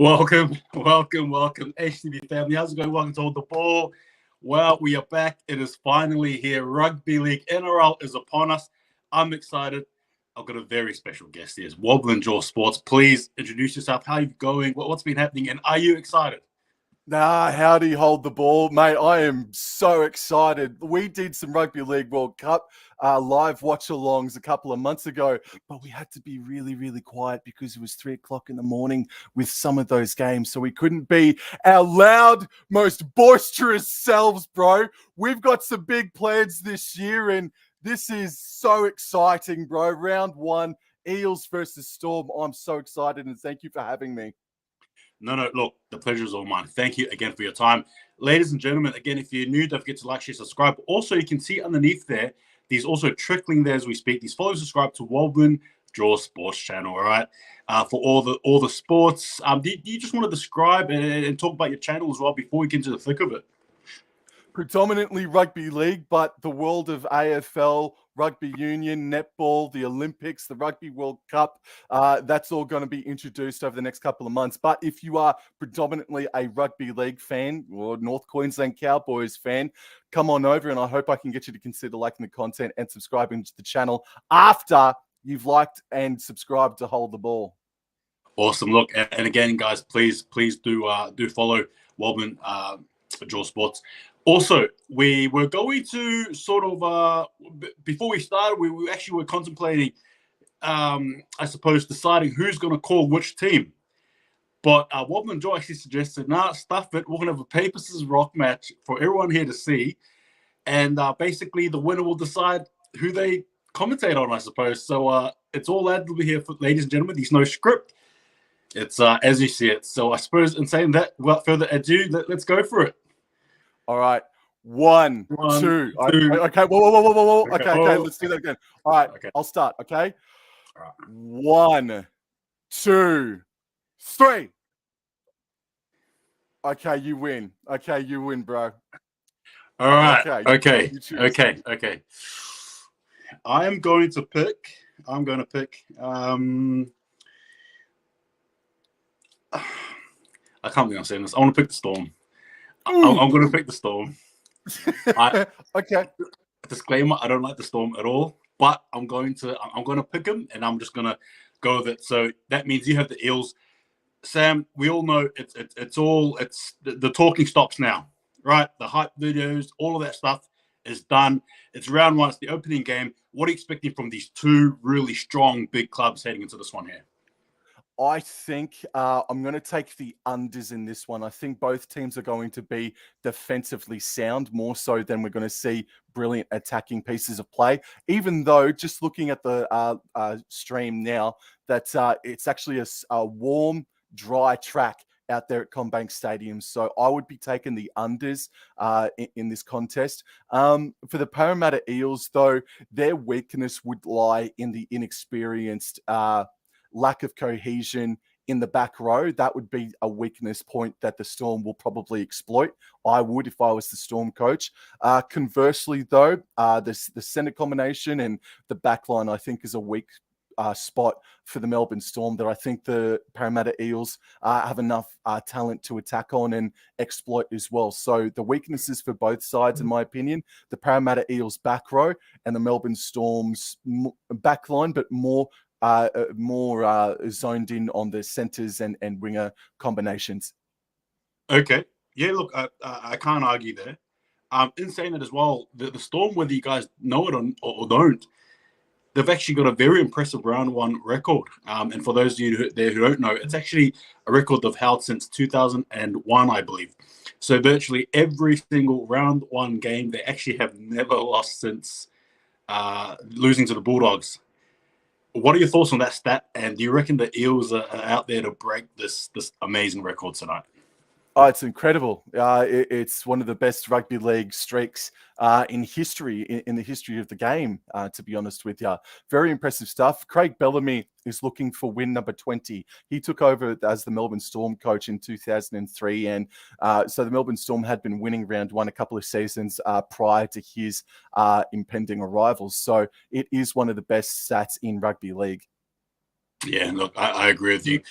Welcome, HTV family. How's it going? Welcome to Hold the Ball. Well, we are back. It is finally here. Rugby League NRL is upon us. I'm excited. I've got a very special guest here. It's Wobblin Jaw Sports. Please introduce yourself. How are you going? What's been happening? And are you excited? Howdy, Hold the Ball, mate. I am so excited. We did some Rugby League World Cup live watch-alongs a couple of months ago, but we had to be really, really quiet because it was 3 o'clock in the morning with some of those games, so we couldn't be our loud, most boisterous selves, bro. We've got some big plans this year, and this is so exciting, bro. Round 1, Eels versus Storm. I'm so excited, and thank you for having me. No, look, the pleasure is all mine. Thank you again for your time. Ladies and gentlemen, again, if you're new, don't forget to like, share, subscribe. Also, you can see underneath there, these also trickling there as we speak. These follow, subscribe to Wobblin Jaw Sports Channel, all right? For all the sports. Do you just want to describe and talk about your channel as well before we get into the thick of it? Predominantly rugby league, but the world of AFL, rugby union, netball, the Olympics, the Rugby World Cup, that's all going to be introduced over the next couple of months. But if you are predominantly a rugby league fan or North Queensland Cowboys fan, come on over, and I hope I can get you to consider liking the content and subscribing to the channel after you've liked and subscribed to Hold the Ball. Awesome. Look, and again, guys, please do follow Wobblin Jaw Sports. Also, we were going to sort of, before we started, we actually were contemplating, I suppose, deciding who's going to call which team. But Wobblin Jaw actually suggested, stuff it. We're going to have a paper, scissors, rock match for everyone here to see. And basically, the winner will decide who they commentate on, I suppose. So it's all ad will be here, for ladies and gentlemen. There's no script. It's as you see it. So I suppose in saying that, without further ado, let's go for it. All right. One, two. Okay. Whoa. Okay. Let's do that again. All right. Okay. I'll start. Okay. All right. 1, 2, 3. Okay, you win. Okay, you win, bro. All right. Okay. I'm going to pick. I can't believe I'm saying this. I want to pick the Storm. I'm going to pick the Storm. Okay. Disclaimer: I don't like the Storm at all, but I'm going to pick them, and I'm just going to go with it. So that means you have the Eels. Sam, we all know it's the talking stops now, right? The hype videos, all of that stuff is done. It's round 1. It's the opening game. What are you expecting from these two really strong big clubs heading into this one here? I think I'm going to take the unders in this one. I think both teams are going to be defensively sound more so than we're going to see brilliant attacking pieces of play. Even though, just looking at the stream now, that it's actually a warm, dry track out there at CommBank Stadium. So I would be taking the unders in this contest. For the Parramatta Eels, though, their weakness would lie in the inexperienced lack of cohesion in the back row. That would be a weakness point that the Storm will probably exploit. I would if I was the Storm coach. Conversely, though, the centre combination and the back line, I think, is a weak spot for the Melbourne Storm that I think the Parramatta Eels have enough talent to attack on and exploit as well. So the weaknesses for both sides, in my opinion, the Parramatta Eels back row and the Melbourne Storm's back line, but more zoned in on the centers and winger combinations. Okay. Yeah, look, I can't argue there. In saying that as well, the Storm, whether you guys know it or don't, they've actually got a very impressive round 1 record. And for those of you who don't know, it's actually a record they've held since 2001, I believe. So virtually every single round 1 game, they actually have never lost since losing to the Bulldogs. What are your thoughts on that stat? And do you reckon the Eels are out there to break this amazing record tonight? Oh, it's incredible. It's one of the best rugby league streaks in history, in the history of the game, to be honest with you. Very impressive stuff. Craig Bellamy is looking for win number 20. He took over as the Melbourne Storm coach in 2003. And so the Melbourne Storm had been winning round 1 a couple of seasons prior to his impending arrival. So it is one of the best stats in rugby league. Yeah, look, I agree with you.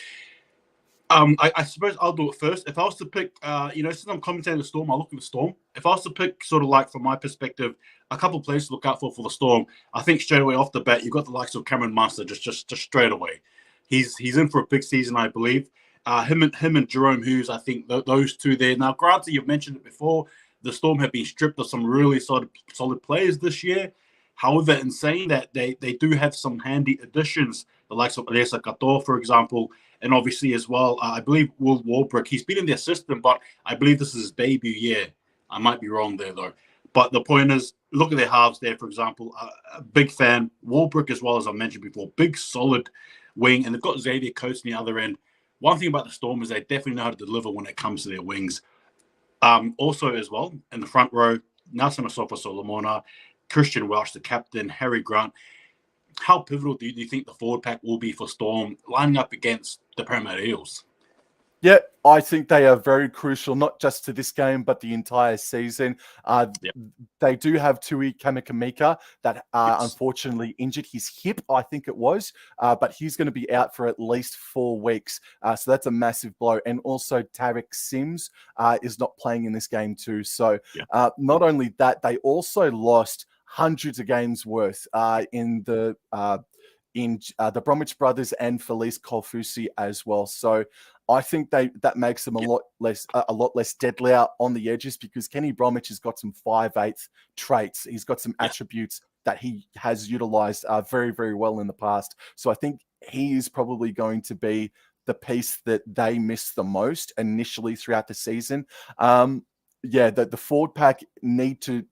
I suppose I'll do it first. If I was to pick, since I'm commentating the Storm, I'll look at the Storm. If I was to pick, sort of like from my perspective, a couple of players to look out for the Storm, I think straight away off the bat, you've got the likes of Cameron Munster just straight away. He's in for a big season, I believe. Him and Jerome Hughes, I think those two there. Now, granted, you've mentioned it before, the Storm have been stripped of some really solid players this year. However, in saying that, they do have some handy additions, the likes of Alessa Kato, for example, and obviously as well, I believe Will Warbrick. He's been in their system, but I believe this is his debut year. I might be wrong there, though. But the point is, look at their halves there, for example. A big fan. Warbrick, as well, as I mentioned before, big, solid wing. And they've got Xavier Coates on the other end. One thing about the Storm is they definitely know how to deliver when it comes to their wings. Also, as well, in the front row, Nelson Asofa Solomona, Christian Welch, the captain, Harry Grant. How pivotal do you think the forward pack will be for Storm lining up against the Parramatta Eels? Yeah, I think they are very crucial, not just to this game, but the entire season. They do have Tui Kamikamika that unfortunately injured his hip, I think it was, but he's going to be out for at least 4 weeks. So that's a massive blow. And also Tarek Sims is not playing in this game too. So not only that, they also lost hundreds of games worth in the Bromwich brothers and Felice Kolfusi as well. So I think that makes them a lot less deadly out on the edges, because Kenny Bromwich has got some 5'8" traits. He's got some attributes that he has utilized very, very well in the past. So I think he is probably going to be the piece that they miss the most initially throughout the season. The forward pack need to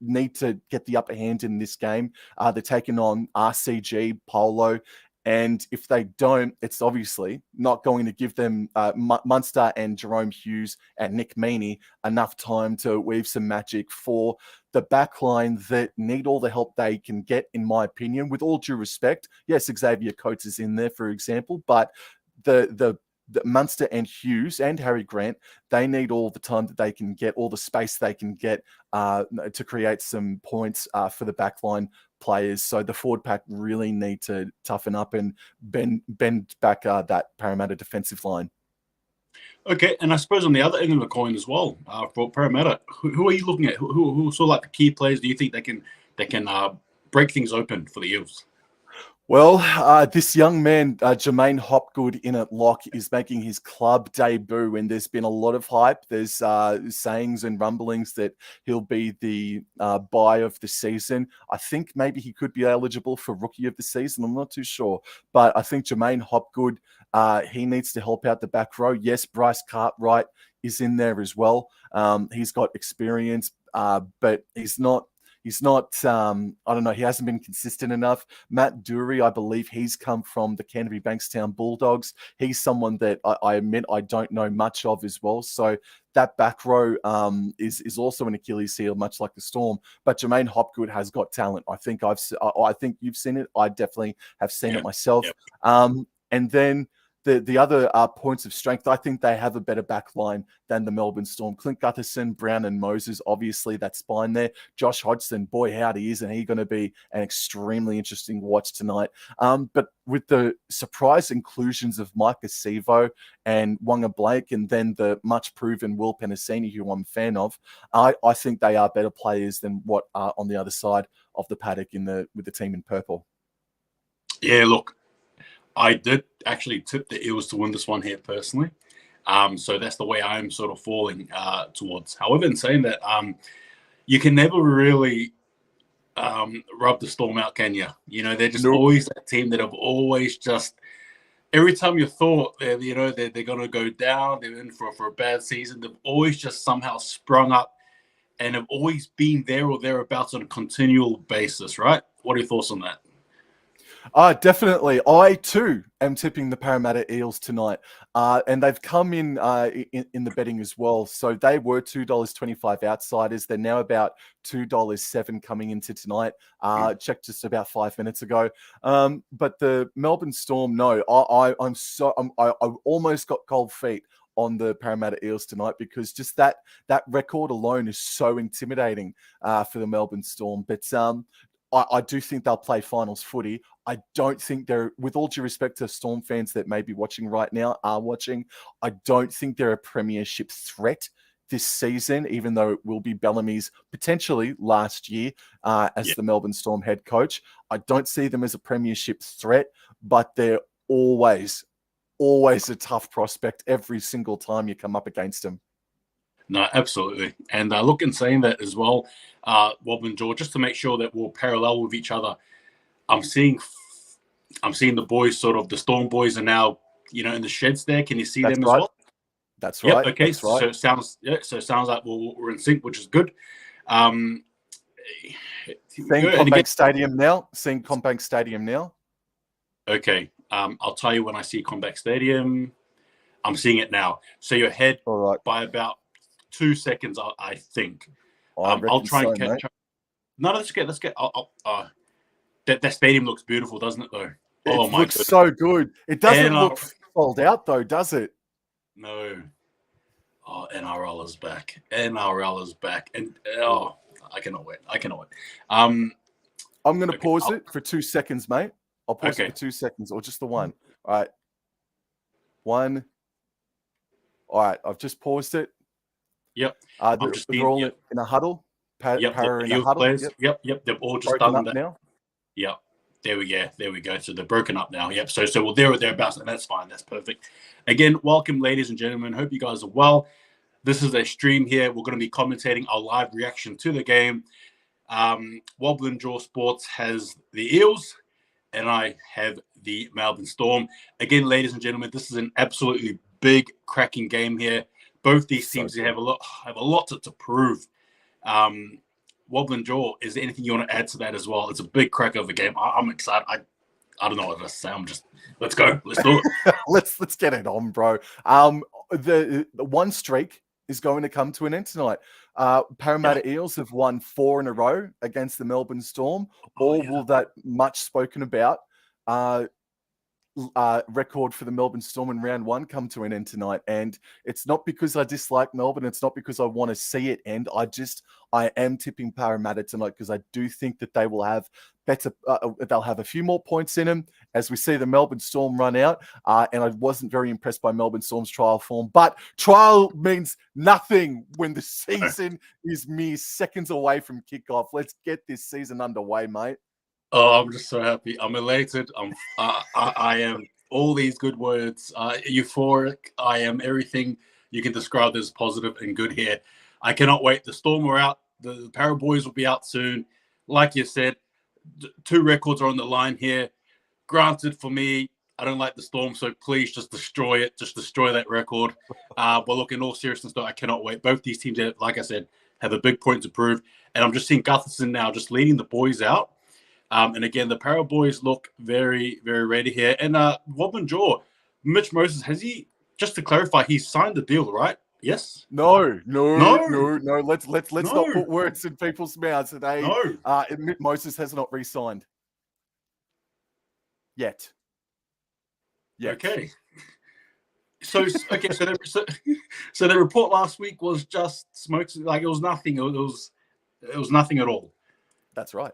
get the upper hand in this game. They're taking on RCG, Polo, and if they don't, it's obviously not going to give them Munster and Jerome Hughes and Nick Meaney enough time to weave some magic for the backline that need all the help they can get, in my opinion. With all due respect, yes, Xavier Coates is in there, for example, but the Munster and Hughes and Harry Grant, they need all the time that they can get, all the space they can get to create some points for the backline players. So the forward pack really need to toughen up and bend back that Parramatta defensive line. Okay, and I suppose on the other end of the coin as well, for Parramatta, who are you looking at? Who sort of like the key players do you think they can break things open for the Eels? Well, this young man, Jermaine Hopgood in at lock, is making his club debut, and there's been a lot of hype. There's sayings and rumblings that he'll be the buy of the season. I think maybe he could be eligible for rookie of the season. I'm not too sure. But I think Jermaine Hopgood, he needs to help out the back row. Yes, Bryce Cartwright is in there as well. He's got experience, but he's not, I don't know, he hasn't been consistent enough. Matt Dury, I believe he's come from the Canterbury Bankstown Bulldogs. He's someone that I admit I don't know much of as well. So that back row is also an Achilles heel, much like the Storm. But Jermaine Hopgood has got talent. I think you've seen it. I definitely have seen it myself. And then the other points of strength, I think they have a better back line than the Melbourne Storm. Clint Gutherson, Brown and Moses, obviously that spine there. Josh Hodgson, boy, howdy, isn't he going to be an extremely interesting watch tonight? But with the surprise inclusions of Micah Sevo and Wonga Blake, and then the much-proven Will Penasini, who I'm a fan of, I think they are better players than what are on the other side of the paddock with the team in purple. Yeah, look, I did actually tip the Eels to win this one here personally. So that's the way I'm sort of falling towards. However, in saying that, you can never really rub the Storm out, can you? You know, they're just always that team that have always just, every time you thought they're going to go down, they're in for a bad season, they've always just somehow sprung up and have always been there or thereabouts on a continual basis, right? What are your thoughts on that? Definitely. I too am tipping the Parramatta Eels tonight, and they've come in the betting as well. So they were $2.25 outsiders. They're now about $2.07 coming into tonight. Checked just about 5 minutes ago. But the Melbourne Storm, no, I almost got cold feet on the Parramatta Eels tonight, because just that record alone is so intimidating for the Melbourne Storm. But I do think they'll play finals footy. I don't think they're, with all due respect to Storm fans that may be watching right now, are watching, I don't think they're a premiership threat this season, even though it will be Bellamy's potentially last year as the Melbourne Storm head coach. I don't see them as a premiership threat, but they're always a tough prospect every single time you come up against them. No, absolutely. And look, in saying that as well, Wobblin Jaw, just to make sure that we're parallel with each other, I'm seeing the boys, sort of the Storm boys, are now, in the sheds there. Can you see them as well? That's right. Okay. That's right. So it sounds like we're in sync, which is good. Seeing Combank Stadium now. Okay. I'll tell you when I see Combank Stadium. I'm seeing it now. So you're ahead by about 2 seconds, I think. I'll try and catch up. No, let's get. That stadium looks beautiful, doesn't it? Though. It looks so good. It doesn't look sold out, though, does it? No. Oh, NRL is back. And I cannot wait. I'm going to pause it for 2 seconds, mate. I'll pause it for 2 seconds, or just the one. All right. One. All right. I've just paused it. Yep. They're all in a huddle. Para in a huddle. Players. Yep. They've all just broken done up that now. Yep. There we go. So they're broken up now. Yep. So we're there or thereabouts, and that's fine. That's perfect. Again, welcome, ladies and gentlemen. Hope you guys are well. This is a stream here. We're going to be commentating our live reaction to the game. Wobblin Jaw Sports has the Eels, and I have the Melbourne Storm. Again, ladies and gentlemen, this is an absolutely big, cracking game here. Both these teams have a lot to prove. Wobblin Jaw, is there anything you want to add to that as well? It's a big crack of a game. I'm excited. I don't know what to say. Let's go. Let's do it. let's get it on, bro. The one streak is going to come to an end tonight. Parramatta Eels have won 4 in a row against the Melbourne Storm. Will that much spoken about record for the Melbourne Storm in round 1 come to an end tonight? And it's not because I dislike Melbourne. It's not because I want to see it end. I am tipping Parramatta tonight because I do think that they will have better. They'll have a few more points in them as we see the Melbourne Storm run out. And I wasn't very impressed by Melbourne Storm's trial form, but trial means nothing when the season is mere seconds away from kickoff. Let's get this season underway, mate. Oh, I'm just so happy. I'm elated. I am all these good words. Euphoric. I am everything you can describe as positive and good here. I cannot wait. The Storm are out. The Para Boys will be out soon. Like you said, 2 records are on the line here. Granted, for me, I don't like the Storm, so please just destroy it. Just destroy that record. But look, in all seriousness, though, I cannot wait. Both these teams, like I said, have a big point to prove. And I'm just seeing Gutherson now just leading the boys out. And again, the Para Boys look very, very ready here. And Wobblin Jaw, Mitch Moses, has he, just to clarify, he's signed the deal, right? Yes? No. Let's not put words in people's mouths today. No. Moses has not re-signed. Yet. Okay. So the report last week was just smokes, like it was nothing. It was nothing at all. That's right.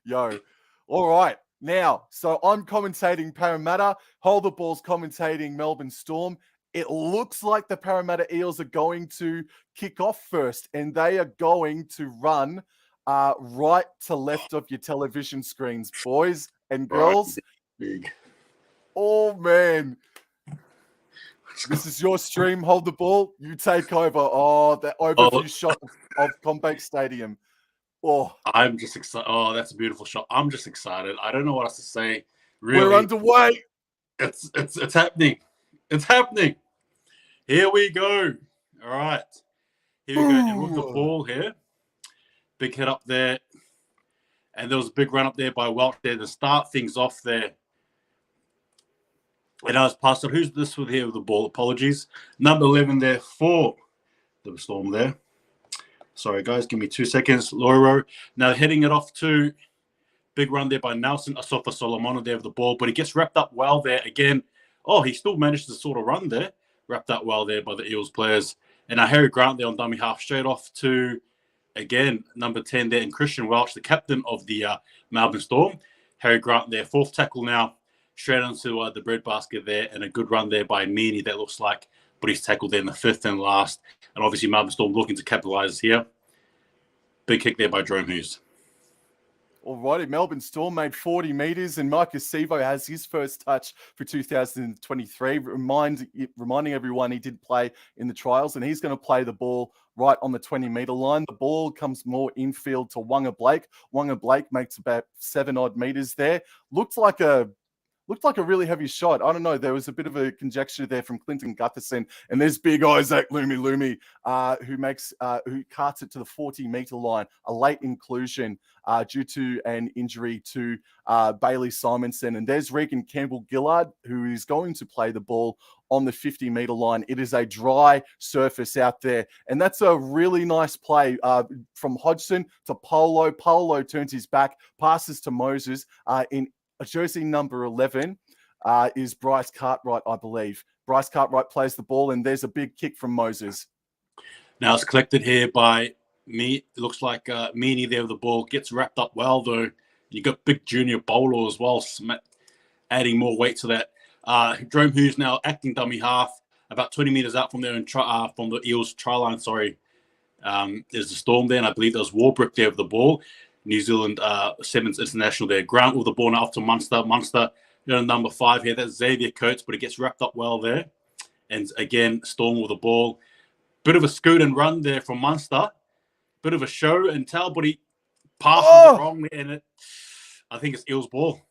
Yo. All right. Now, so I'm commentating Parramatta. Hold the Ball's commentating Melbourne Storm. It looks like the Parramatta Eels are going to kick off first, and they are going to run right to left of your television screens, boys and girls. Big. Oh, man. This is your stream. Hold the Ball. You take over. Oh, that overview shot of CommBank Stadium. Oh, I'm just excited. Oh, that's a beautiful shot. I'm just excited. I don't know what else to say. Really, we're underway. It's happening. It's happening. Here we go. All right. Here we go. And with the ball here. Big hit up there. And there was a big run up there by Welch there to start things off there. And I was passed on. Who's this with here with the ball? Apologies. Number 11 there for the Storm there. Sorry, guys. Give me 2 seconds. Loro. Now heading it off to big run there by Nelson. Asofa Solomon there with the ball. But he gets wrapped up well there again. Oh, he still managed to sort of run there. Wrapped up well there by the Eels players. And now Harry Grant there on dummy half straight off to again, number 10 there, and Christian Welch, the captain of the Melbourne Storm. Harry Grant there, fourth tackle now, straight onto the breadbasket there, and a good run there by Meany, that looks like, but he's tackled there in the fifth and last. And obviously Melbourne Storm looking to capitalise here. Big kick there by Jerome Hughes. Alrighty, Melbourne Storm made 40 metres, and Marcus Sevo has his first touch for 2023. Reminding everyone he did play in the trials, and he's going to play the ball right on the 20-metre line. The ball comes more infield to Wonga Blake. Wonga Blake makes about 7 odd metres there. Looked like a really heavy shot. I don't know. There was a bit of a conjecture there from Clinton Gutherson, and there's big Isaac Lumi, who carts it to the 40-metre line. A late inclusion due to an injury to Bailey Simonson. And there's Regan Campbell-Gillard, who is going to play the ball on the 50-metre line. It is a dry surface out there, and that's a really nice play from Hodgson to Polo. Polo turns his back, passes to Moses in jersey number 11 is Bryce Cartwright, I believe. Bryce Cartwright plays the ball, and there's a big kick from Moses. Now it's collected here by me. It looks like Meany there with the ball. Gets wrapped up well, though. You got big junior bowler as well, adding more weight to that. Jerome Hughes now acting dummy half, about 20 metres out from there, and from the Eels try line, there's the Storm there, and I believe there's Warbrick there with the ball. New Zealand Sevens International there. Grant with the ball now off to Munster. Munster, number 5 here. That's Xavier Coates, but it gets wrapped up well there. And again, Storm with the ball. Bit of a scoot and run there from Munster. Bit of a show and tell, but he passes it wrong there. And I think it's Eels' ball.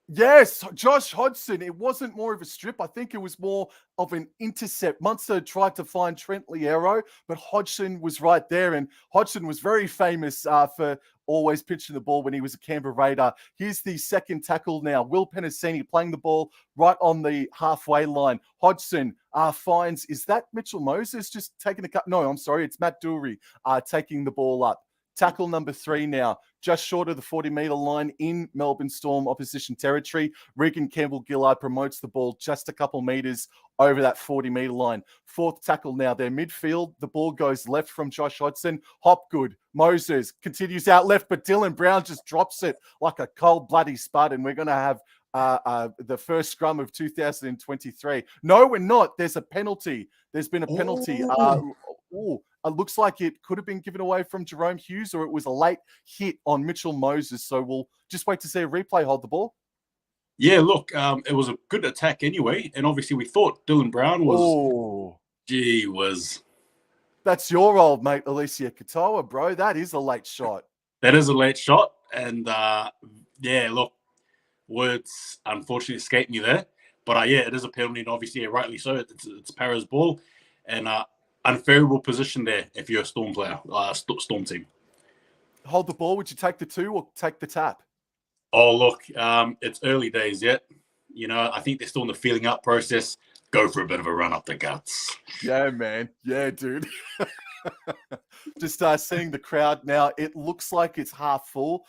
Yes, Josh Hodgson. It wasn't more of a strip. I think it was more of an intercept. Munster tried to find Trent Liero, but Hodgson was right there. And Hodgson was very famous for always pitching the ball when he was a Canberra Raider. Here's the second tackle now. Will Penasini playing the ball right on the halfway line. Hodgson finds, is that Mitchell Moses just taking the cut? No, I'm sorry. It's Matt Dooley taking the ball up. Tackle number 3 now, just short of the 40-metre line in Melbourne Storm opposition territory. Regan Campbell-Gillard promotes the ball just a couple metres over that 40-metre line. Fourth tackle now, their midfield. The ball goes left from Josh Hodgson. Hopgood, Moses continues out left, but Dylan Brown just drops it like a cold bloody spud, and we're going to have the first scrum of 2023. No, we're not. There's a penalty. There's been a penalty. It looks like it could have been given away from Jerome Hughes, or it was a late hit on Mitchell Moses. So we'll just wait to see a replay. Hold the ball. Yeah, look, it was a good attack anyway. And obviously we thought Dylan Brown was... Gee whiz. That's your old mate, Alicia Katoa, bro. That is a late shot. That is a late shot. And, look, words unfortunately escaped me there. But, it is a penalty, and obviously, rightly so. It's Para's ball. And unfavorable position there if you're a Storm player, Storm team. Hold the ball. Would you take the 2 or take the tap? Oh, look, it's early days yet. I think they're still in the feeling up process. Go for a bit of a run up the guts. Yeah, man. Yeah, dude. Just seeing the crowd now, it looks like it's half full.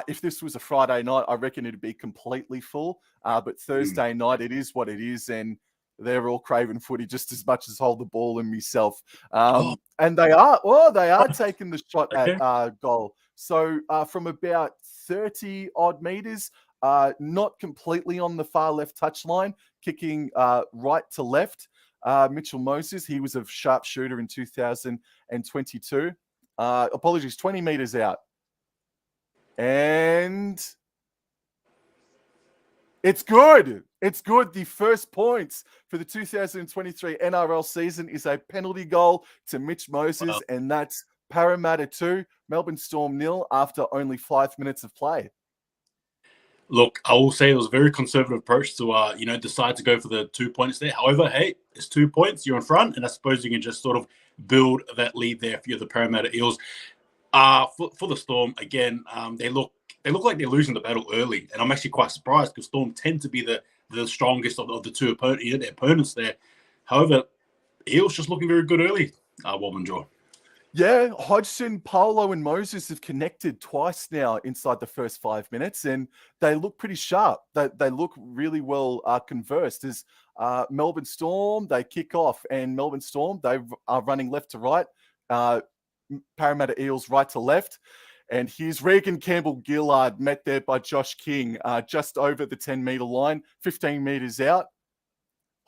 If this was a Friday night, I reckon it'd be completely full. But Thursday night, it is what it is. And they're all craving footy just as much as Hold the Ball and myself. And they are taking the shot at goal. So from about 30 odd meters, not completely on the far left touchline, kicking right to left. Mitchell Moses, he was a sharp shooter in 2022. Apologies, 20 meters out. And it's good. It's good. The first points for the 2023 NRL season is a penalty goal to Mitch Moses, and that's Parramatta 2, Melbourne Storm 0 after only 5 minutes of play. Look, I will say it was a very conservative approach to, decide to go for the 2 points there. However, hey, it's 2 points. You're in front, and I suppose you can just sort of build that lead there if you're the Parramatta Eels. For the Storm, again, they look like they're losing the battle early, and I'm actually quite surprised because Storm tend to be the strongest of the two opponents there. However, Eels just looking very good early, Wobblin Jaw. Yeah, Hodgson, Polo, and Moses have connected twice now inside the first 5 minutes, and they look pretty sharp. They look really well conversed. As Melbourne Storm, they kick off, and Melbourne Storm, they are running left to right. Parramatta Eels right to left. And here's Regan Campbell-Gillard, met there by Josh King, just over the 10-metre line, 15 metres out.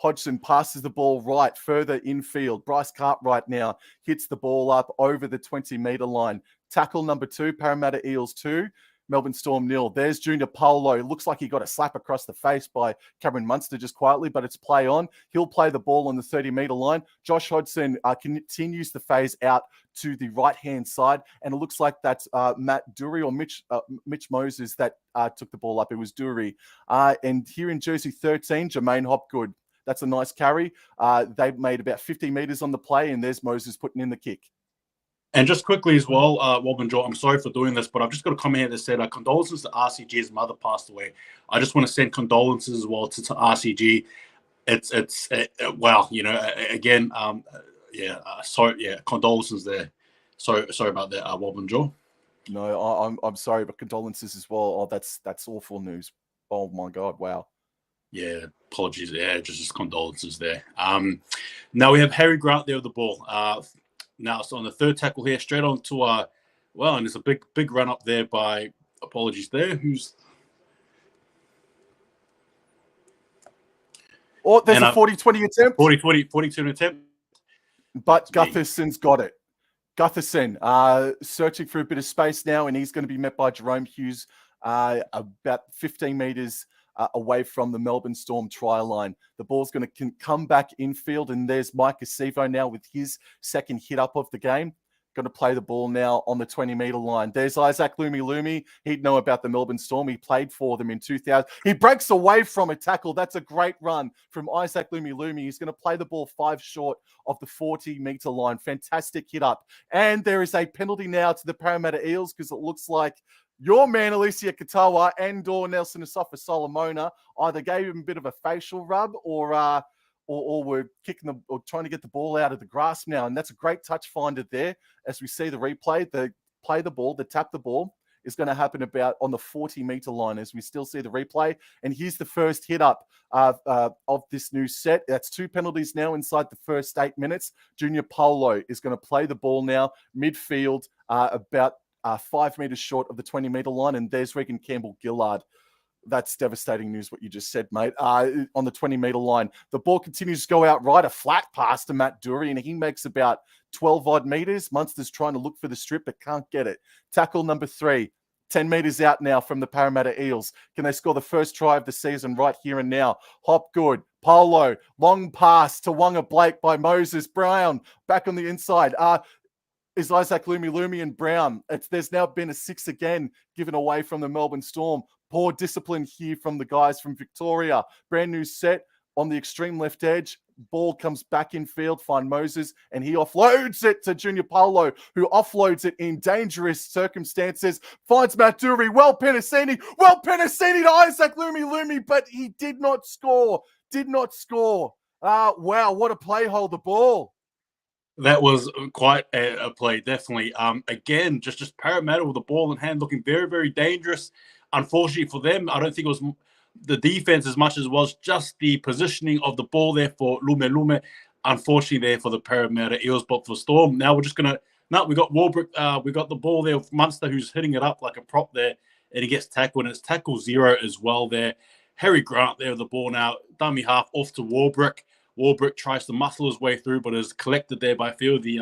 Hodgson passes the ball right, further infield. Bryce Cartwright now hits the ball up over the 20-metre line. Tackle number 2, Parramatta Eels 2, Melbourne Storm 0. There's Junior Paulo. Looks like he got a slap across the face by Cameron Munster just quietly, but it's play on. He'll play the ball on the 30-metre line. Josh Hodgson continues the phase out to the right-hand side, and it looks like that's Matt Dury or Mitch Moses that took the ball up. It was Dury. And here in jersey 13, Jermaine Hopgood. That's a nice carry. They made about 50 metres on the play, and there's Moses putting in the kick. And just quickly as well, Wobblin Jaw, I'm sorry for doing this, but I've just got a comment here that said, condolences to RCG's mother passed away. I just want to send condolences as well to RCG. It's wow, you know, again, condolences there. Sorry about that, Wobblin Jaw. No, I'm sorry, but condolences as well. Oh, that's awful news. Oh my God, wow. Yeah, apologies. Yeah, just condolences there. Now we have Harry Grant there with the ball. Now it's on the third tackle here, straight on to and there's a big run up there by, apologies there. There's a 40-20 attempt. 40-20 attempt. But Gutherson's got it. Gutherson searching for a bit of space now, and he's going to be met by Jerome Hughes about 15 metres away from the Melbourne Storm try line. The ball's going to come back infield, and there's Mike Acevo now with his second hit up of the game. Going to play the ball now on the 20-metre line. There's Isaac Lumi. He'd know about the Melbourne Storm. He played for them in 2000. He breaks away from a tackle. That's a great run from Isaac Lumi. He's going to play the ball 5 short of the 40-metre line. Fantastic hit up. And there is a penalty now to the Parramatta Eels because it looks like your man, Alicia Katoa, and/or Nelson Asafa Solomona either gave him a bit of a facial rub or were kicking or trying to get the ball out of the grasp now. And that's a great touch finder there. As we see the replay, the tap the ball is going to happen about on the 40-metre line as we still see the replay. And here's the first hit up of this new set. That's 2 penalties now inside the first 8 minutes. Junior Paulo is going to play the ball now midfield about 5 metres short of the 20-metre line, and there's Regan Campbell-Gillard. That's devastating news, what you just said, mate. On the 20-metre line. The ball continues to go out right, a flat pass to Matt Dury, and he makes about 12-odd metres. Munster's trying to look for the strip, but can't get it. Tackle number 3, 10 metres out now from the Parramatta Eels. Can they score the first try of the season right here and now? Hopgood, Paulo, long pass to Wonga Blake by Moses Brown. Back on the inside. Is Isaac Lumi and Brown. There's now been a 6 again given away from the Melbourne Storm. Poor discipline here from the guys from Victoria. Brand new set on the extreme left edge. Ball comes back in field, find Moses, and he offloads it to Junior Paulo, who offloads it in dangerous circumstances. Finds Matt Dury. Well Penasini to Isaac Lumi, but he did not score. Wow, what a play hold the ball. That was quite a play, definitely. Again, just Parramatta with the ball in hand, looking very, very dangerous. Unfortunately for them, I don't think it was the defense as much as it was just the positioning of the ball there for Lume. Unfortunately there for the Parramatta Eels, but for Storm, now we're just going to... No, we got Warbrick. We got the ball there with Munster, who's hitting it up like a prop there, and he gets tackled, and it's tackle 0 as well there. Harry Grant there with the ball now. Dummy half off to Warbrick. Warbrick tries to muscle his way through, but is collected there by a few of the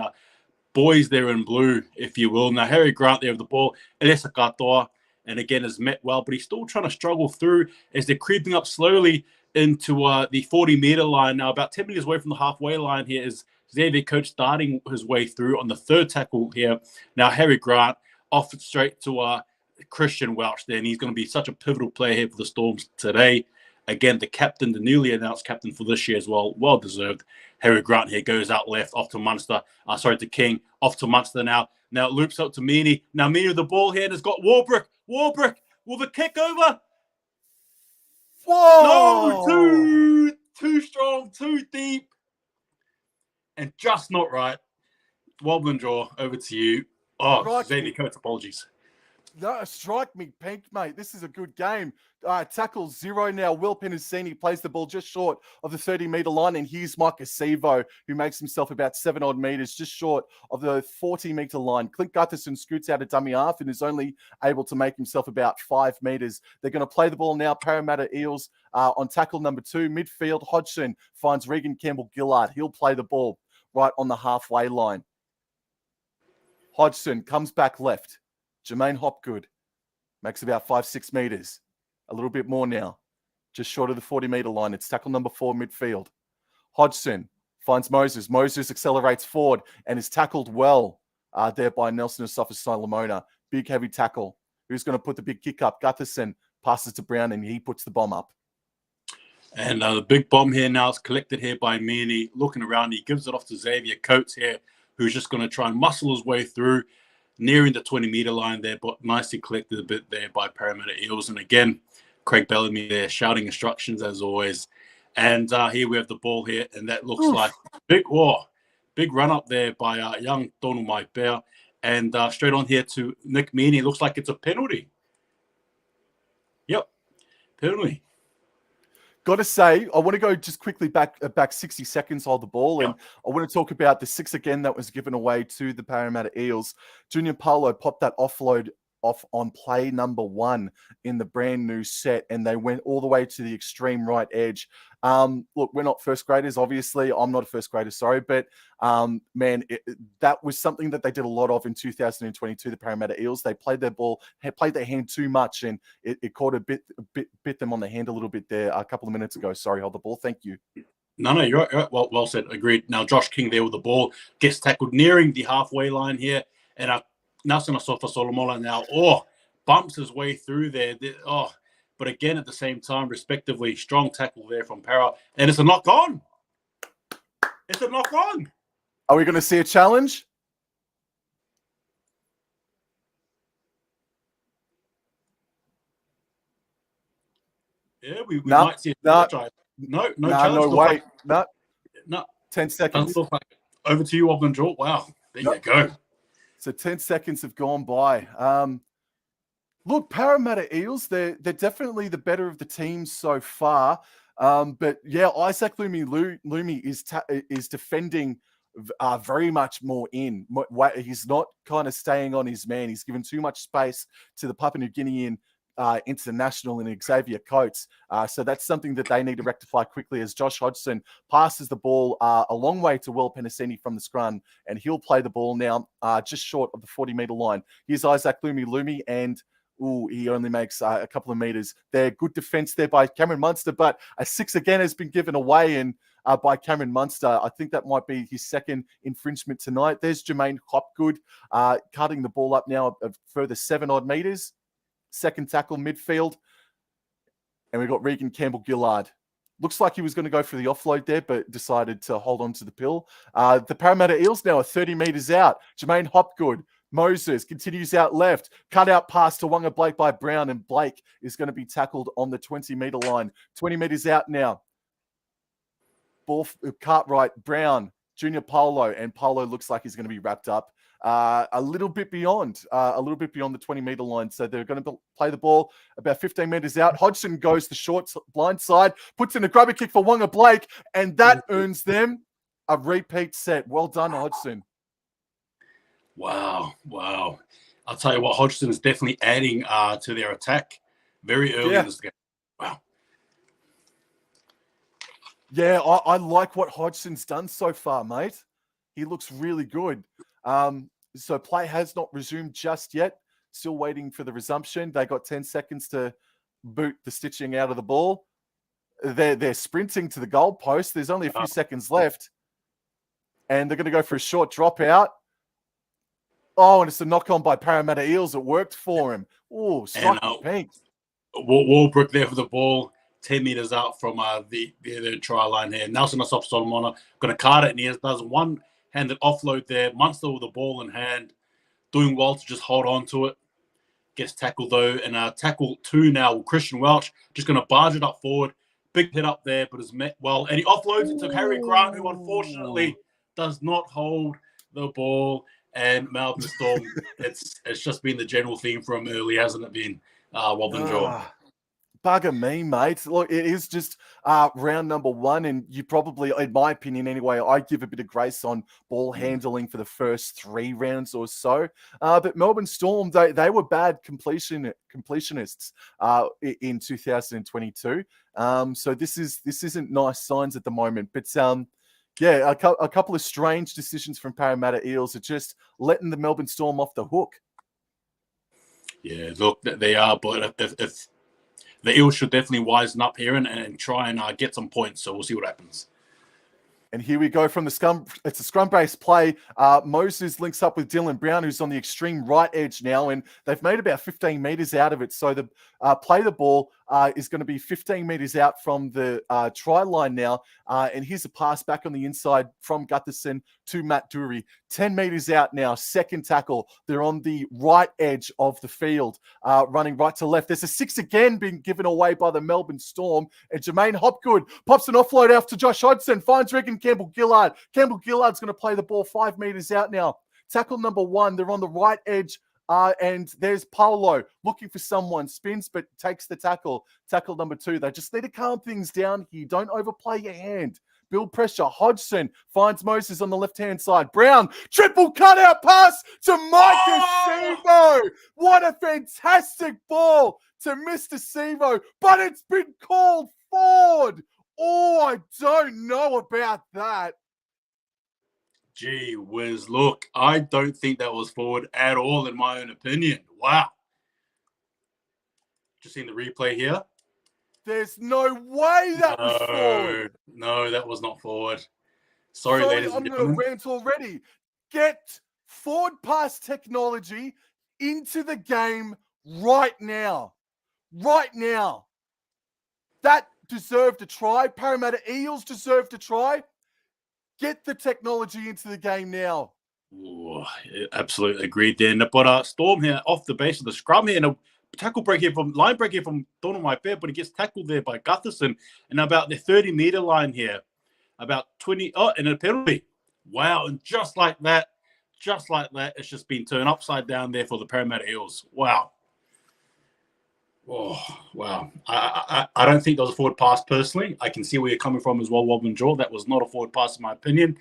boys there in blue, if you will. Now, Harry Grant there with the ball. Elisa Katoa, and again, is met well, but he's still trying to struggle through as they're creeping up slowly into the 40-metre line. Now, about 10 metres away from the halfway line here is Xavier Coates starting his way through on the third tackle here. Now, Harry Grant off it straight to Christian Welch there, and he's going to be such a pivotal player here for the Storms today. Again, the captain, the newly announced captain for this year as well, well-deserved. Harry Grant here goes out left, off to Munster. To King, off to Munster now. Now it loops up to Meany. Now Meany with the ball here, and it's got Warbrick. Warbrick with a kick over. Whoa! No, too strong, too deep, and just not right. Wobblin Jaw, over to you. Oh, Xavier Coates, apologies. No, strike me pink, mate. This is a good game. Tackle 0 now. Will Penasini plays the ball just short of the 30-meter line, and here's Mike Acevo, who makes himself about 7 odd meters, just short of the 40-meter line. Clint Gutherson scoots out a dummy half and is only able to make himself about 5 meters. They're going to play the ball now. Parramatta Eels on tackle number 2. Midfield, Hodgson finds Regan Campbell-Gillard. He'll play the ball right on the halfway line. Hodgson comes back left. Jermaine Hopgood makes about 5-6 meters. A little bit more now. Just short of the 40-meter line. It's tackle number 4 midfield. Hodgson finds Moses. Moses accelerates forward and is tackled well there by Nelson Asafa-Solomona. Big, heavy tackle. Who's going to put the big kick up? Gutherson passes to Brown and he puts the bomb up. And the big bomb here now is collected here by Meaney. Looking around, he gives it off to Xavier Coates here, who's just going to try and muscle his way through, nearing the 20-meter line there, but nicely collected a bit there by Parramatta Eels. And again, Craig Bellamy there shouting instructions as always. And here we have the ball here, and that looks like big run up there by young Donald Maipea. And straight on here to Nick Meaney. Looks like it's a penalty. Yep, penalty. Got to say, I want to go just quickly back 60 seconds, hold the ball. And I want to talk about the 6 again that was given away to the Parramatta Eels. Junior Paulo popped that offload off on play number 1 in the brand new set, and they went all the way to the extreme right edge. Look, we're not first graders, obviously. I'm not a first grader, sorry. But, man, that was something that they did a lot of in 2022, the Parramatta Eels. They played their ball, played their hand too much, and it caught bit them on the hand a little bit there a couple of minutes ago. Sorry, hold the ball. Thank you. No, you're right. Well said. Agreed. Now, Josh King there with the ball gets tackled nearing the halfway line here. And Nelson Asafa-Solomona now, bumps his way through there. But again, at the same time, respectively, strong tackle there from Para. And it's a knock on. It's a knock on. Are we going to see a challenge? Yeah, we might see a challenge. No challenge. No, wait. No. 10 seconds. Over to you, Wobblin Jaw. Wow. There you go. So 10 seconds have gone by. Look, Parramatta Eels, they're definitely the better of the teams so far. But yeah, Isaac Lumi is defending very much more in. He's not kind of staying on his man. He's given too much space to the Papua New Guinean international and Xavier Coates. So that's something that they need to rectify quickly as Josh Hodgson passes the ball a long way to Will Penasini from the scrum, and he'll play the ball now just short of the 40-meter line. Here's Isaac Lumi, and he only makes a couple of meters there. Good defense there by Cameron Munster, but a 6 again has been given away and by Cameron Munster. I think that might be his second infringement tonight. There's Jermaine Hopgood cutting the ball up now a further 7 odd meters. Second tackle midfield. And we've got Regan Campbell-Gillard. Looks like he was going to go for the offload there, but decided to hold on to the pill. The Parramatta Eels now are 30 meters out. Jermaine Hopgood. Moses continues out left. Cut out pass to Wanga Blake by Brown, and Blake is going to be tackled on the 20-meter line. 20 meters out now. Ball Cartwright, Brown, Junior Paulo, and Paulo looks like he's going to be wrapped up a little bit beyond the 20-meter line. So they're going to play the ball about 15 meters out. Hodgson goes the short blind side, puts in a grubber kick for Wanga Blake, and that earns them a repeat set. Well done, Hodgson. Wow. I'll tell you what, Hodgson is definitely adding to their attack very early in this game. Wow. Yeah, I like what Hodgson's done so far, mate. He looks really good. So play has not resumed just yet. Still waiting for the resumption. They got 10 seconds to boot the stitching out of the ball. They're sprinting to the goal post. There's only a few seconds left. And they're going to go for a short dropout. Oh, and it's a knock-on by Parramatta Eels. It worked for him. Oh, strike pink. Walbrook there for the ball, 10 meters out from the try line here. Nelson Asafa-Solomona going to card it, and he does one-handed offload there. Munster with the ball in hand, doing well to just hold on to it. Gets tackled, though, and tackle 2 now. Christian Welch just going to barge it up forward. Big hit up there, but is met well. And he offloads it to Harry Grant, who unfortunately does not hold the ball. and Melbourne Storm. It's just been the general theme from early, hasn't it been? Wobblin Jaw. Bugger me, mate. Look, it is just round number one, and you probably, in my opinion anyway, I give a bit of grace on ball handling for the first 3 rounds or so. But Melbourne Storm, they were bad completionists in 2022. So this isn't nice signs at the moment. But yeah, a couple of strange decisions from Parramatta Eels are just letting the Melbourne Storm off the hook. Yeah, look, they are, but if the Eels should definitely wisen up here and try and get some points. So we'll see what happens. And here we go from the scrum. It's a scrum-based play. Moses links up with Dylan Brown, who's on the extreme right edge now, and they've made about 15 metres out of it. So the play the ball is going to be 15 metres out from the try line now. And here's a pass back on the inside from Gutherson to Matt Dury. 10 metres out now, second tackle. They're on the right edge of the field, running right to left. There's a 6 again being given away by the Melbourne Storm. And Jermaine Hopgood pops an offload out to Josh Hodgson, finds Regan Campbell-Gillard. Campbell-Gillard's going to play the ball 5 metres out now. Tackle number 1, they're on the right edge. And there's Paolo looking for someone, spins but takes the tackle. Tackle number 2. They just need to calm things down here. Don't overplay your hand. Build pressure. Hodgson finds Moses on the left-hand side. Brown, triple cutout pass to Micah Sevo. What a fantastic ball to Mr. Sevo, but it's been called forward. Oh, I don't know about that. Gee whiz, look, I don't think that was forward at all, in my own opinion. Wow. Just seen the replay here. There's no way that was forward. No, that was not forward. Sorry ladies and gentlemen. I'm going to rant already. Get forward pass technology into the game right now. Right now. That deserved a try. Parramatta Eels deserved a try. Get the technology into the game now. Ooh, absolutely agreed there. But Storm here off the base of the scrum here, and a tackle break here line break here from Donald Maipea, but he gets tackled there by Gutherson, and about the 30-meter line here, about 20. Oh, and a penalty. Wow, and just like that, it's just been turned upside down there for the Parramatta Eels. Wow. Oh, wow. I don't think that was a forward pass personally. I can see where you're coming from as well, Wobblin Jaw. That was not a forward pass in my opinion.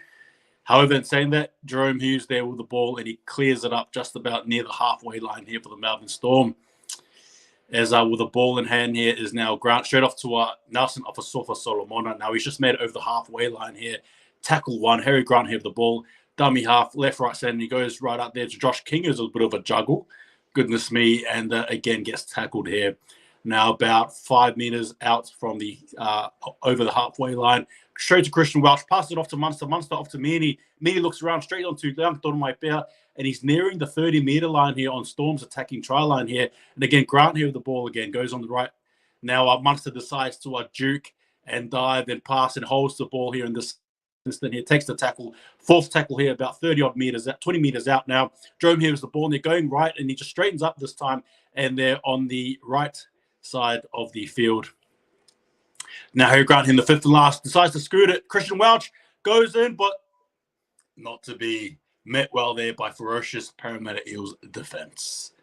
However, in saying that, Jerome Hughes there with the ball, and he clears it up just about near the halfway line here for the Melbourne Storm. As with the ball in hand here is now Grant straight off to Nelson Ofasofa Solomona. Now he's just made it over the halfway line here. Tackle 1, Harry Grant here with the ball. Dummy half, left, right, centre. He goes right up there to Josh King, who's a bit of a juggle. Goodness me, and again gets tackled here. Now about 5 meters out from the over the halfway line, straight to Christian Welch, passes it off to Munster, Munster off to Meany. Meany looks around straight onto Donald Maipea, and he's nearing the 30-meter line here on Storm's attacking try line here. And again, Grant here with the ball again goes on the right. Now Munster decides to juke and dive and pass and holds the ball here in this instant here, takes the tackle, fourth tackle here, about 30-odd meters, 20 meters out now. Jerome here is the ball, and they're going right, and he just straightens up this time, and they're on the right side of the field. Now Harry Grant in the 5th and last decides to scoot it. Christian Welch goes in, but not to be met well there by ferocious Parramatta Eels defense.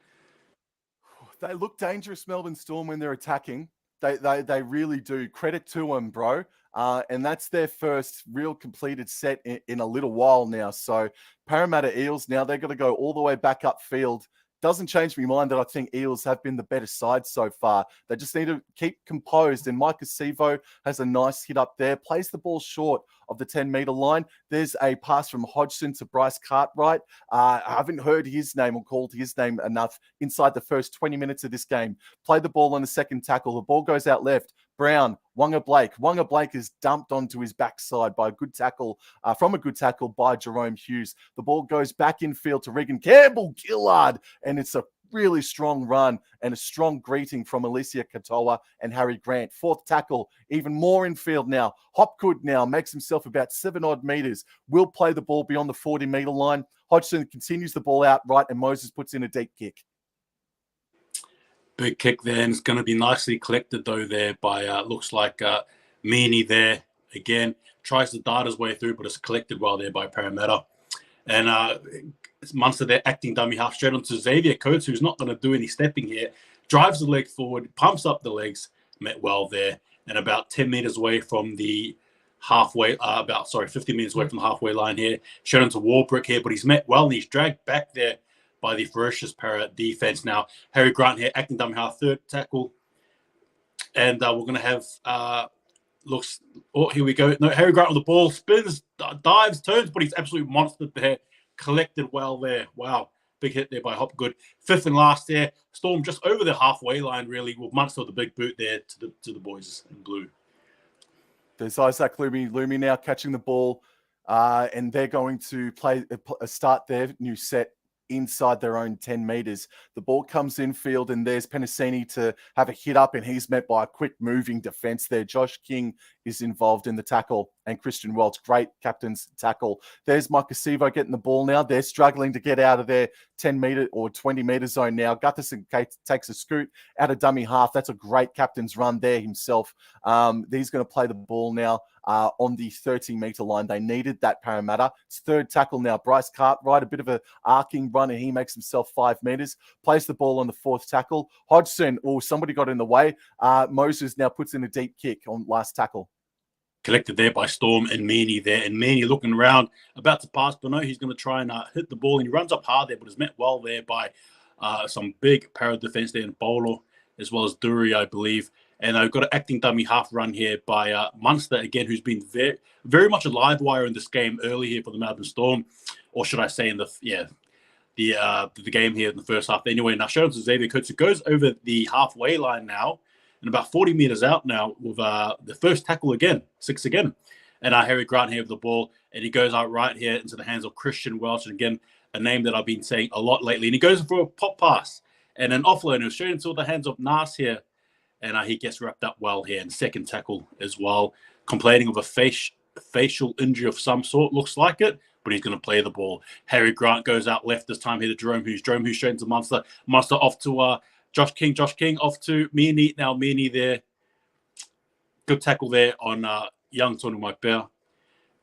They look dangerous, Melbourne Storm, when they're attacking. They really do. Credit to them, bro. And that's their first real completed set in a little while now. So Parramatta Eels, now they're going to go all the way back upfield. Doesn't change my mind that I think Eels have been the better side so far. They just need to keep composed. And Micah Sevo has a nice hit up there, plays the ball short of the 10-meter line. There's a pass from Hodgson to Bryce Cartwright. I haven't heard his name or called his name enough inside the first 20 minutes of this game. Play the ball on the second tackle. The ball goes out left. Brown, Wonga Blake. Wonga Blake is dumped onto his backside by a good tackle, from a good tackle by Jerome Hughes. The ball goes back infield to Regan Campbell-Gillard, and it's a really strong run and a strong greeting from Alicia Katoa and Harry Grant. Fourth tackle, even more infield now. Hopgood now makes himself about 7-odd meters. Will play the ball beyond the 40-meter line. Hodgson continues the ball out right, and Moses puts in a deep kick. Big kick there, and it's going to be nicely collected though there by looks like Meany there again. Tries to dart his way through, but it's collected well there by Parramatta. And Munster there acting dummy half straight onto Xavier Coates, who's not going to do any stepping here. Drives the leg forward, pumps up the legs, met well there, and about 10 meters away from the halfway, 50 meters away from the halfway line here. Shown into Warbrick here, but he's met well and he's dragged back there by the ferocious Para defense. Now, Harry Grant here, acting dummy half, third tackle. And we're going to have, here we go. No, Harry Grant with the ball, spins, dives, turns, but he's absolute monster there. Collected well there. Wow. Big hit there by Hopgood. Fifth and last there. Storm just over the halfway line, really, with Munster with the big boot there to the boys in blue. There's Isaac Lumi now catching the ball, and they're going to start their new set inside their own 10 meters. The ball comes infield, and there's Penasini to have a hit up, and he's met by a quick moving defense there. Josh King is involved in the tackle, and Christian Welch, great captain's tackle. There's Mike Acevo getting the ball now. They're struggling to get out of their 10-meter or 20-meter zone now. Gutherson takes a scoot out of dummy half. That's a great captain's run there himself. He's going to play the ball now on the 30-meter line. They needed that, Parramatta. It's third tackle now. Bryce Cartwright, a bit of an arcing run, and he makes himself 5 meters. Plays the ball on the fourth tackle. Hodgson, somebody got in the way. Moses now puts in a deep kick on last tackle. Collected there by Storm and Meaney there. And Meaney looking around, about to pass Bonneau. He's going to try and hit the ball. And he runs up hard there, but is met well there by some big Para defense there in Bolo, as well as Dury, I believe. And I've got an acting dummy half run here by Munster, again, who's been very, very much a live wire in this game early here for the Melbourne Storm. Or should I say in the game here in the first half. Anyway, now shout out to Xavier Coates, who goes over the halfway line now, and about 40 meters out now with the first tackle again, 6 again. And Harry Grant here with the ball, and he goes out right here into the hands of Christian Welch. And again, a name that I've been saying a lot lately. And he goes for a pop pass and an offload, and it's straight into the hands of Nas here. And he gets wrapped up well here. And second tackle as well, complaining of a facial injury of some sort, looks like it, but he's going to play the ball. Harry Grant goes out left this time here to Jerome Hughes straight into Munster. Munster off to Josh King off to Meaney. Now Meaney there. Good tackle there on young Tonu Maipea.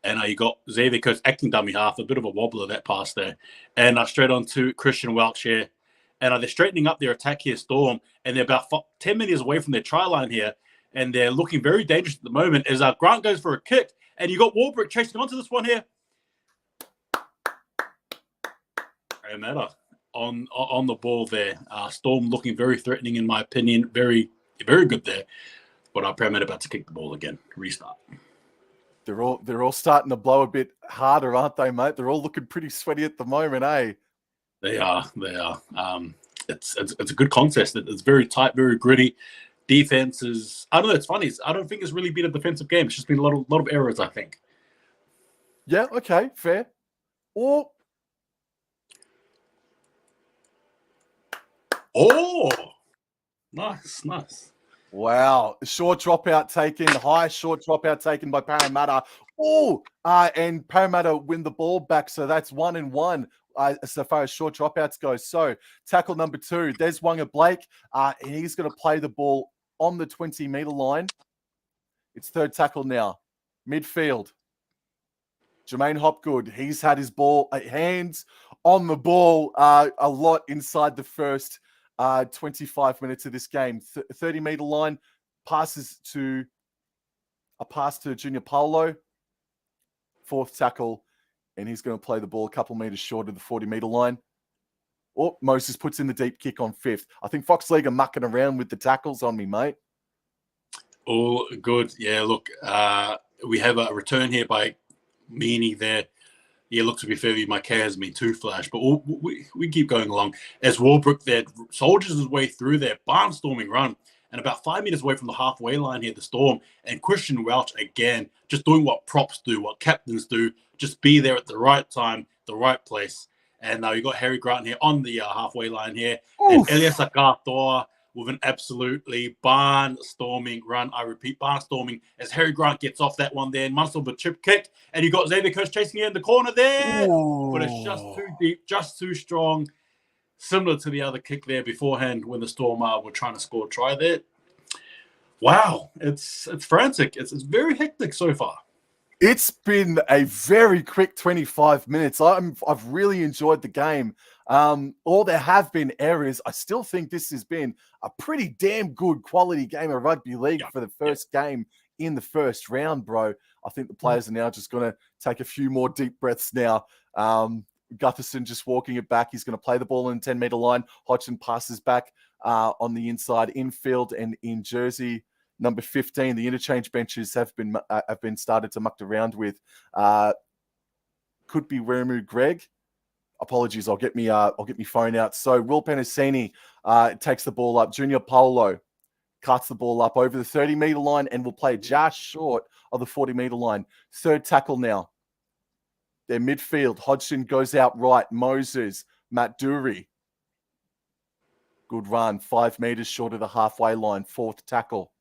And you got Xavier Coates acting dummy half. A bit of a wobbler, that pass there. And straight on to Christian Welch here. And they're straightening up their attack here, Storm. And they're about 10 meters away from their try line here. And they're looking very dangerous at the moment as Grant goes for a kick. And you got Warbrick chasing onto this one here. Parramatta on the ball there. Storm looking very threatening, in my opinion. Very, very good there. But Parramatta about to kick the ball again. Restart. They're all starting to blow a bit harder, aren't they, mate? They're all looking pretty sweaty at the moment, eh? They are. It's a good contest. It's very tight, very gritty. Defense is. I don't know. It's funny. I don't think it's really been a defensive game. It's just been a lot of errors, I think. Yeah. Okay. Fair. Nice. Wow. Short dropout taken. High short dropout taken by Parramatta. And Parramatta win the ball back. So that's 1-1 so far as short dropouts go. So tackle number 2, there's Wanga Blake. And he's going to play the ball on the 20-meter line. It's third tackle now. Midfield. Jermaine Hopgood. He's had his hands on the ball a lot inside the first 25 minutes of this game. 30-meter line, pass to Junior Paulo. Fourth tackle, and he's going to play the ball a couple meters short of the 40-meter line. Moses puts in the deep kick on fifth. I think Fox League are mucking around with the tackles on me, mate. All good. Yeah, look, we have a return here by Meaney there. Yeah, look, to be fair, my care has been too flash, but we keep going along. As Warbrick there soldiers his way through their barnstorming run, and about 5 meters away from the halfway line here, the Storm, and Christian Welch again, just doing what props do, what captains do, just be there at the right time, the right place. And now you got Harry Grant here on the halfway line here, and Elias Akatoa with an absolutely barnstorming run. I repeat, barnstorming as Harry Grant gets off that one there. And Munster with a chip kick. And you got Xavier Coates chasing you in the corner there. But it's just too deep, just too strong. Similar to the other kick there beforehand when the Storm were trying to score a try there. Wow, it's frantic. It's very hectic so far. It's been a very quick 25 minutes. I've really enjoyed the game. Or there have been errors. I still think this has been a pretty damn good quality game of rugby league for the first game in the first round, bro. I think the players are now just going to take a few more deep breaths now. Gutherson just walking it back. He's going to play the ball in the 10-meter line. Hodgson passes back on the inside infield, and in jersey number 15, the interchange benches have been started to mucked around with. Could be Weremu Greg. Apologies, I'll get me phone out. So Will Penasini takes the ball up. Junior Paulo cuts the ball up over the 30-meter line and will play just short of the 40-meter line. Third tackle now. Their midfield. Hodgson goes out right. Moses, Matt Dury. Good run. 5 meters short of the halfway line. Fourth tackle.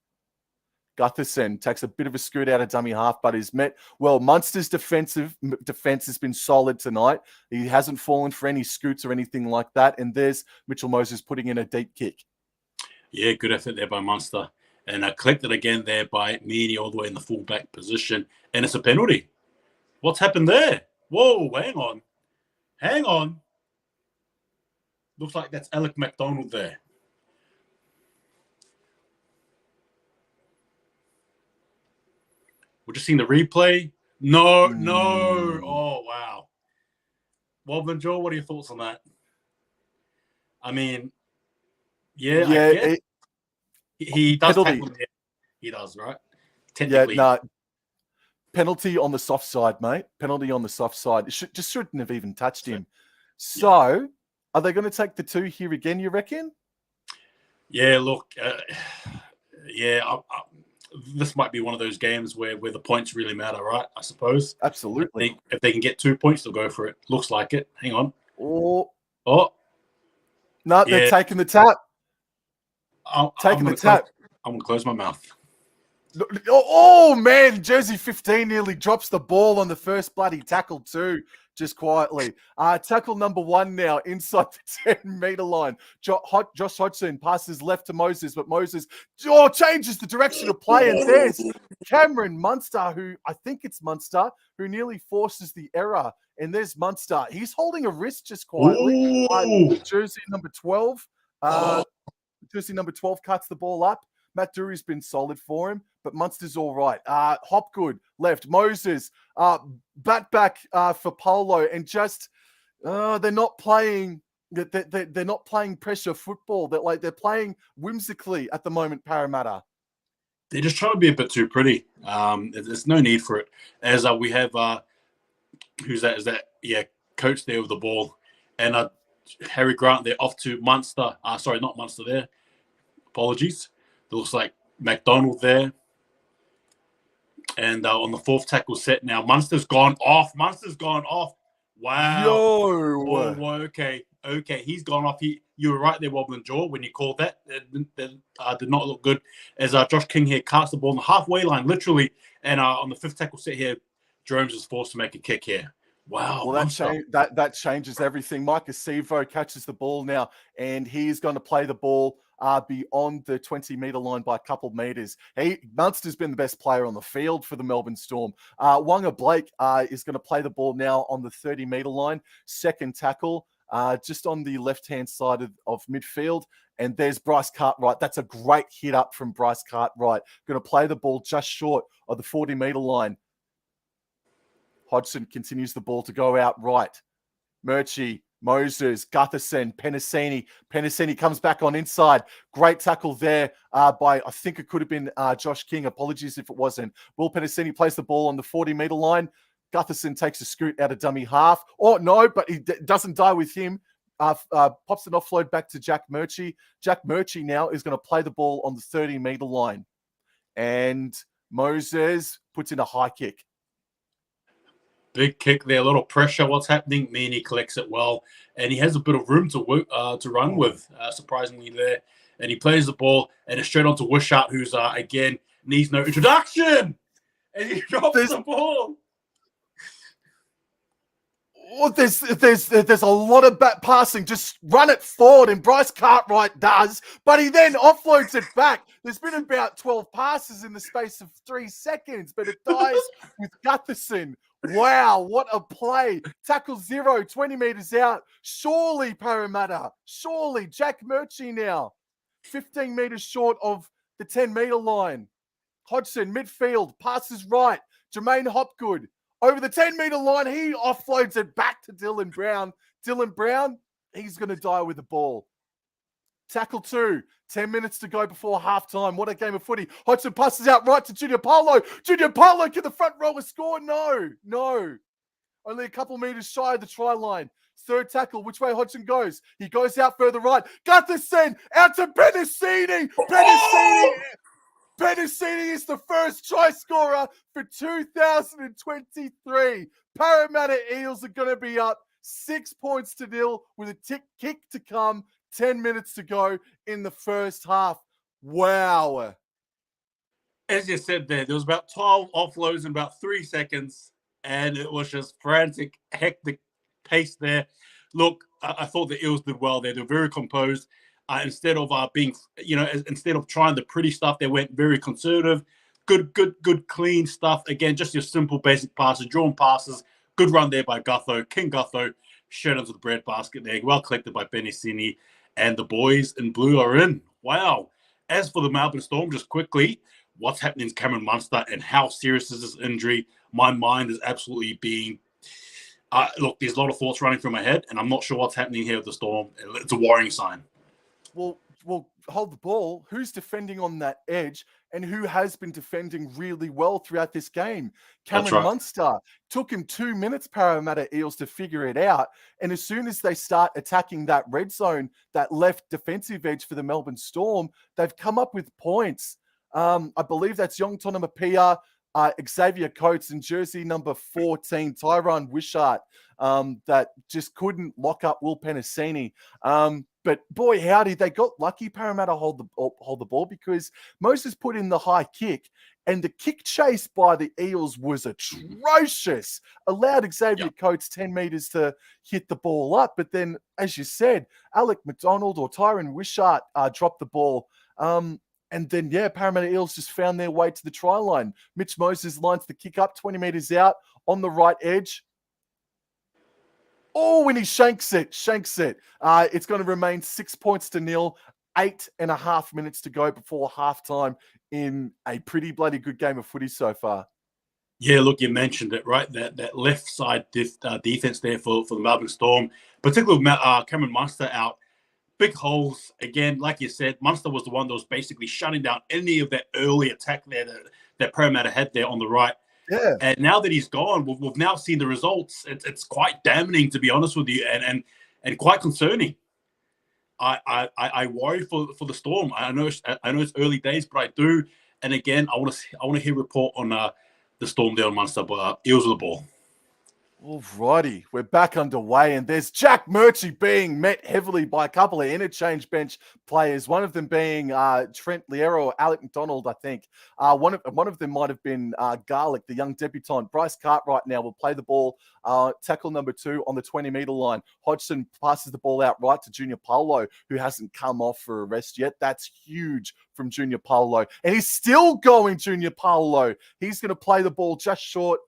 Gutherson takes a bit of a scoot out of dummy half, but is met. Well, Munster's defense has been solid tonight. He hasn't fallen for any scoots or anything like that. And there's Mitchell Moses putting in a deep kick. Yeah, good effort there by Munster. And I collected again there by Meany all the way in the fullback position. And it's a penalty. What's happened there? Whoa, hang on. Looks like that's Alec McDonald there. We're just seeing the replay. No. Oh, wow. Wobblin Jaw, what are your thoughts on that? I mean, he does tackle him. He does, right? Technically. Yeah, no. Penalty on the soft side, mate. Penalty on the soft side. It shouldn't have even touched him. So, are they going to take the 2 here again, you reckon? Yeah, look. This might be one of those games where the points really matter, right? I suppose. Absolutely. If they can get 2 points, they'll go for it. Looks like it. Hang on. Oh. No, they're taking the tap. I'm going to close my mouth. Oh, man. Jersey 15 nearly drops the ball on the first bloody tackle too, just quietly. Tackle number 1 now inside the 10-meter line. Josh Hodgson passes left to Moses, but Moses changes the direction of play. And there's Cameron Munster, who nearly forces the error. And there's Munster. He's holding a wrist just quietly. Jersey number 12. Jersey number 12 cuts the ball up. Matt Dury's been solid for him, but Munster's all right. Hopgood left. Moses bat back for Polo, and just they're not playing. They're not playing pressure football. They're playing whimsically at the moment. Parramatta. They're just trying to be a bit too pretty. There's no need for it. As we have who's that? Is that coach there with the ball, and Harry Grant there off to Munster. Sorry, not Munster there. Apologies. It looks like McDonald there. And on the 4th tackle set now, Munster's gone off. Wow. Yo. Whoa, okay. He's gone off. You were right there, Wobblin Jaw, when you called that. That did not look good. As Josh King here casts the ball on the halfway line, literally. And on the 5th tackle set here, Jones is forced to make a kick here. Wow. Well, that changes everything. Mike Acevo catches the ball now, and he's going to play the ball beyond the 20-meter line by a couple meters. Munster's been the best player on the field for the Melbourne Storm. Wanga Blake is going to play the ball now on the 30-meter line. Second tackle, just on the left-hand side of midfield. And there's Bryce Cartwright. That's a great hit up from Bryce Cartwright. Going to play the ball just short of the 40-meter line. Hodgson continues the ball to go out right. Murchie, Moses, Gutherson, Penasini. Penasini comes back on inside. Great tackle there by, I think it could have been Josh King. Apologies if it wasn't. Will Penasini plays the ball on the 40-meter line. Gutherson takes a scoot out of dummy half. Oh, no, but he doesn't die with him. Pops an offload back to Jack Murchie. Jack Murchie now is going to play the ball on the 30-meter line. And Moses puts in a high kick. Big kick there, a little pressure. What's happening? Meany collects it well, and he has a bit of room to run with, surprisingly there. And he plays the ball, and it's straight on to Wishart, who's, again, needs no introduction. And he drops the ball. Oh, there's a lot of back passing. Just run it forward, and Bryce Cartwright does, but he then offloads it back. There's been about 12 passes in the space of 3 seconds, but it dies with Gutherson. Wow, what a play. Tackle 0, 20 meters out. Surely, Parramatta. Surely, Jack Murchie now. 15 meters short of the 10-meter line. Hodgson, midfield, passes right. Jermaine Hopgood. Over the 10-meter line, he offloads it back to Dylan Brown. Dylan Brown, he's going to die with the ball. Tackle 2, 10 minutes to go before halftime. What a game of footy. Hodgson passes out right to Junior Paulo. Junior Paulo, can the front rower score? No. Only a couple meters shy of the try line. Third tackle, which way Hodgson goes? He goes out further right. Gutherson, out to Benissini. Benissini is the first try scorer for 2023. Parramatta Eels are going to be up 6 points to 0 with a kick to come. 10 minutes to go in the first half. Wow. As you said there was about 12 offloads in about 3 seconds, and it was just frantic, hectic pace there. Look, I thought the Eels did well there. They're very composed. Instead of instead of trying the pretty stuff, they went very conservative. Good, clean stuff. Again, just your simple, basic passes, drawn passes. Good run there by Gutho. King Gutho straight into the breadbasket there. Well collected by Benissini. And the boys in blue are in. Wow. As for the Melbourne Storm, just quickly, what's happening to Cameron Munster and how serious is this injury? My mind is absolutely being... look, there's a lot of thoughts running through my head, and I'm not sure what's happening here with the Storm. It's a worrying sign. Well, hold the ball. Who's defending on that edge and who has been defending really well throughout this game? Cameron Munster. Took him 2 minutes, Parramatta Eels, to figure it out. And as soon as they start attacking that red zone, that left defensive edge for the Melbourne Storm, they've come up with points. I believe that's Young Tonamapia, Xavier Coates, and jersey number 14, Tyrone Wishart, that just couldn't lock up Will Penasini. But boy, howdy, they got lucky. Parramatta hold the ball because Moses put in the high kick, and the kick chase by the Eels was atrocious. Allowed Xavier Coates 10 meters to hit the ball up. But then, as you said, Alec McDonald or Tyrone Wishart dropped the ball. And then, Parramatta Eels just found their way to the try line. Mitch Moses lines the kick up 20 meters out on the right edge. Oh, and he shanks it. It's going to remain 6 points to 0. 8.5 minutes to go before halftime in a pretty bloody good game of footy so far. Yeah, look, you mentioned it, right? That left side defense there for the Melbourne Storm, particularly with Cameron Munster out. Big holes. Again, like you said, Munster was the one that was basically shutting down any of that early attack there that Parramatta had there on the right. Yeah. And now that he's gone, we've now seen the results. It's quite damning, to be honest with you, and quite concerning. I worry for the Storm. I know it's early days, but I do. And again, I want to hear a report on the Storm there on Munster, but Eels with the ball. Alrighty, we're back underway, and there's Jack Murchie being met heavily by a couple of interchange bench players. One of them being Trent Liero or Alec McDonald, I think. One of them might have been Garlic, the young debutant. Bryce Cartwright now will play the ball. Tackle number 2 on the 20-meter line. Hodgson passes the ball out right to Junior Paulo, who hasn't come off for a rest yet. That's huge from Junior Paulo, and he's still going. Junior Paulo. He's going to play the ball just short.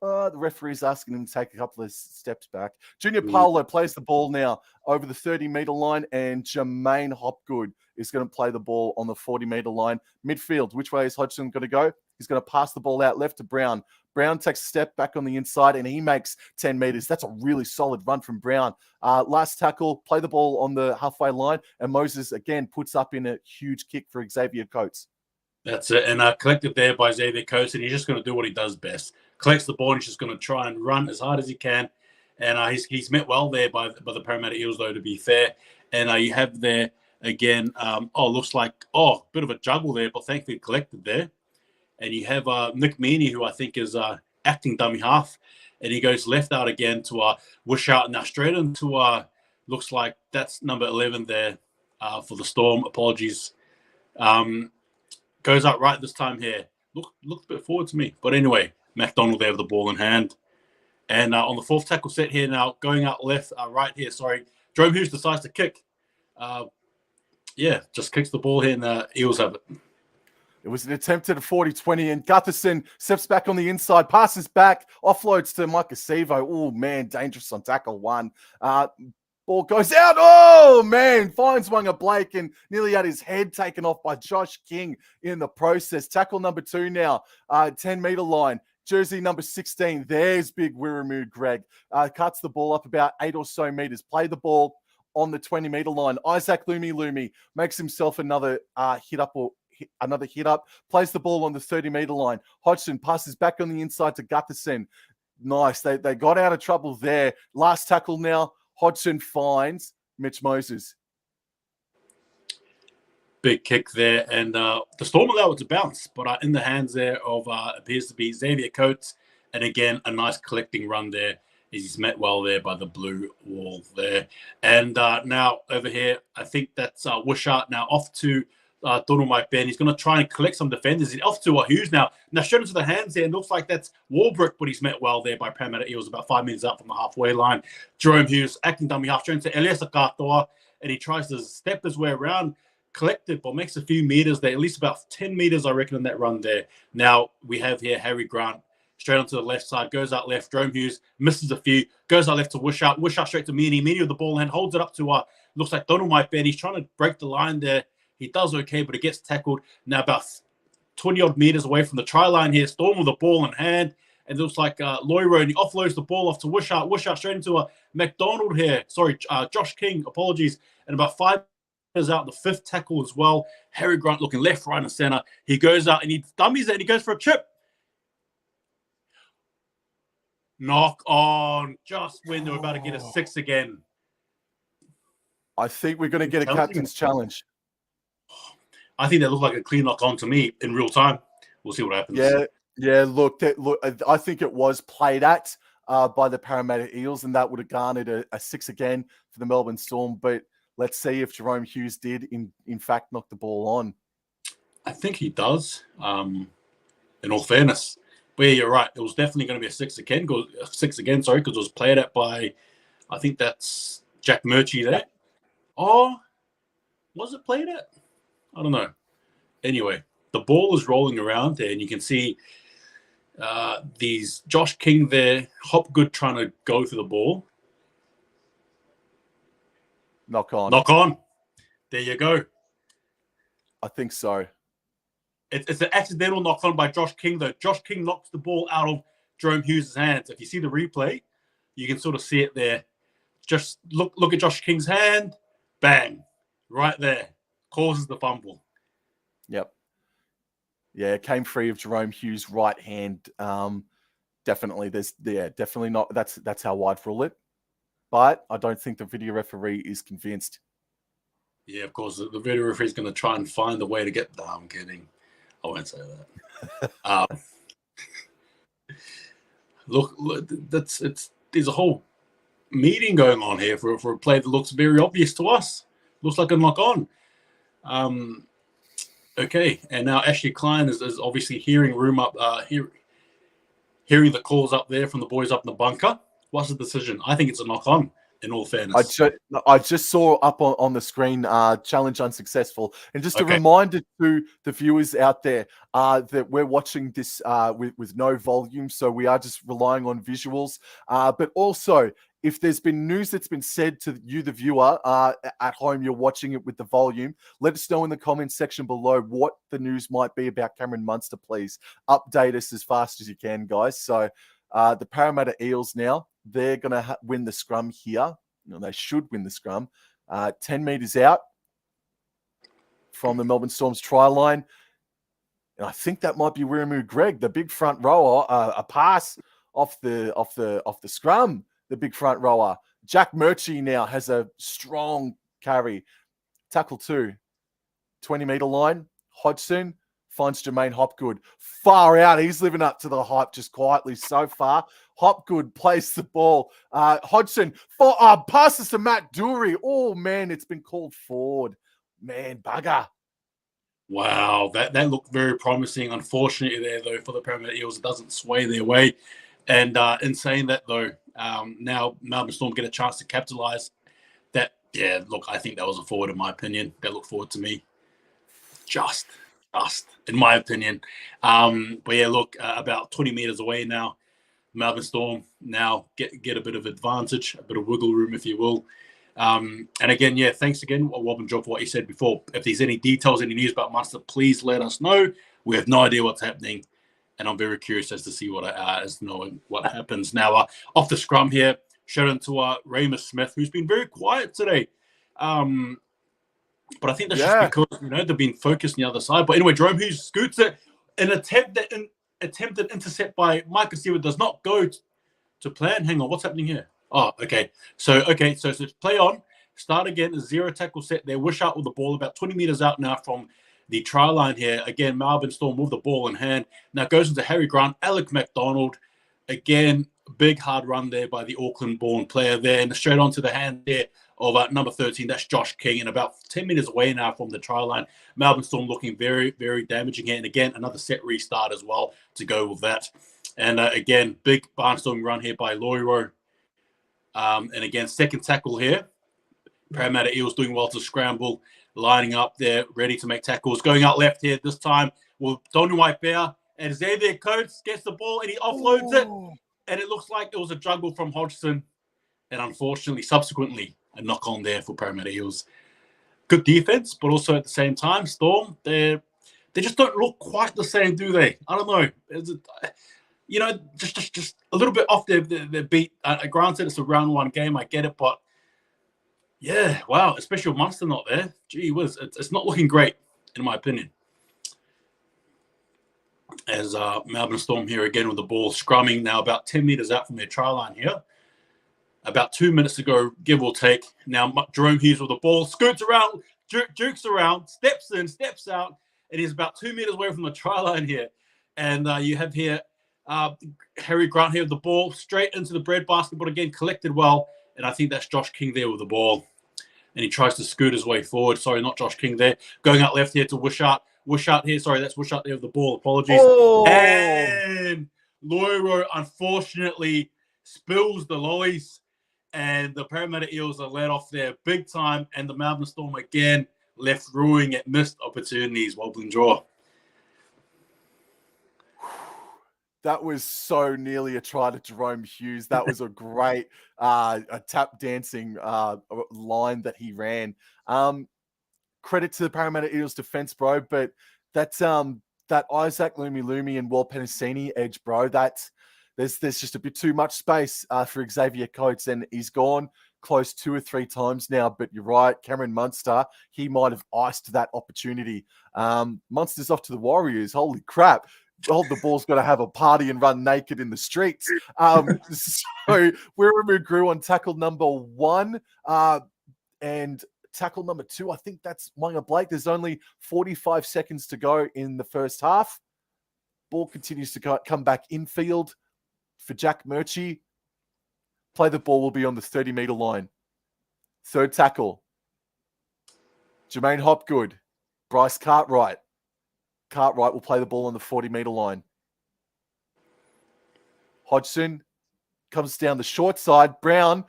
The referee's asking him to take a couple of steps back. Junior Paulo plays the ball now over the 30-meter line, and Jermaine Hopgood is going to play the ball on the 40-meter line. Midfield, which way is Hodgson going to go? He's going to pass the ball out left to Brown. Brown takes a step back on the inside, and he makes 10 meters. That's a really solid run from Brown. Last tackle, play the ball on the halfway line, and Moses again puts up in a huge kick for Xavier Coates. That's it. And collected there by Xavier Coates, and he's just going to do what he does best. Collects the ball, and he's just going to try and run as hard as he can. And he's met well there by the Parramatta Eels, though, to be fair. And you have there, again, looks like, bit of a juggle there, but thankfully collected there. And you have Nick Meaney, who I think is acting dummy half. And he goes left out again to Wishart, now straight into, looks like that's number 11 there for the Storm. Apologies. Goes out right this time here. Looked a bit forward to me. But anyway, McDonald there with the ball in hand. And on the fourth tackle set here now, going out right here, sorry, Jerome Hughes decides to kick. Just kicks the ball here, and the Eels have it. It was an attempt at a 40-20, and Gutherson steps back on the inside, passes back, offloads to Mike Acevo. Oh, man, dangerous on tackle 1. Ball goes out. Oh, man, finds Wanga Blake and nearly had his head taken off by Josh King in the process. Tackle number 2 now, 10-meter line. Jersey number 16, there's big Wiremu Greg. Cuts the ball up about 8 or so meters. Play the ball on the 20-meter line. Isaac Lumi makes himself another hit up, plays the ball on the 30-meter line. Hodgson passes back on the inside to Gutherson. Nice. They got out of trouble there. Last tackle now. Hodgson finds Mitch Moses. Big kick there, and the Storm allowed it to bounce, but in the hands there of appears to be Xavier Coates, and again a nice collecting run there. He's met well there by the blue wall there, and now over here I think that's Wishart now off to Donald Mike Ben. He's going to try and collect some defenders. He's off to Hughes now shown into the hands there, and looks like that's Warbrick, but he's met well there by Parramatta Eels about 5 minutes out from the halfway line. Jerome Hughes acting dummy half, shown to Elias Katoa, and he tries to step his way around, collect it, but makes a few meters there, at least about 10 meters, I reckon, in that run there. Now we have here Harry Grant straight onto the left side, goes out left. Jerome Hughes misses a few, goes out left to Wishart. Wishart straight to Meany. Meany with the ball and holds it up to looks like Donald Mike Ben. He's trying to break the line there. He does okay, but it gets tackled. Now about 20-odd meters away from the try line here. Storm with the ball in hand. And it looks like Loiro, and he offloads the ball off to Wishart. Wishart straight into McDonald here. Sorry, Josh King, apologies. And about 5 meters out, the 5th tackle as well. Harry Grant looking left, right, and center. He goes out and he dummies it, and he goes for a chip. Knock on, just when they were about to get a 6 again. I think we're going to get a captain's challenge. I think that looked like a clean knock on to me in real time. We'll see what happens. Yeah. Look, I think it was played at by the Parramatta Eels, and that would have garnered a 6 again for the Melbourne Storm. But let's see if Jerome Hughes did, in fact, knock the ball on. I think he does, in all fairness. But yeah, you're right. It was definitely going to be a 6 again. Because it was played at by, I think that's Jack Murchie there. Oh, was it played at? I don't know. Anyway, the ball is rolling around there, and you can see these Josh King there, Hopgood trying to go for the ball. Knock on. Knock on. There you go. I think so. It's an accidental knock on by Josh King, though. Josh King knocks the ball out of Jerome Hughes' hands. If you see the replay, you can sort of see it there. Just look at Josh King's hand. Bang. Right there. Causes the fumble. Yep. Yeah, it came free of Jerome Hughes' right hand. Definitely. Definitely not. That's how I'd rule it. But I don't think the video referee is convinced. Yeah, of course. The video referee is going to try and find a way to get. No, I'm kidding. I won't say that. Look, there's a whole meeting going on here for a play that looks very obvious to us. Looks like a knock on. Okay, and now Ashley Klein is obviously hearing the calls up there from the boys up in the bunker. What's the decision? I think it's a knock on, in all fairness. I just saw up on the screen, challenge unsuccessful. And just a reminder to the viewers out there that we're watching this with no volume, so we are just relying on visuals. But also, if there's been news that's been said to you, the viewer, at home, you're watching it with the volume, let us know in the comments section below what the news might be about Cameron Munster, please. Update us as fast as you can, guys. So the Parramatta Eels now, they're going to win the scrum here. They should win the scrum. 10 meters out from the Melbourne Storm's try line. And I think that might be Wiremu Greg, the big front rower, a pass off the scrum. The big front rower. Jack Murchie now has a strong carry. Tackle 2. 20-meter line. Hodgson finds Jermaine Hopgood. Far out. He's living up to the hype just quietly so far. Hopgood plays the ball. Hodgson passes to Matt Dury. Oh, man, it's been called forward. Man, bugger. Wow, that looked very promising. Unfortunately there, though, for the Parramatta Eels, it doesn't sway their way. And in saying that, though, now Melbourne Storm get a chance to capitalise. That, yeah, look, I think that was a forward, in my opinion. They look forward to me. Just, in my opinion. But yeah, look, about 20 metres away now. Melbourne Storm now get a bit of advantage, a bit of wiggle room, if you will. And again, yeah, thanks again, Wobblin Jaw, for what you said before. If there's any details, any news about Munster, please let us know. We have no idea what's happening, and I'm very curious as to see what happens. Now, off the scrum here, shout out to Ramus Smith, who's been very quiet today. But I think that's just because they've been focused on the other side. But anyway, Jerome Hughes scoots it. An attempted intercept by Micah Stewart does not go to plan. Hang on, what's happening here? Oh, okay. So play on. Start again. A 0 tackle set there. Wishart with the ball about 20 meters out now from the try line here. Again, Melbourne Storm with the ball in hand. Now goes into Harry Grant, Alec McDonald. Again, big hard run there by the Auckland-born player there. And straight onto the hand there of number 13. That's Josh King. And about 10 meters away now from the try line. Melbourne Storm looking very, very damaging here. And again, another set restart as well to go with that. And again, big barnstorming run here by Loiro. And again, second tackle here. Parramatta Eels doing well to scramble, lining up there, ready to make tackles. Going out left here this time with Tony Waipea. And Xavier Coates gets the ball and he offloads it. And it looks like it was a juggle from Hodgson. And unfortunately, subsequently, a knock on there for Parramatta Eels. Good defense, but also at the same time, Storm, they just don't look quite the same, do they? I don't know. Just a little bit off their beat. Granted, it's a round one game. I get it, but yeah, wow. Especially with Munster not there. Gee whiz, it's not looking great, in my opinion. As Melbourne Storm here again with the ball scrumming now about 10 meters out from their try line here. About 2 minutes to go, give or take. Now Jerome Hughes with the ball, scoots around, jukes around, steps in, steps out, and he's about 2 meters away from the try line here. And you have here Harry Grant here with the ball straight into the breadbasket, but again collected well. And I think that's Josh King there with the ball. And he tries to scoot his way forward. Sorry, not Josh King there. Going out left here to Wishart. Wishart here. Sorry, that's Wishart there with the ball. Apologies. Oh. And Loiro, unfortunately, spills the lollies. And the Parramatta Eels are let off there big time. And the Melbourne Storm again left ruining at missed opportunities. Wobblin Jaw. That was so nearly a try to Jerome Hughes. That was a great a tap dancing line that he ran. Credit to the Parramatta Eels defense, bro. But that's that Isaac Lumi and Wal Penasini edge, bro. There's just a bit too much space for Xavier Coates, and he's gone close 2 or 3 times now. But you're right, Cameron Munster, he might have iced that opportunity. Munster's off to the Warriors. Holy crap. The ball's got to have a party and run naked in the streets. So Wiremu grew on tackle number 1 and tackle number 2. I think that's Munga Blake. There's only 45 seconds to go in the first half. Ball continues to come back infield for Jack Murchie. Play the ball will be on the 30-meter line. Third tackle. Jermaine Hopgood. Bryce Cartwright. Cartwright will play the ball on the 40-meter line. Hodgson comes down the short side. Brown.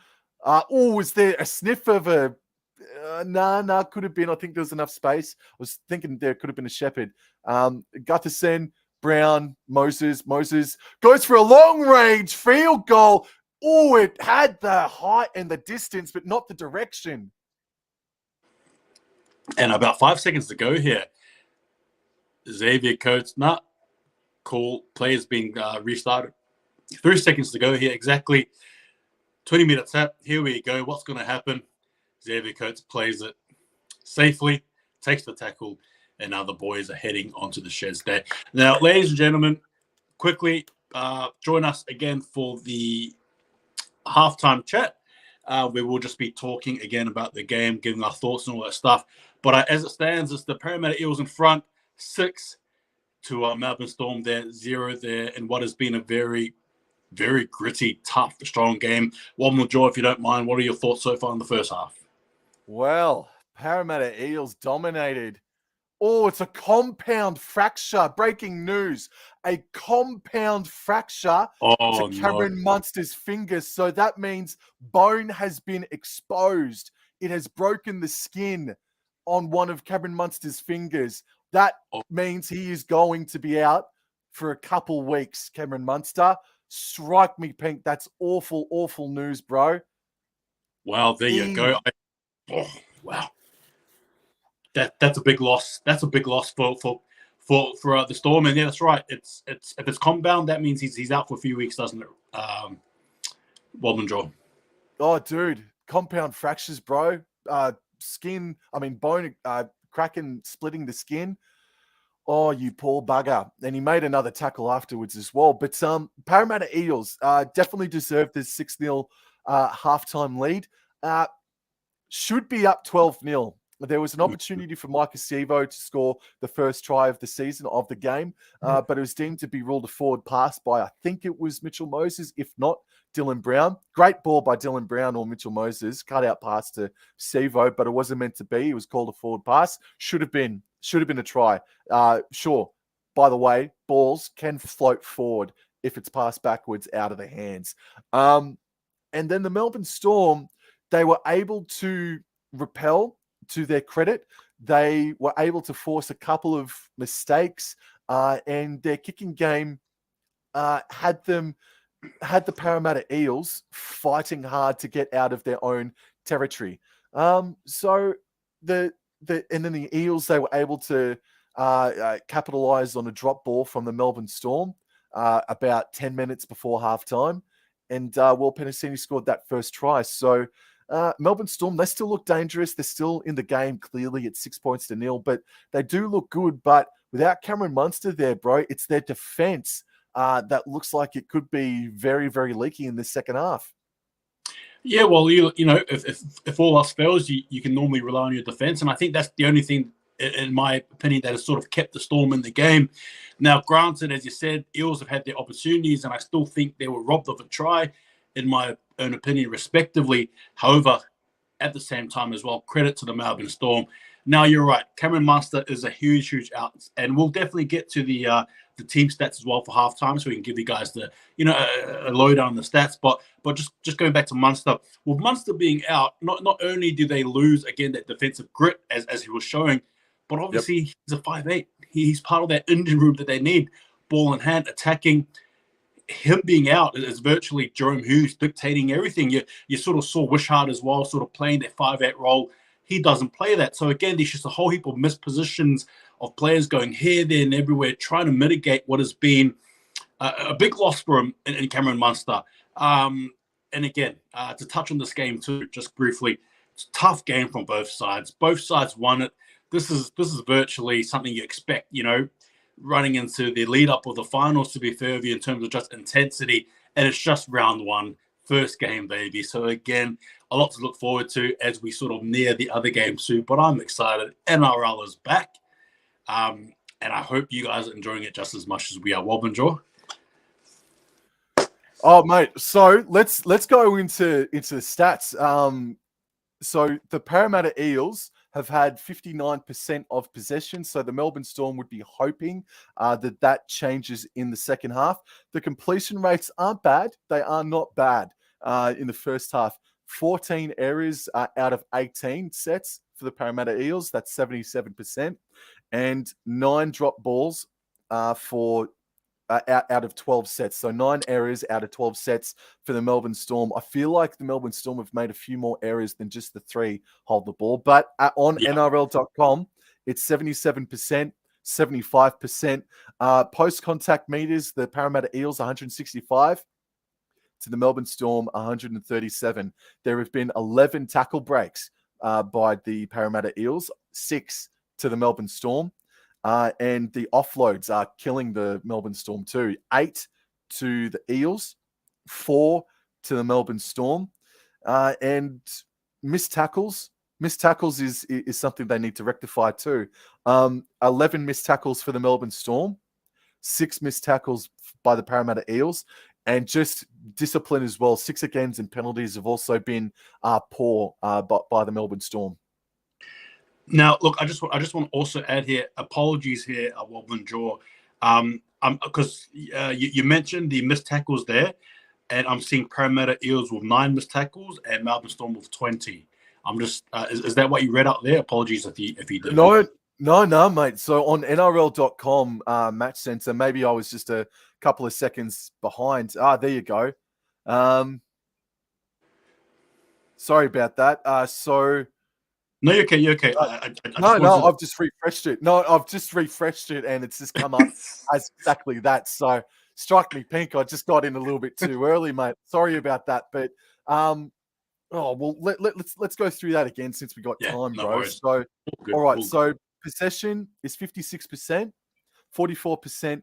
Was there a sniff of a... Nah, could have been. I think there was enough space. I was thinking there could have been a Shepherd. Gutherson, Brown, Moses goes for a long-range field goal. Oh, it had the height and the distance, but not the direction. And about 5 seconds to go here. Xavier Coates, not cool. Players being restarted. 3 seconds to go here. Exactly 20 minutes up. Here we go. What's going to happen? Xavier Coates plays it safely, takes the tackle, and now the boys are heading onto the sheds there. Now, ladies and gentlemen, quickly join us again for the halftime chat. We will just be talking again about the game, giving our thoughts and all that stuff. But as it stands, it's the Parramatta Eels in front, 6 to Melbourne Storm there, 0 there, in what has been a very, very gritty, tough, strong game. Wobblin Jaw, if you don't mind, what are your thoughts so far in the first half? Well, Parramatta Eels dominated Oh, it's a compound fracture. Breaking news. A compound fracture to Oh no. Cameron Munster's fingers. So that means bone has been exposed. It has broken the skin on one of Cameron Munster's fingers. That Oh, means he is going to be out for a couple weeks, Cameron Munster. Strike me pink. That's awful, awful news, bro. wow, there you go. Oh, wow. That's a big loss. That's a big loss for the Storm. And yeah, that's right. It's if it's compound, that means he's out for a few weeks, doesn't it? Wobblin Jaw. Oh, dude, compound fractures, bro. Bone cracking, splitting the skin. Oh, you poor bugger. And he made another tackle afterwards as well. But Parramatta Eels definitely deserved this 6-0 halftime lead. Should be up 12-0. There was an opportunity for Mike Acevo to score the first try of the season of the game, but it was deemed to be ruled a forward pass by, I think it was Mitchell Moses, if not Dylan Brown. Great ball by Dylan Brown or Mitchell Moses. Cut out pass to Sevo, but it wasn't meant to be. It was called a forward pass. Should have been a try. Sure. By the way, balls can float forward if it's passed backwards out of the hands. And then the Melbourne Storm, they were able to repel. To their credit, they were able to force a couple of mistakes, and their kicking game had the Parramatta Eels fighting hard to get out of their own territory. So and then the Eels, they were able to capitalize on a drop ball from the Melbourne Storm about 10 minutes before halftime, and Will Penasini scored that first try. So. Melbourne Storm, they still look dangerous. They're still in the game, clearly at 6 points to nil, but they do look good. But without Cameron Munster there, bro, it's their defense that looks like it could be very, very leaky in this second half. Yeah, well, you know, if all else fails, you can normally rely on your defense, and I think that's the only thing, in my opinion, that has sort of kept the Storm in the game. Now, granted, as you said, Eels have had their opportunities, and I still think they were robbed of a try, in my own opinion, respectively. However, at the same time as well, credit to the Melbourne Storm. Now, you're right. Cameron Munster is a huge, huge out, and we'll definitely get to the team stats as well for halftime, so we can give you guys the a lowdown on the stats. But just going back to Munster, with Munster being out, not only do they lose again that defensive grit as he was showing, but obviously he's a 5'8". He's part of that engine room that they need, ball in hand, attacking. Him being out is virtually Jerome Hughes dictating everything. You sort of saw Wishart as well, sort of playing that 5'8" role. He doesn't play that. So again, there's just a whole heap of missed positions of players going here, there, and everywhere, trying to mitigate what has been a big loss for him in Cameron Munster. And again, to touch on this game too, just briefly, it's a tough game from both sides. Both sides won it. This is virtually something you expect, running into the lead up of the finals, to be fair with you, in terms of just intensity. And it's just round one, first game, baby. So again, a lot to look forward to as we sort of near the other games too. But I'm excited. NRL is back. And I hope you guys are enjoying it just as much as we are. Wobblin Jaw. Oh, mate. So let's go into the stats. So the Parramatta Eels have had 59% of possession. So the Melbourne Storm would be hoping that changes in the second half. The completion rates aren't bad. They are not bad in the first half. 14 errors out of 18 sets for the Parramatta Eels. That's 77%. And 9 drop balls for out of 12 sets. So 9 errors out of 12 sets for the Melbourne Storm. I feel like the Melbourne Storm have made a few more errors than just the 3 hold the ball. But on NRL.com, it's 77%, 75%. Post-contact meters, the Parramatta Eels, 165. To the Melbourne Storm, 137. There have been 11 tackle breaks by the Parramatta Eels, 6 to the Melbourne Storm. And the offloads are killing the Melbourne Storm too. 8 to the Eels, 4 to the Melbourne Storm. And missed tackles. Missed tackles is something they need to rectify too. 11 missed tackles for the Melbourne Storm, 6 missed tackles by the Parramatta Eels. And just discipline as well. 6 against and penalties have also been poor by the Melbourne Storm. Now, look, I just want to also add here, apologies here, Wobblin Jaw, because you mentioned the missed tackles there, and I'm seeing Parramatta Eels with 9 missed tackles and Melbourne Storm with 20. I'm just, is that what you read out there? Apologies if you did. No, mate. So on NRL.com match center, maybe I was just a couple of seconds behind. There you go. Sorry about that. No, you're okay. You're okay. I've just refreshed it. No, I've just refreshed it, and it's just come up as exactly that. So struck me pink. I just got in a little bit too early, mate. Sorry about that, but let's go through that again since we got time, no bro. worries. So all right, so possession is 56%, 44%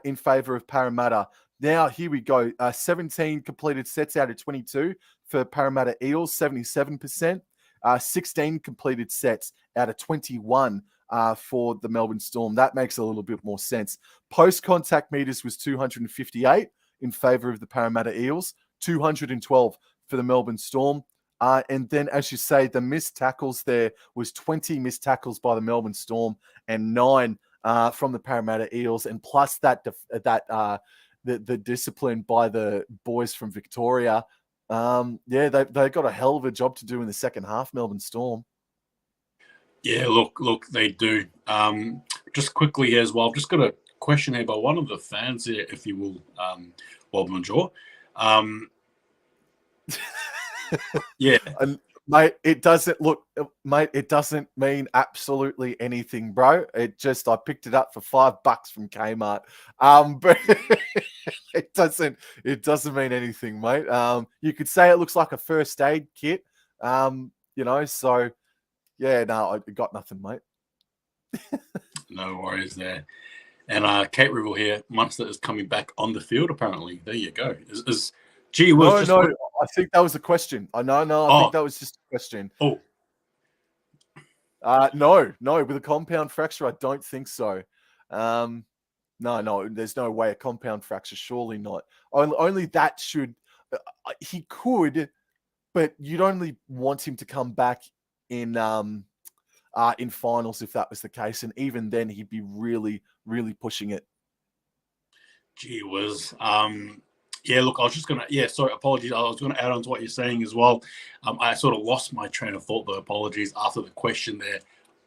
in favor of Parramatta. Now here we go. 17 completed sets out of 22 for Parramatta Eels, 77%. 16 completed sets out of 21 for the Melbourne Storm. That makes a little bit more sense. Post-contact meters was 258 in favor of the Parramatta Eels, 212 for the Melbourne Storm. And then, as you say, the missed tackles there was 20 missed tackles by the Melbourne Storm and 9 from the Parramatta Eels, and plus the discipline by the boys from Victoria. They got a hell of a job to do in the second half, Melbourne Storm. Yeah, look, they do. Just quickly as well, I've just got a question here by one of the fans here, if you will, Wobblin Jaw. Yeah. Mate, it doesn't mean absolutely anything, bro. I picked it up for $5 from Kmart. But it doesn't mean anything, mate. You could say it looks like a first aid kit. So yeah, no, I got nothing, mate. No worries there. And Kate Rivel here, Munster is coming back on the field, apparently. There you go. No, I think that was a question. I think that was just a question. Oh. No, with a compound fracture, I don't think so. No, there's no way a compound fracture, surely not. Only that should, he could, but you'd only want him to come back in finals if that was the case. And even then, he'd be really, really pushing it. Gee whiz. Yeah, look, I was just going to, sorry, apologies. I was going to add on to what you're saying as well. I sort of lost my train of thought, though, apologies, after the question there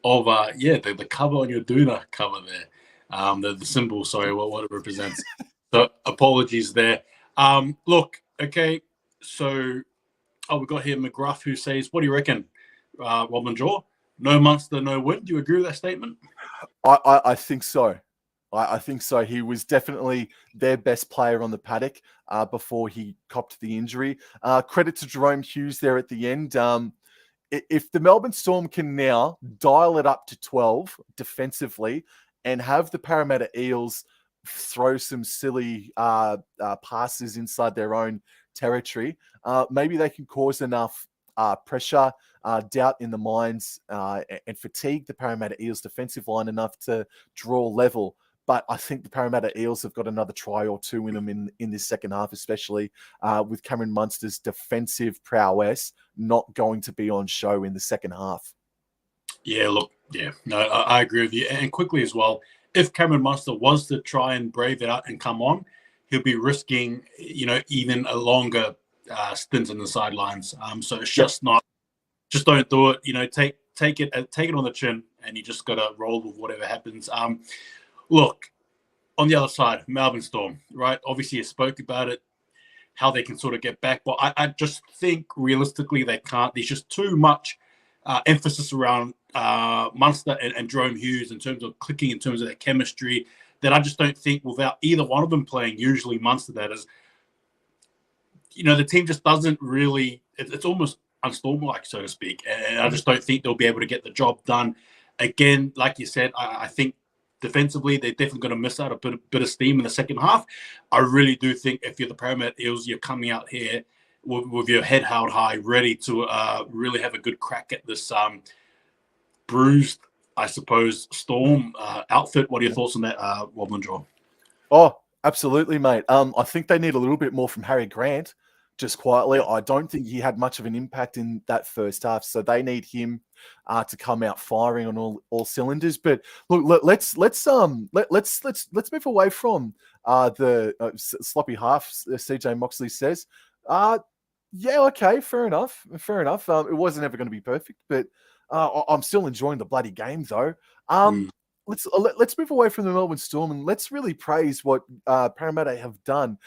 of, the cover on your Doona cover there, the symbol, sorry, what it represents. So apologies there. Look, okay, so, we got here McGruff who says, what do you reckon, Wobblin Jaw? No Munster, no win. Do you agree with that statement? I think so. I think so. He was definitely their best player on the paddock before he copped the injury. Credit to Jerome Hughes there at the end. If the Melbourne Storm can now dial it up to 12 defensively and have the Parramatta Eels throw some silly passes inside their own territory, maybe they can cause enough pressure, doubt in the minds, and fatigue the Parramatta Eels defensive line enough to draw level. But I think the Parramatta Eels have got another try or two in them in this second half, especially with Cameron Munster's defensive prowess not going to be on show in the second half. Yeah, look, no, I agree with you. And quickly as well, if Cameron Munster was to try and brave it out and come on, he'll be risking, even a longer stint in the sidelines. So it's just don't do it. Take it on the chin, and you just got to roll with whatever happens. Look, on the other side, Melbourne Storm, right? Obviously, you spoke about it, how they can sort of get back. But I just think realistically they can't. There's just too much emphasis around Munster and Jerome Hughes in terms of clicking, in terms of their chemistry, that I just don't think without either one of them playing, usually Munster, that is, the team just doesn't really, it's almost unstorm-like, so to speak. And I just don't think they'll be able to get the job done. Again, like you said, I think defensively, they're definitely going to miss out a bit of steam in the second half. I really do think if you're the Parramatta Eels, you're coming out here with your head held high, ready to really have a good crack at this bruised, I suppose, Storm outfit. What are your thoughts on that, Wobblin Jaw? Oh, absolutely, mate. I think they need a little bit more from Harry Grant. just quietly. I don't think he had much of an impact in that first half, so they need him to come out firing on all cylinders. But look, let's move away from the sloppy half. CJ Moxley says, yeah, okay, fair enough. It wasn't ever going to be perfect, but I'm still enjoying the bloody game though. Let's move away from the Melbourne Storm and let's really praise what Parramatta have done.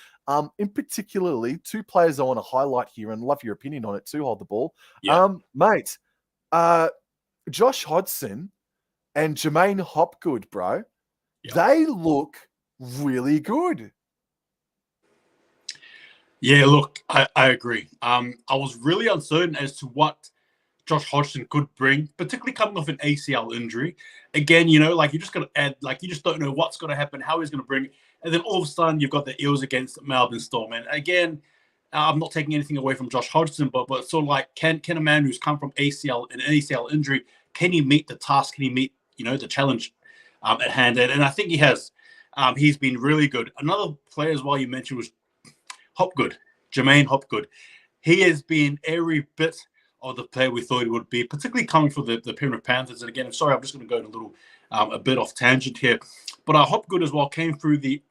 In particularly, two players I want to highlight here and love your opinion on it too. Hold the ball, mate. Josh Hodgson and Jermaine Hopgood, bro. Yep. They look really good. Yeah, look, I agree. I was really uncertain as to what Josh Hodgson could bring, particularly coming off an ACL injury. Again, you know, like you just got to add, like you just don't know what's going to happen, how he's going to bring it. And then all of a sudden you've got the Eels against Melbourne Storm. And again, I'm not taking anything away from Josh Hodgson, but sort of like, can a man who's come from an ACL injury, can he meet the task? Can he meet, you know, the challenge at hand? And I think he has. He's been really good. Another player as well you mentioned was Hopgood, Jermaine Hopgood. He has been every bit of the player we thought he would be, particularly coming from the Penrith Panthers. And again, I'm sorry, I'm just going to go in a little, a bit off tangent here. But Hopgood as well came through the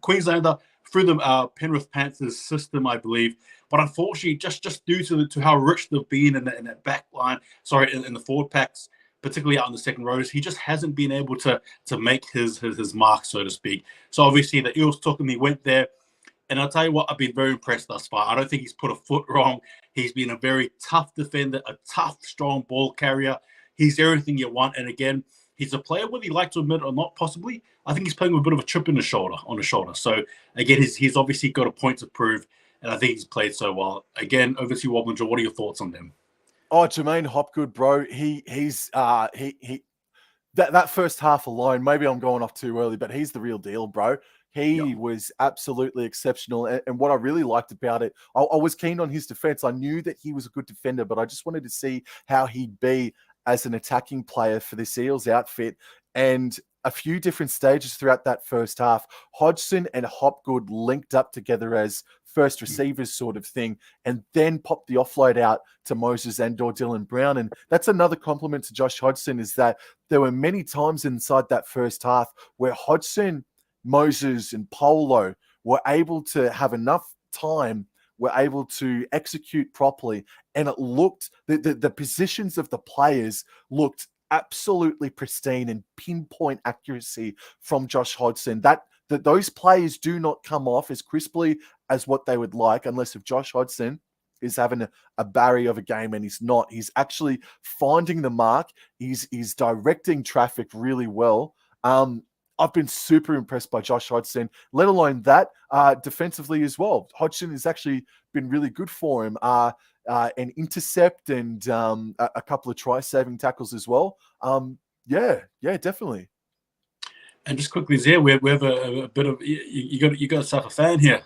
Queenslander, through the Penrith Panthers system, I believe. But unfortunately, just due to how rich they've been in that back line, in the forward packs, particularly out in the second rows, he just hasn't been able to make his mark, so to speak. So obviously the Eels took him, he went there. And I'll tell you what, I've been very impressed thus far. I don't think he's put a foot wrong. He's been a very tough defender, a tough, strong ball carrier. He's everything you want. And again, he's a player, whether you like to admit it or not, possibly. I think he's playing with a bit of a chip on his shoulder. So again, he's obviously got a point to prove, and I think he's played so well. Again, over to you, Wobblin Jaw. What are your thoughts on them? Oh, Jermaine Hopgood, bro. He's that first half alone. Maybe I'm going off too early, but he's the real deal, bro. He was absolutely exceptional. And what I really liked about it, I was keen on his defense. I knew that he was a good defender, but I just wanted to see how he'd be as an attacking player for this Eels outfit. And a few different stages throughout that first half, Hodgson and Hopgood linked up together as first receivers sort of thing, and then popped the offload out to Moses and/or Dylan Brown. And that's another compliment to Josh Hodgson, is that there were many times inside that first half where Hodgson, Moses and Polo were able to have enough time, were able to execute properly, and it looked, the positions of the players looked absolutely pristine and pinpoint accuracy from Josh Hodgson. That those players do not come off as crisply as what they would like, unless if Josh Hodgson is having a barrier of a game, and he's not. He's actually finding the mark. He's directing traffic really well. I've been super impressed by Josh Hodgson, let alone that defensively as well. Hodgson has actually been really good for him. An intercept and a couple of try-saving tackles as well. Yeah, definitely. And just quickly, Zia, we have a bit of you got yourself a fan here,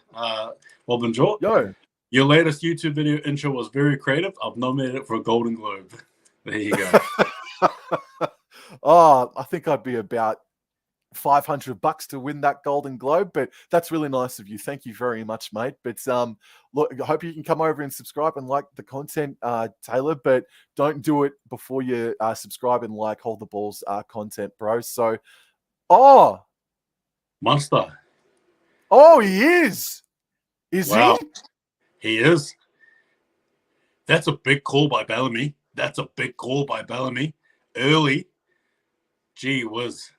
Wobblin Jaw. Yo, your latest YouTube video intro was very creative. I've nominated it for a Golden Globe. There you go. I think I'd be about $500 to win that Golden Globe, but that's really nice of you. Thank you very much, mate. But look, I hope you can come over and subscribe and like the content, Taylor, but don't do it before you subscribe and like Hold the Balls content, bro. So, Monster. Oh, he is. Is wow. he? He is. That's a big call by Bellamy. Early. Gee whiz.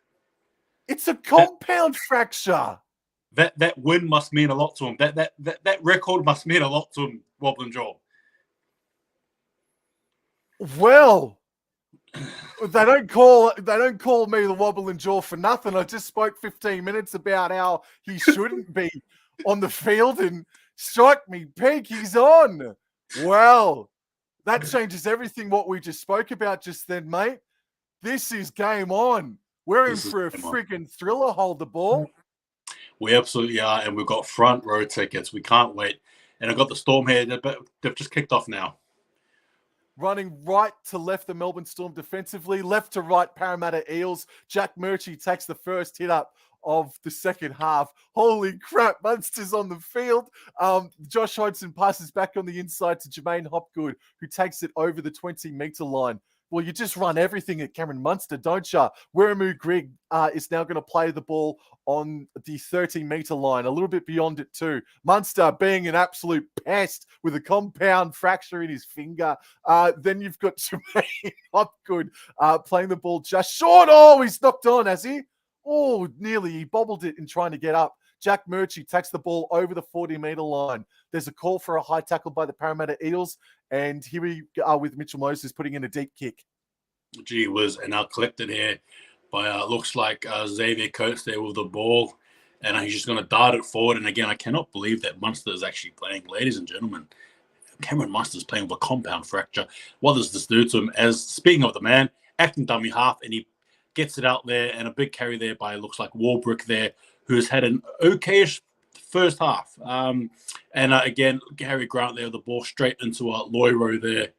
It's a compound fracture. That win must mean a lot to him. That record must mean a lot to him, Wobblin Jaw. Well, they don't call me the Wobblin Jaw for nothing. I just spoke 15 minutes about how he shouldn't be on the field, and strike me pig, he's on. Well, that changes everything what we just spoke about just then, mate. This is game on. We're in for a freaking thriller. Hold the ball. We absolutely are, and we've got front row tickets. We can't wait. And I've got the Storm here. They've just kicked off now. Running right to left, the Melbourne Storm defensively. Left to right, Parramatta Eels. Jack Murchie takes the first hit up of the second half. Holy crap, Munster's on the field. Josh Hodgson passes back on the inside to Jermaine Hopgood, who takes it over the 20-metre line. Well, you just run everything at Cameron Munster, don't you? Wiramu Grigg is now going to play the ball on the 30-metre line, a little bit beyond it too. Munster being an absolute pest with a compound fracture in his finger. Then you've got Jermaine Hopgood playing the ball just short. Oh, he's knocked on, has he? Oh, nearly. He bobbled it in trying to get up. Jack Murchie takes the ball over the 40-metre line. There's a call for a high tackle by the Parramatta Eels, and here we are with Mitchell Moses putting in a deep kick. Gee whiz, and now collected here by, looks like Xavier Coates there with the ball, and he's just going to dart it forward. And again, I cannot believe that Munster is actually playing. Ladies and gentlemen, Cameron Munster's playing with a compound fracture. What does this do to him? As speaking of the man, acting dummy half, and he gets it out there, and a big carry there by, looks like Warbrick there, who's had an okayish first half. Again, Harry Grant there with the ball straight into Loiro there.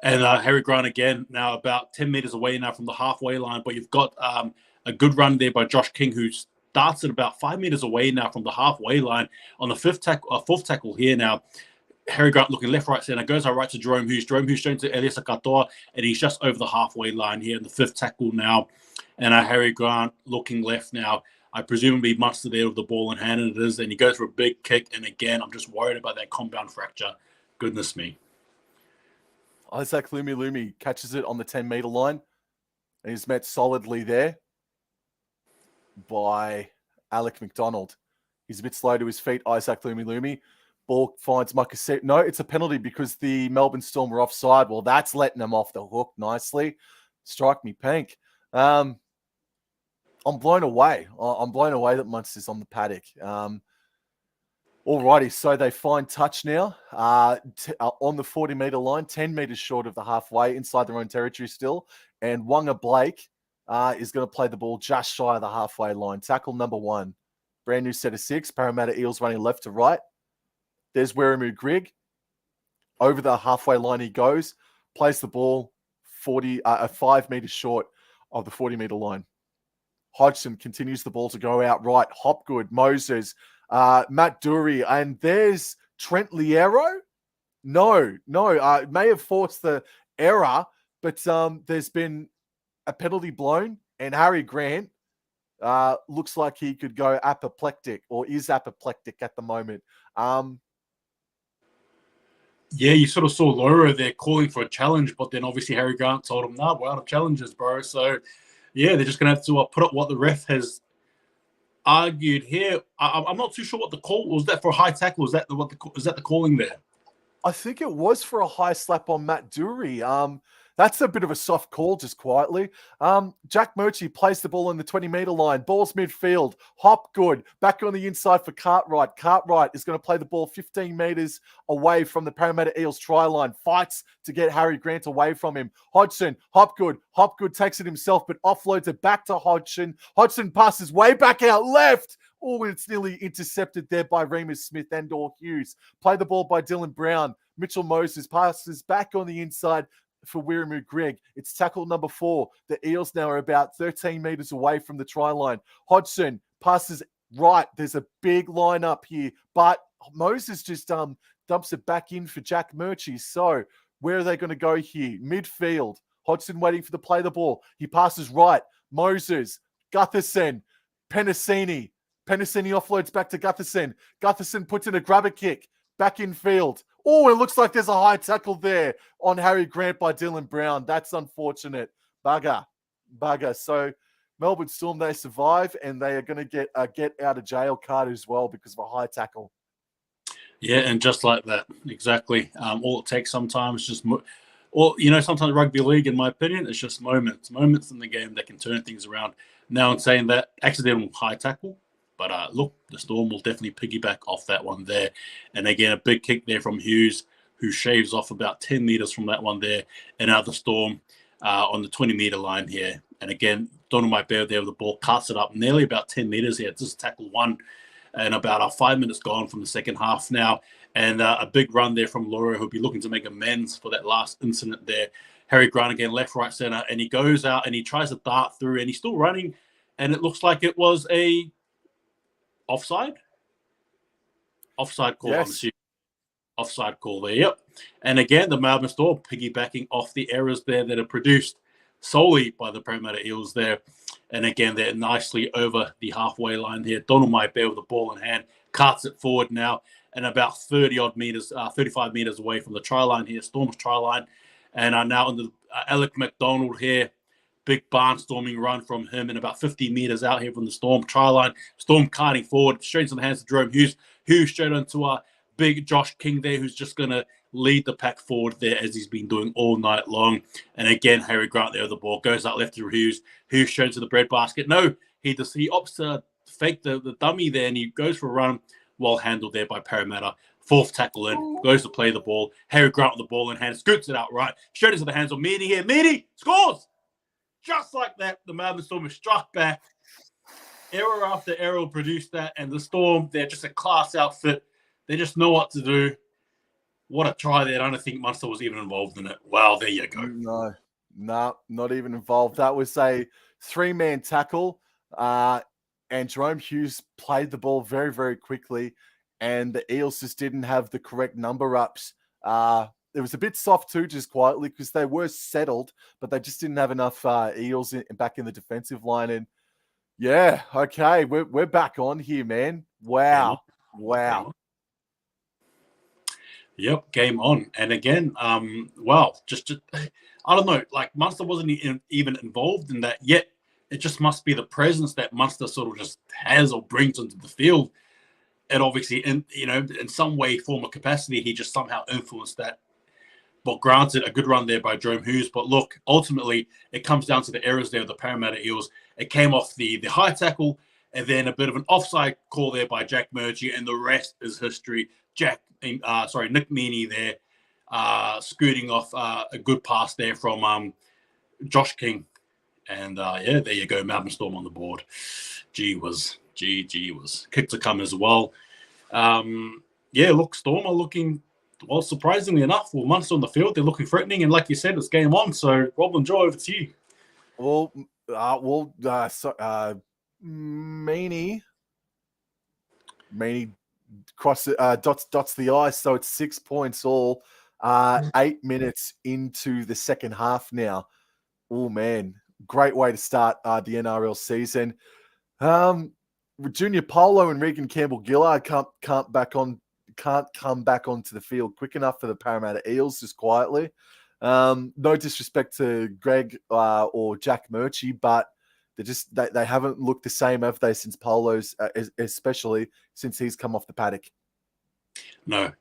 And Harry Grant again, now about 10 metres away now from the halfway line. But you've got a good run there by Josh King, who starts at about 5 metres away now from the halfway line on the fourth tackle here now. Harry Grant looking left, right, centre, goes out right to Jerome Hughes shown to Elias Katoa, and he's just over the halfway line here in the fifth tackle now. And Harry Grant looking left now. I presumably Munster there with the ball in hand, and it is. And he goes for a big kick. And again, I'm just worried about that compound fracture. Goodness me. Isaac Lumi catches it on the 10-metre line, and he's met solidly there by Alec McDonald. He's a bit slow to his feet, Isaac Lumi. Ball finds Makaseta. No, it's a penalty because the Melbourne Storm were offside. Well, that's letting them off the hook nicely. Strike me pink. I'm blown away. I'm blown away that Munster's on the paddock. Alrighty, so they find touch now on the 40-metre line, 10 metres short of the halfway, inside their own territory still. And Wonga Blake is going to play the ball just shy of the halfway line. Tackle number 1. Brand new set of 6. Parramatta Eels running left to right. There's Wiramu Grigg. Over the halfway line he goes. Plays the ball 5 metres short of the 40-metre line. Hodgson continues the ball to go out right. Hopgood, Moses, Matt Dury, and there's Trent Liero. No, may have forced the error, but there's been a penalty blown, and Harry Grant looks like he could go apoplectic, or is apoplectic at the moment. Yeah, you sort of saw Laura there calling for a challenge, but then obviously Harry Grant told him, "No, we're out of challenges, bro." So, yeah, they're just going to have to put up what the ref has argued here. I'm not too sure what the call was. That for a high tackle? Is that the calling there? I think it was for a high slap on Matt Dury. That's a bit of a soft call, just quietly. Jack Murchie plays the ball on the 20-metre line. Ball's midfield. Hopgood back on the inside for Cartwright. Cartwright is going to play the ball 15 metres away from the Parramatta Eels try line. Fights to get Harry Grant away from him. Hodgson, Hopgood. Hopgood takes it himself, but offloads it back to Hodgson. Hodgson passes way back out left. Oh, it's nearly intercepted there by Remus Smith and or Hughes. Play the ball by Dylan Brown. Mitchell Moses passes back on the inside for Wiramu Grigg. It's tackle number 4. The Eels now are about 13 metres away from the try line. Hodgson passes right. There's a big line up here, but Moses just dumps it back in for Jack Murchie. So where are they going to go here? Midfield. Hodgson waiting for the play the ball. He passes right. Moses, Gutherson, Penasini. Penasini offloads back to Gutherson. Gutherson puts in a grabber kick. Back in field. Oh, it looks like there's a high tackle there on Harry Grant by Dylan Brown. That's unfortunate. Bugger. So Melbourne Storm, they survive, and they are going to get a get-out-of-jail card as well because of a high tackle. Yeah, and just like that. Exactly. All it takes sometimes just... sometimes rugby league, in my opinion, it's just moments in the game that can turn things around. Now, in saying that, accidental high tackle, but look, the Storm will definitely piggyback off that one there. And again, a big kick there from Hughes, who shaves off about 10 metres from that one there. And now the Storm on the 20-metre line here. And again, Donald Maipeo there with the ball, cuts it up nearly about 10 metres here. It's just tackle 1. And about 5 minutes gone from the second half now. And a big run there from Laura, who'll be looking to make amends for that last incident there. Harry Grant again, left, right, centre. And he goes out and he tries to dart through, and he's still running. and it looks like it was a offside call. Yes. I'm assuming offside call there. Yep. And again, the Melbourne Storm piggybacking off the errors there that are produced solely by the Parramatta Eels there. And again, they're nicely over the halfway line here. Donald Maibea with the ball in hand, carts it forward now, and about 35 meters away from the try line here, Storm's try line. And now in the Alec McDonald here, big barnstorming run from him, and about 50 meters out here from the Storm try line. Storm carting forward, straight into the hands of Jerome Hughes. Hughes straight onto big Josh King there, who's just going to lead the pack forward there as he's been doing all night long. And again, Harry Grant there with the ball, goes out left to Hughes. Hughes straight to the breadbasket. No, he opts to fake the dummy there, and he goes for a run, well handled there by Parramatta. Fourth tackle in, goes to play the ball. Harry Grant with the ball in hand, scoots it out right, straight into the hands of Meany here. Meany scores! Just like that, the Melbourne Storm is struck back. Error after error produced that, and the Storm, they're just a class outfit. They just know what to do. What a try there. I don't think Munster was even involved in it. Wow, there you go. No, not even involved. That was a 3-man tackle, and Jerome Hughes played the ball very, very quickly, and the Eels just didn't have the correct number ups. It was a bit soft too, just quietly, because they were settled, but they just didn't have enough Eels back in the defensive line. And yeah, okay, we're back on here, man. Wow. Yep, game on. And again, just I don't know, like Munster wasn't even involved in that yet. It just must be the presence that Munster sort of just has or brings into the field. And obviously, in some way, form, or capacity, he just somehow influenced that. But granted, a good run there by Jerome Hughes. But look, ultimately, it comes down to the errors there of the Parramatta Eels. It came off the high tackle, and then a bit of an offside call there by Jack Murchie, and the rest is history. Nick Meany there, scooting off a good pass there from Josh King. And there you go, Melbourne Storm on the board. Gee was. Kick to come as well. Storm are looking, well, surprisingly enough, with Munster on the field, they're looking threatening. And like you said, it's game on. So, Wobblin Jaw, over to you. Meany dots the ice, so it's 6 points all. 8 minutes into the second half now. Oh man, great way to start the NRL season. Junior Polo and Regan Campbell-Gillard can't come back onto the field quick enough for the Parramatta Eels, just quietly. No disrespect to Greg or Jack Murchie, but they haven't looked the same, have they, since Polo's, especially since he's come off the paddock. No,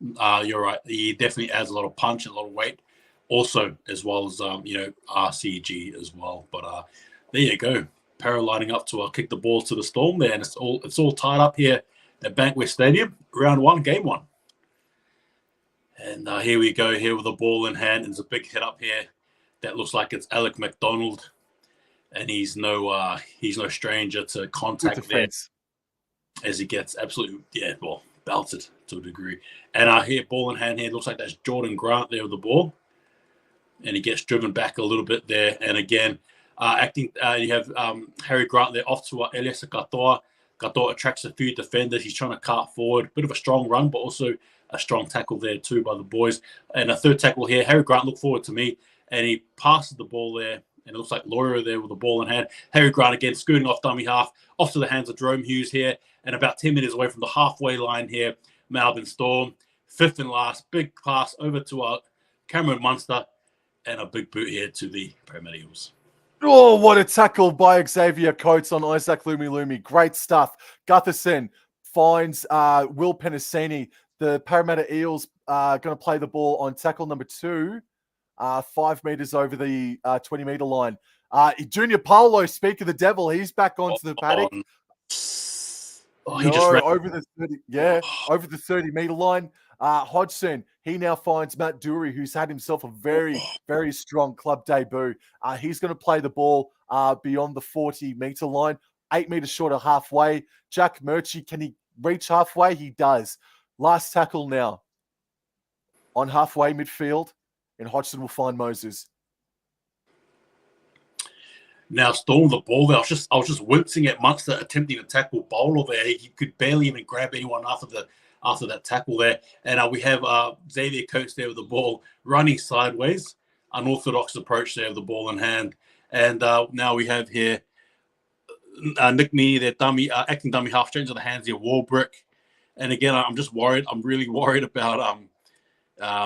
you're right. He definitely adds a lot of punch and a lot of weight. Also, as well as RCG as well. But there you go. Para lining up to kick the ball to the Storm there, and it's all tied up here at Bankwest Stadium. Round 1, game 1. And here we go here with the ball in hand. There's a big hit up here that looks like it's Alec McDonald, and he's no stranger to contact there, as he gets absolutely belted to a degree. And here, ball in hand here, looks like that's Jordan Grant there with the ball, and he gets driven back a little bit there. And again, you have Harry Grant there off to Elias Katoa. Katoa attracts a few defenders. He's trying to cart forward. Bit of a strong run, but also a strong tackle there too by the boys. And a third tackle here. Harry Grant looked forward to me, and he passes the ball there. And it looks like Laura there with the ball in hand. Harry Grant again scooting off dummy half, off to the hands of Jerome Hughes here. And about 10 minutes away from the halfway line here, Melbourne Storm. Fifth and last, big pass over to Cameron Munster. And a big boot here to the Parramatta Eels. Oh, what a tackle by Xavier Coates on Isaac Lumi. Great stuff. Gutherson finds Will Penasini. The Parramatta Eels are going to play the ball on tackle number 2, 5 meters over the 20-meter line. Junior Polo, speak of the devil, he's back onto the paddock. Over the 30-meter line. Hodgson, he now finds Matt Dury, who's had himself a very, very strong club debut. He's going to play the ball beyond the 40-meter line, 8 meters short of halfway. Jack Murchie, can he reach halfway? He does. Last tackle now on halfway midfield, and Hodgson will find Moses. Now Storm the ball there. I was just wincing at Munster attempting to tackle Bowler there. He could barely even grab anyone after that tackle there. And we have Xavier Coates there with the ball running sideways, unorthodox approach there with the ball in hand. And now we have here Nick Meaney there, acting dummy half, straight into the hands here, Warbrick. And again, I'm just worried. I'm really worried about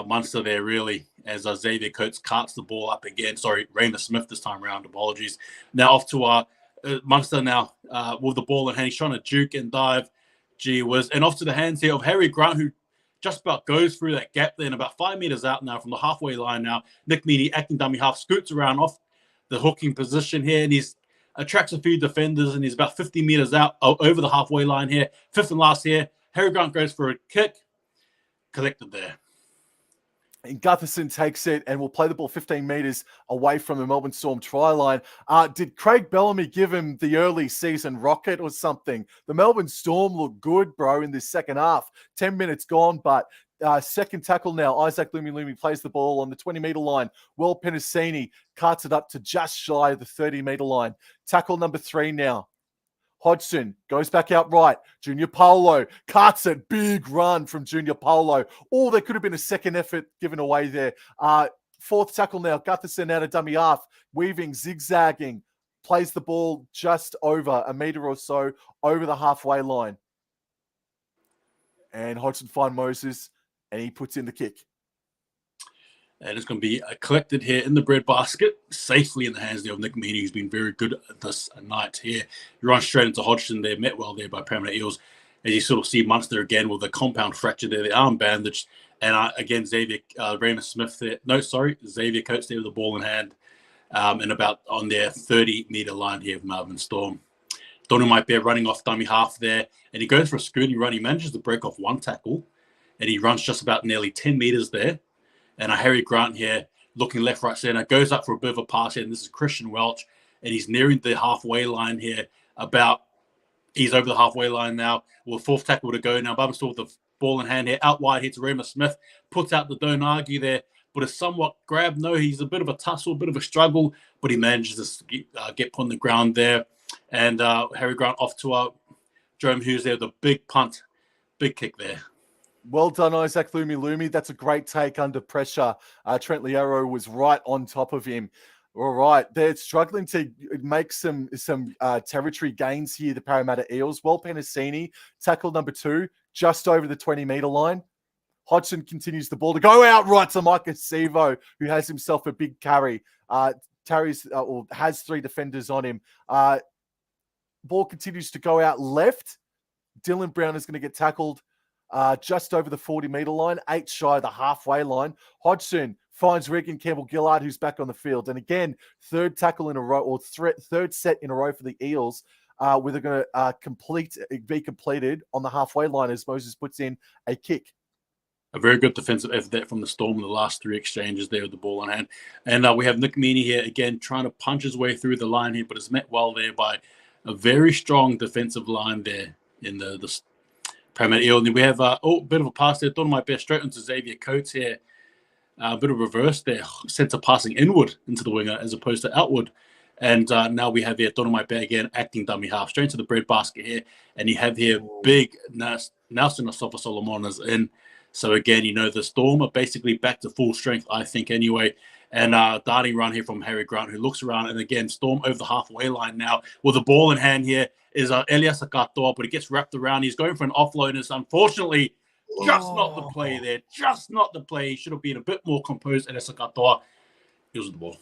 Munster there, really, as Xavier Coates carts the ball up again. Sorry, Raymond Smith this time around. Apologies. Now off to Munster now with the ball in hand. He's trying to juke and dive. Gee whiz. And off to the hands here of Harry Grant, who just about goes through that gap there and about 5 meters out now from the halfway line now. Nick Meaney, acting dummy half, scoots around off the hooking position here, and he's attracts a few defenders, and he's about 50 meters out over the halfway line here. Fifth and last here. Harry Grant goes for a kick. Collected there. And Gutherson takes it and will play the ball 15 meters away from the Melbourne Storm try line. Did Craig Bellamy give him the early season rocket or something? The Melbourne Storm looked good, bro, in this second half. 10 minutes gone, but second tackle now. Isaac Lumi plays the ball on the 20-meter line. Will Penasini carts it up to just shy of the 30-meter line. Tackle number 3 now. Hodgson goes back out right. Junior Paulo carts it. Big run from Junior Paulo. Oh, there could have been a second effort given away there. Fourth tackle now. Gutherson out of dummy half. Weaving, zigzagging. Plays the ball just over a meter or so over the halfway line. And Hodgson finds Moses, and he puts in the kick. And it's going to be collected here in the breadbasket, safely in the hands there of Nick Meaney, who's been very good this night here. He runs straight into Hodgson there, met well there by Parramatta Eels. As you sort of see Munster again with the compound fracture there, the arm bandage. And again, Raymond Smith there. No, sorry, Xavier Coates there with the ball in hand. And about on their 30-meter line here of Melbourne Storm. Donu Maipe running off dummy half there. And he goes for a scooting run. He manages to break off one tackle. And he runs just about nearly 10 meters there. And Harry Grant here, looking left, right, centre, goes up for a bit of a pass here. And this is Christian Welch. And he's nearing the halfway line here. He's over the halfway line now. Well, fourth tackle to go now. Melbourne still with the ball in hand here. Out wide here to Raymond Smith. Puts out the don't argue there. But it's somewhat grabbed. No, he's a bit of a tussle, a bit of a struggle. But he manages to get put on the ground there. And Harry Grant off to Jerome Hughes there with a big punt. Big kick there. Well done, Isaac Lumi. That's a great take under pressure. Trent Liero was right on top of him. All right, they're struggling to make some territory gains here, the Parramatta Eels. Well, Penasini, tackle number 2, just over the 20-meter line. Hodgson continues the ball to go out right to Micah Sevo, who has himself a big carry. Has 3 defenders on him. Ball continues to go out left. Dylan Brown is going to get tackled just over the 40-meter line, 8 shy of the halfway line. Hodgson finds Regan Campbell-Gillard, who's back on the field. And again, third tackle in a row, or third set in a row for the Eels, where they're going to be completed on the halfway line as Moses puts in a kick. A very good defensive effort there from the Storm in the last 3 exchanges there with the ball in hand. And we have Nick Meaney here, again, trying to punch his way through the line here, but it's met well there by a very strong defensive line there in the Parramatta Eel. And we have a bit of a pass there. Thought it might be straight into Xavier Coates here. A bit of reverse there. Centre passing inward into the winger as opposed to outward. And now we have here Donald Maipe again, acting dummy half, straight into the breadbasket here. And you have here big Nelson Asafa Solomon is in. So again, the Storm are basically back to full strength, I think, anyway. And darting run here from Harry Grant, who looks around. And again, Storm over the halfway line now. With the ball in hand here is Elias Akatoa, but he gets wrapped around. He's going for an offload. And it's unfortunately just not the play there. Just not the play. He should have been a bit more composed. Elias Akatoa, he was with the ball.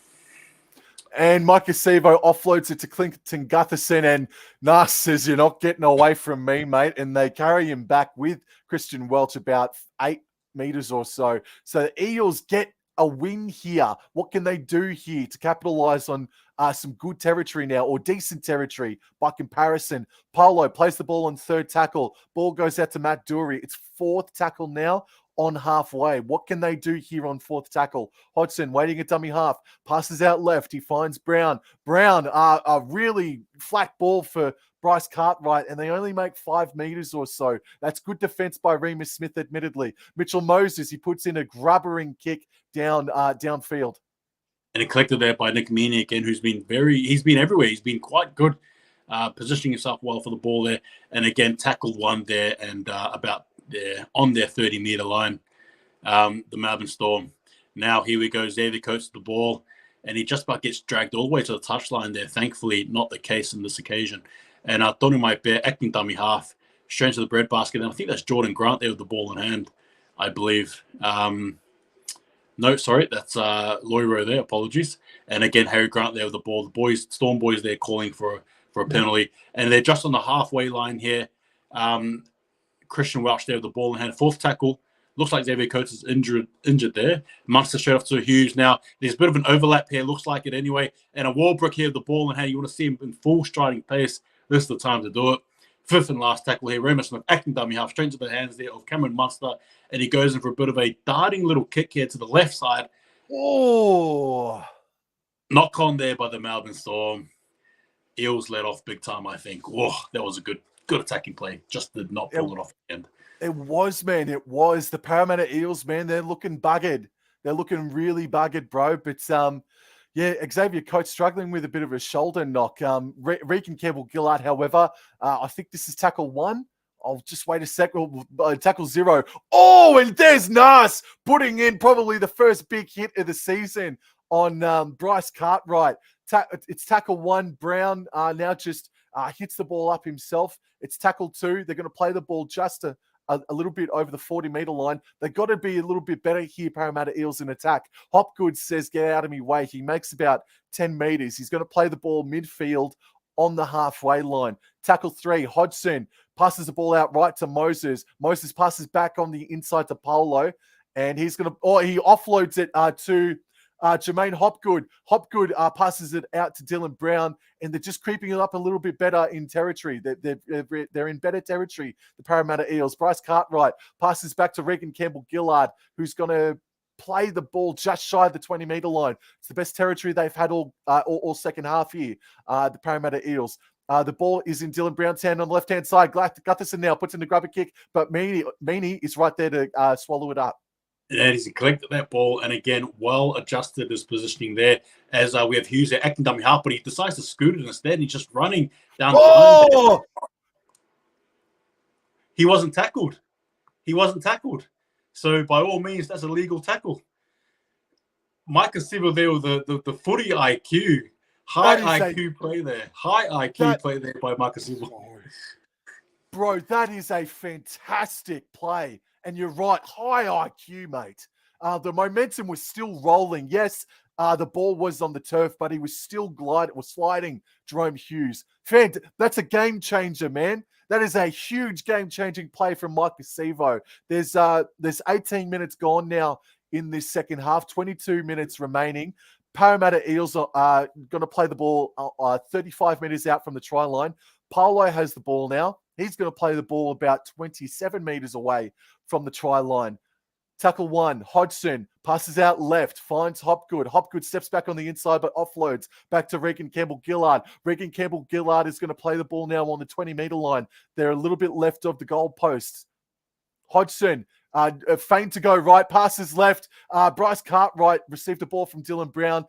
And Micah Sevo offloads it to Clinton Gutherson, and Nas says, "You're not getting away from me, mate." And they carry him back with Christian Welch about 8 meters or so. So the Eels get a win here. What can they do here to capitalize on some good territory now, or decent territory by comparison? Paulo plays the ball on third tackle. Ball goes out to Matt Dury. It's fourth tackle now on halfway. What can they do here on fourth tackle? Hodgson waiting at dummy half. Passes out left. He finds Brown. Brown, a really flat ball for Bryce Cartwright, and they only make 5 meters or so. That's good defense by Remus Smith, admittedly. Mitchell Moses, he puts in a grubbering kick downfield. And it collected there by Nick Meaney again, he's been everywhere. He's been quite good, positioning himself well for the ball there. And again, tackled one there and about there on their 30-meter line, the Melbourne Storm. Now here we go, Xavier Coates to the ball, and he just about gets dragged all the way to the touchline there. Thankfully, not the case in this occasion. And Tony Maipea, acting dummy half, straight to the breadbasket. And I think that's Jordan Grant there with the ball in hand, I believe. No, sorry, that's Loiro there. Apologies. And again, Harry Grant there with the ball. The Storm boys there calling for a penalty. And they're just on the halfway line here. Christian Welch there with the ball in hand. Fourth tackle. Looks like Xavier Coates is injured there. Munster straight off to Hughes. Now, there's a bit of an overlap here. Looks like it anyway. And a Walbrook here with the ball in hand. You want to see him in full striding pace. This is the time to do it. Fifth and last tackle here. Raymond Smith, acting dummy half, straight into the hands there of Cameron Munster. And he goes in for a bit of a darting little kick here to the left side. Oh. Knock on there by the Melbourne Storm. Eels let off big time, I think. Oh, that was a good attacking play. Just did not pull it off at the end. It was, man. It was. The Parramatta Eels, man, they're looking buggered. They're looking really buggered, bro. But, yeah, Xavier Coates struggling with a bit of a shoulder knock. Regan Campbell-Gillard, however, I think this is tackle 1. I'll just wait a sec. Tackle 0. Oh, and there's Nas putting in probably the first big hit of the season on Bryce Cartwright. It's tackle 1. Brown now just hits the ball up himself. It's tackle 2. They're going to play the ball just a little bit over the 40-meter line. They've got to be a little bit better here, Parramatta Eels, in attack. Hopgood says, get out of me way. He makes about 10 meters. He's going to play the ball midfield on the halfway line. Tackle 3, Hodgson passes the ball out right to Moses. Moses passes back on the inside to Paulo, and he's going to, he offloads it to Jermaine Hopgood. Hopgood passes it out to Dylan Brown, and they're just creeping it up a little bit better in territory. They're in better territory, the Parramatta Eels. Bryce Cartwright passes back to Regan Campbell-Gillard, who's going to play the ball just shy of the 20-meter line. It's the best territory they've had all second half here, the Parramatta Eels. The ball is in Dylan Brown's hand on the left-hand side. Gutherson now puts in the grubber kick, but Meaney is right there to swallow it up. Yeah, he's collected that ball, and again, well adjusted his positioning there. As we have Hughes there acting dummy half, but he decides to scoot it instead. And he's just running down the line. He wasn't tackled. So by all means, that's a legal tackle. Micah Siebel there with the footy IQ. High IQ play there. High IQ play there by Micah Siebel. Bro, that is a fantastic play. And you're right, high IQ, mate. The momentum was still rolling. Yes, the ball was on the turf, but he was still sliding Jerome Hughes. That's a game changer, man. That is a huge game-changing play from Mike Acevo. There's 18 minutes gone now in this second half, 22 minutes remaining. Parramatta Eels are going to play the ball 35 meters out from the try line. Paulo has the ball now. He's going to play the ball about 27 meters away from the try line. Tackle 1, Hodgson passes out left, finds Hopgood. Hopgood steps back on the inside, but offloads back to Regan Campbell-Gillard. Regan Campbell-Gillard is going to play the ball now on the 20-meter line. They're a little bit left of the goal post. Hodgson, feint to go right, passes left. Bryce Cartwright received the ball from Dylan Brown.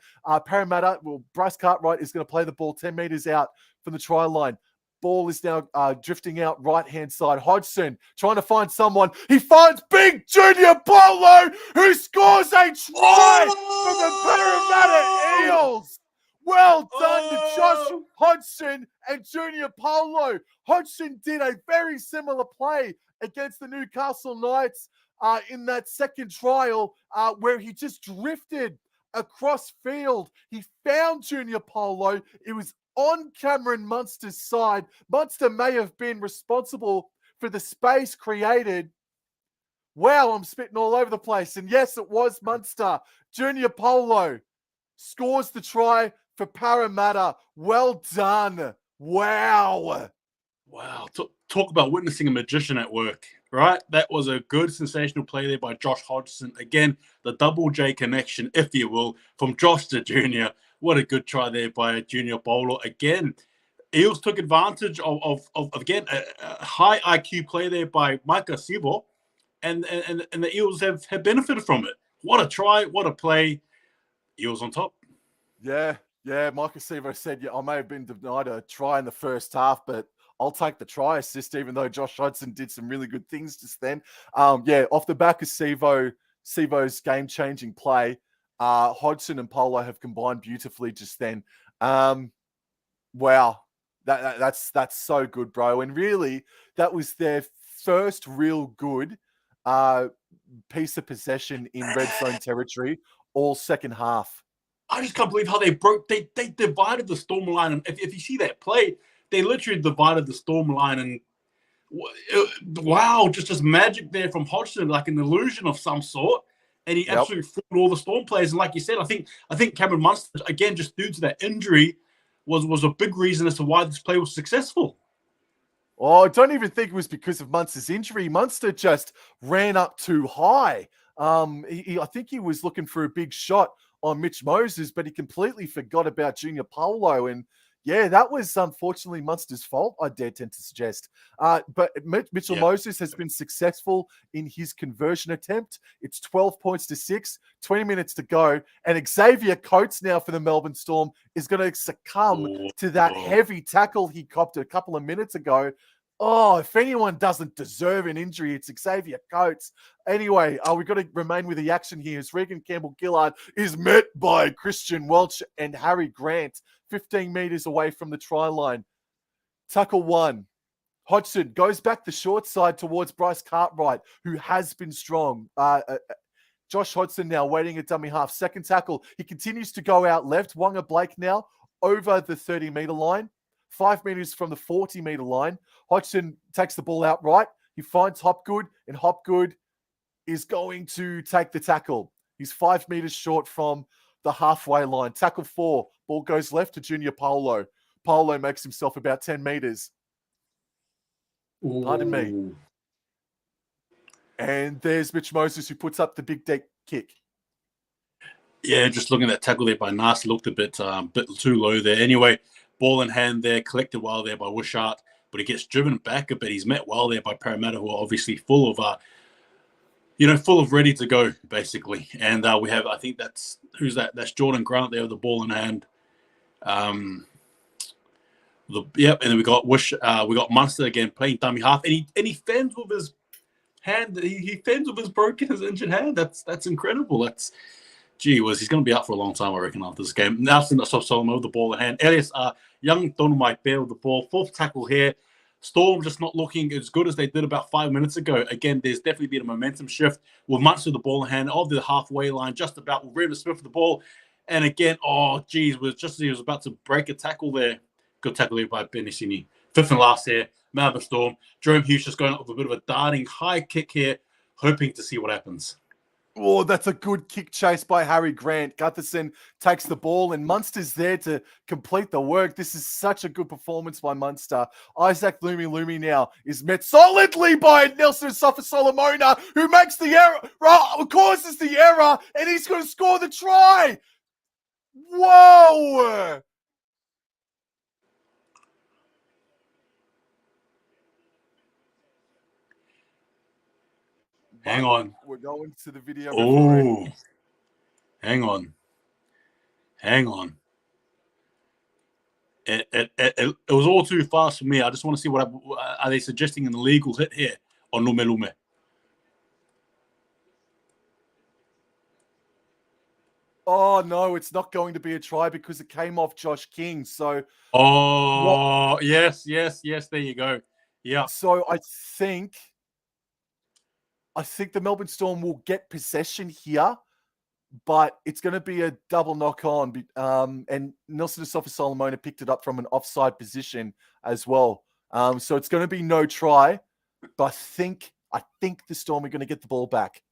Bryce Cartwright is going to play the ball 10 meters out from the try line. Ball is now drifting out right-hand side. Hodgson trying to find someone. He finds Big Junior Paulo, who scores a try for the Parramatta Eels. Well done to Josh Hodgson and Junior Paulo. Hodgson did a very similar play against the Newcastle Knights in that second trial where he just drifted across field. He found Junior Paulo. It was on Cameron Munster's side. Munster may have been responsible for the space created. Wow, I'm spitting all over the place. And yes, it was Munster. Junior Paulo scores the try for Parramatta. Well done. Wow. Wow. Talk about witnessing a magician at work, right? That was a good, sensational play there by Josh Hodgson. Again, the double J connection, if you will, from Josh to Junior. What a good try there by Junior Paulo. Again, Eels took advantage of again, a high IQ play there by Micah Siebel, and the Eels have benefited from it. What a try, what a play. Eels on top. Yeah, yeah. Micah Sevo said, yeah, I may have been denied a try in the first half, but I'll take the try assist, even though Josh Hudson did some really good things just then. Yeah, off the back of Sevo's game-changing play, Hodgson and Polo have combined beautifully just then. Wow, that's so good, bro. And really, that was their first real good piece of possession in red zone territory all second half. I just can't believe how they divided the Storm line. And if you see that play, they literally divided the Storm line. And wow, just magic there from Hodgson, like an illusion of some sort. And he absolutely fooled all the Storm players. And like you said, I think Cameron Munster, again, just due to that injury, was a big reason as to why this play was successful. Oh, I don't even think it was because of Munster's injury. Munster just ran up too high. I think he was looking for a big shot on Mitch Moses, but he completely forgot about Junior Paulo. And yeah, that was unfortunately Munster's fault, I dare tend to suggest. But Mitchell Moses has been successful in his conversion attempt. It's 12 points to 6, 20 minutes to go. And Xavier Coates now for the Melbourne Storm is going to succumb to that heavy tackle he copped a couple of minutes ago. Oh, if anyone doesn't deserve an injury, it's Xavier Coates. Anyway, we've got to remain with the action here as Regan Campbell-Gillard is met by Christian Welch and Harry Grant, 15 meters away from the try line. Tackle 1. Hodgson goes back the short side towards Bryce Cartwright, who has been strong. Josh Hodgson now waiting at dummy half. Second tackle. He continues to go out left. Wonga Blake now over the 30-meter line. 5 meters from the 40-meter line. Hodgson takes the ball out right. He finds Hopgood, and Hopgood is going to take the tackle. He's 5 meters short from the halfway line. Tackle 4. Ball goes left to Junior Paulo. Paulo makes himself about 10 meters. Ooh. Pardon me. And there's Mitch Moses who puts up the big deck kick. Yeah, just looking at that tackle there by Nas, looked a bit too low there. Anyway, ball in hand there, collected well there by Wishart, but he gets driven back a bit. He's met well there by Parramatta, who are obviously full of ready to go, basically. And we have, I think who's that? That's Jordan Grant there with the ball in hand. And then we got Munster again playing dummy half, and he fends with his hand. He fends with his injured hand. That's incredible. Gee whiz, he's going to be out for a long time, I reckon, after this game. Nelson Solomon with the ball in hand. Elias Young Donamite Bear with the ball. Fourth tackle here. Storm just not looking as good as they did about 5 minutes ago. Again, there's definitely been a momentum shift with Munster with the ball in hand of the halfway line, just about with Raven Smith with the ball. And again, was just as he was about to break a tackle there. Good tackle there by Benisini. Fifth and last here, Melbourne Storm. Jerome Hughes just going up with a bit of a darting high kick here, hoping to see what happens. Oh, that's a good kick chase by Harry Grant. Gutherson takes the ball, and Munster's there to complete the work. This is such a good performance by Munster. Isaac Lumi now is met solidly by Nelson Solomona, who makes the error, causes the error, and he's going to score the try. Whoa! Hang on. We're going to the video. Oh, hang on. It was all too fast for me. I just want to see what are they suggesting an illegal hit here on Lume. Oh no, it's not going to be a try because it came off Josh King. So, yes. There you go. Yeah. So I think the Melbourne Storm will get possession here, but it's going to be a double knock on. And Nelson Solomona picked it up from an offside position as well. So it's going to be no try, but I think the Storm are going to get the ball back.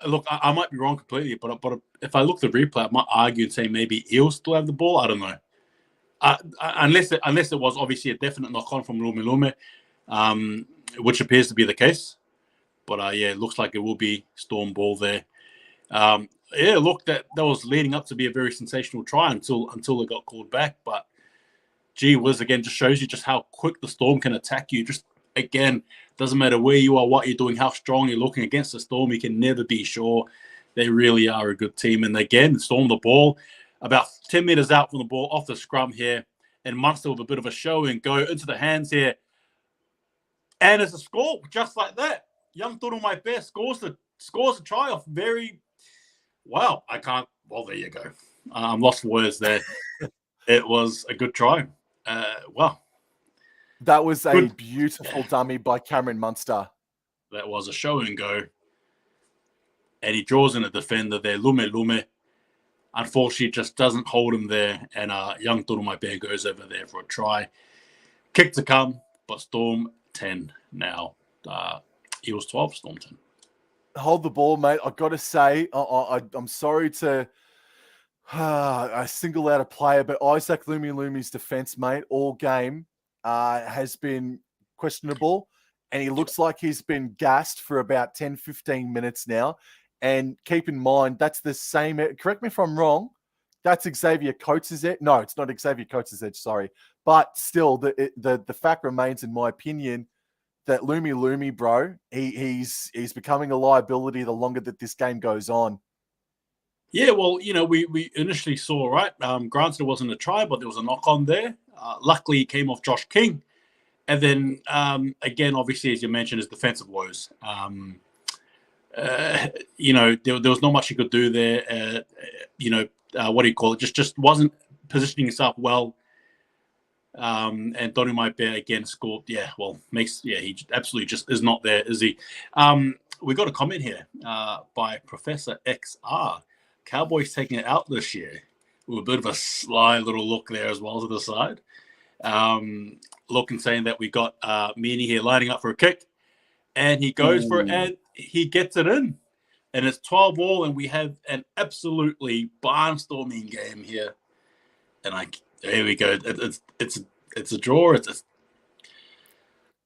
Look, I might be wrong completely, but if I look at the replay, I might argue and say maybe Eels still have the ball. I don't know. Unless it was obviously a definite knock on from Lume, which appears to be the case. But it looks like it will be Storm ball there. Look, that was leading up to be a very sensational try until it got called back. But gee whiz, again, just shows you just how quick the Storm can attack you. Just again, doesn't matter where you are, what you're doing, how strong you're looking against the Storm. You can never be sure They really are a good team. And again, Storm the ball about 10 meters out from the ball off the scrum here. And Munster with a bit of a show and go into the hands here. And it's a score just like that. Young Toro Mai Bear scores a try off very well. I can't. Well, there you go. I'm lost for words there. It was a good try. Well, that was a beautiful dummy by Cameron Munster. That was a show and go. And he draws in a defender there, Lume. Unfortunately, just doesn't hold him there. And young Toro Mai Bear goes over there for a try. Kick to come, but Storm 10 now. Eels 12, Storm 10. Hold the ball, mate. I've got to say, I'm sorry to I single out a player, but Isaac Lumi's defense, mate, all game has been questionable. And he looks like he's been gassed for about 10, 15 minutes now. And keep in mind, that's the same. Correct me if I'm wrong. That's Xavier Coates' edge. No, it's not Xavier Coates' edge, sorry. But still, the fact remains, in my opinion, that Lumi, bro, he's becoming a liability the longer that this game goes on. Yeah, well, we initially saw, right? Granted, it wasn't a try, but there was a knock on there. Luckily, he came off Josh King. And then, again, obviously, as you mentioned, his defensive woes. There was not much he could do there. What do you call it? Just wasn't positioning himself well. And Tony Mai Bear again scored. He absolutely just is not there, is he? We got a comment here by Professor XR. Cowboys taking it out this year with a bit of a sly little look there as well to the side. Looking, saying that we got Meany here lining up for a kick, and he goes for it, and he gets it in. And it's 12-all, and we have an absolutely barnstorming game here. And here we go. It's a draw. It's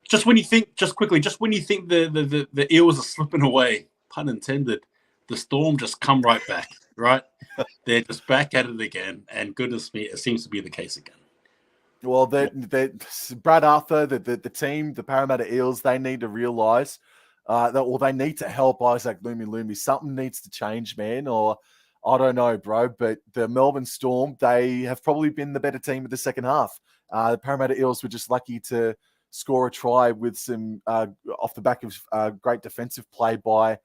just when you think, the Eels are slipping away, pun intended, the Storm just come right back, right? They're just back at it again, and goodness me, it seems to be the case again. Well, Brad Arthur, the team, the Parramatta Eels, they need to realise they need to help Isaac Lumi. Something needs to change, man, or I don't know, bro. But the Melbourne Storm, they have probably been the better team of the second half. The Parramatta Eels were just lucky to score a try with some off the back of great defensive play by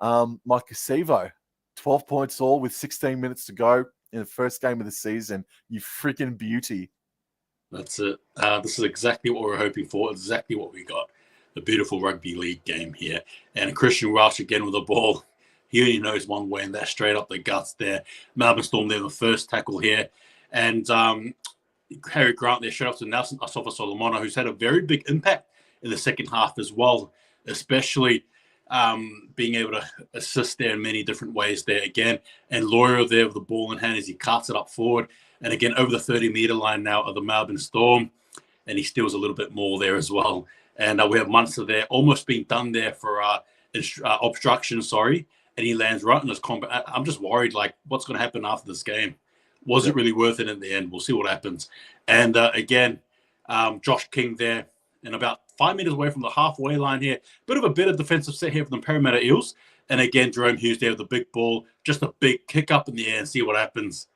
Mike Acevo. 12 points all with 16 minutes to go in the first game of the season. You freaking beauty. That's it. This is exactly what we're hoping for. Exactly what we got. A beautiful rugby league game here. And Christian Welch again with the ball. He only knows one way, and that's straight up the guts there. Melbourne Storm there, the first tackle here. And Harry Grant there, shout out to Nelson Asafa Solomona, who's had a very big impact in the second half as well, especially being able to assist there in many different ways there again. And Lorio there with the ball in hand as he cuts it up forward. And again, over the 30-meter line now of the Melbourne Storm. And he steals a little bit more there as well. And we have Munster there, almost being done there for obstruction, and he lands right in his combat. I'm just worried, what's going to happen after this game? Was it really worth it in the end? We'll see what happens. And again, Josh King there, and about 5 meters away from the halfway line here. Bit of a better defensive set here for the Parramatta Eels. And again, Jerome Hughes there with the big ball. Just a big kick up in the air and see what happens.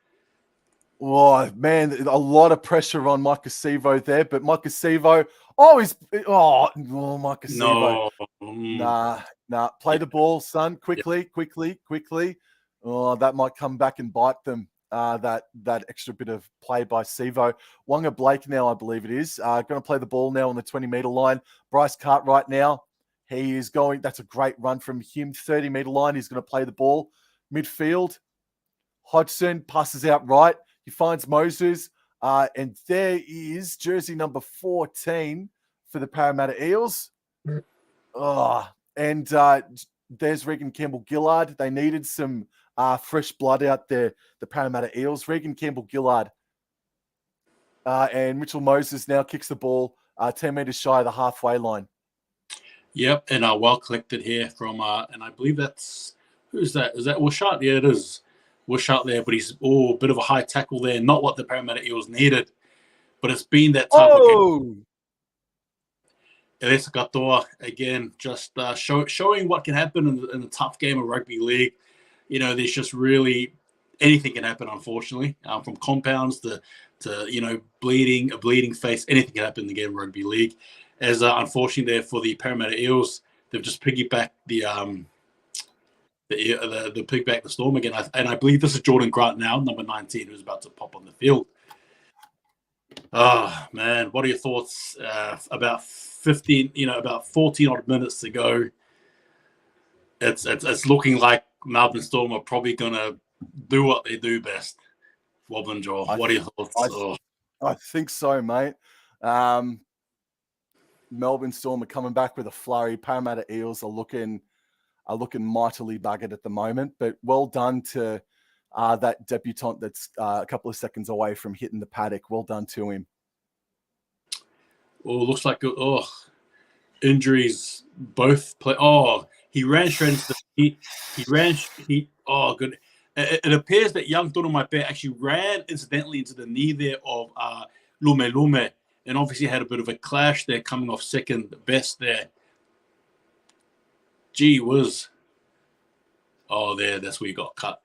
Oh, man, a lot of pressure on Mike Acevo there. But Mike Acevo, Mike Acevo. No. Nah. Play the ball, son. Quickly. Oh, that might come back and bite them. That extra bit of play by Sevo. Wonga Blake now, I believe it is. Going to play the ball now on the 20-meter line. Bryce Cartwright now. He is going. That's a great run from him. 30-meter line. He's going to play the ball. Midfield. Hodgson passes out right. He finds Moses. And there is jersey number 14 for the Parramatta Eels. And there's Regan Campbell-Gillard. They needed some fresh blood out there, the Parramatta Eels. Regan Campbell-Gillard and Mitchell Moses now kicks the ball 10 metres shy of the halfway line. Yep, and well collected here from, and I believe that's, who's that? Is that Wishart? Yeah, it is. Wishart there, but he's, a bit of a high tackle there. Not what the Parramatta Eels needed, but it's been that type of game. Elisa Katoa, again, just showing what can happen in a tough game of rugby league. there's just really anything can happen, unfortunately, from compounds to a bleeding face. Anything can happen in the game of rugby league. As unfortunately there for the Parramatta Eels, they've just piggybacked the piggyback the Storm again. And I believe this is Jordan Grant now, number 19, who's about to pop on the field. Oh man, what are your thoughts? About 14 odd minutes to go. It's looking like Melbourne Storm are probably gonna do what they do best. Wobblin Jaw, what are your thoughts? I think so, mate. Melbourne Storm are coming back with a flurry. Parramatta Eels are looking mightily buggered at the moment, but well done to that debutant that's a couple of seconds away from hitting the paddock. Well done to him. Oh, looks like injuries both play. Oh, he ran straight into he ran. Oh, good. It appears that young Toro Maipe actually ran incidentally into the knee there of Lume, and obviously had a bit of a clash there, coming off second best there. Gee whiz. Oh, that's where he got cut.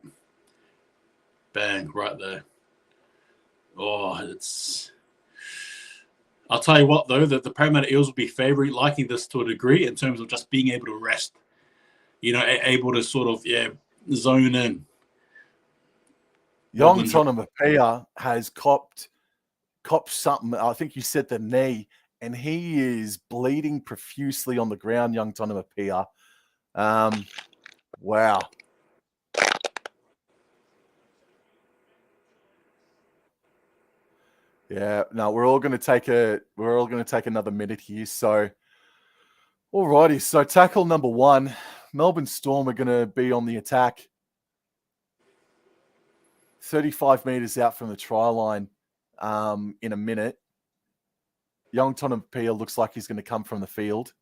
Bang, right there. Oh, I'll tell you what, though, that the Parramatta Eels will be favourite, liking this to a degree in terms of just being able to rest. Able to sort of, zone in. Young Tonamapia has copped something. I think you said the knee, and he is bleeding profusely on the ground, young Tonamapia. Wow. Yeah, no, we're all going to take another minute here. So, alrighty. So tackle number 1, Melbourne Storm are going to be on the attack. 35 meters out from the try line in a minute. Young Tonamapia looks like he's going to come from the field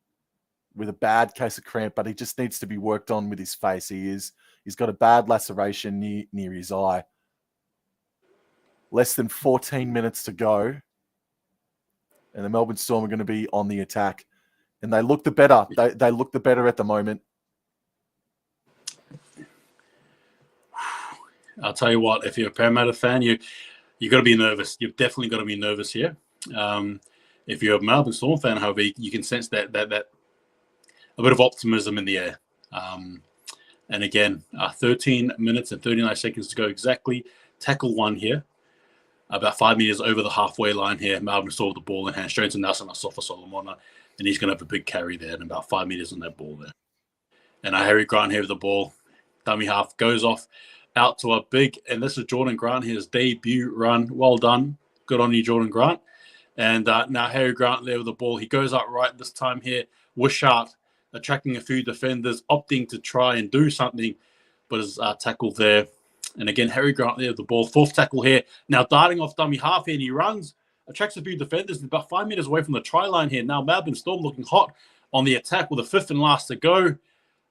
with a bad case of cramp, but he just needs to be worked on with his face. He's got a bad laceration near his eye. Less than 14 minutes to go. And the Melbourne Storm are going to be on the attack. And they look the better. They look the better at the moment. I'll tell you what, if you're a Parramatta fan, you got to be nervous. You've definitely got to be nervous here. If you're a Melbourne Storm fan, however, you can sense that a bit of optimism in the air. And again, 13 minutes and 39 seconds to go exactly. Tackle 1 here. About 5 meters over the halfway line here. Melbourne Storm with the ball in hand, straight to Nelson Asafa Solomona, and he's going to have a big carry there and about 5 meters on that ball there. And Harry Grant here with the ball. Dummy half goes off out to a big, and this is Jordan Grant, his debut run. Well done. Good on you, Jordan Grant. And now Harry Grant there with the ball. He goes out right this time here. Wishart attracting a few defenders, opting to try and do something, but is tackled there. And again, Harry Grant there with the ball. 4th tackle here. Now darting off dummy half here, and he runs, attracts a few defenders, and about 5 meters away from the try line here. Now Melbourne Storm looking hot on the attack with a 5th and last to go.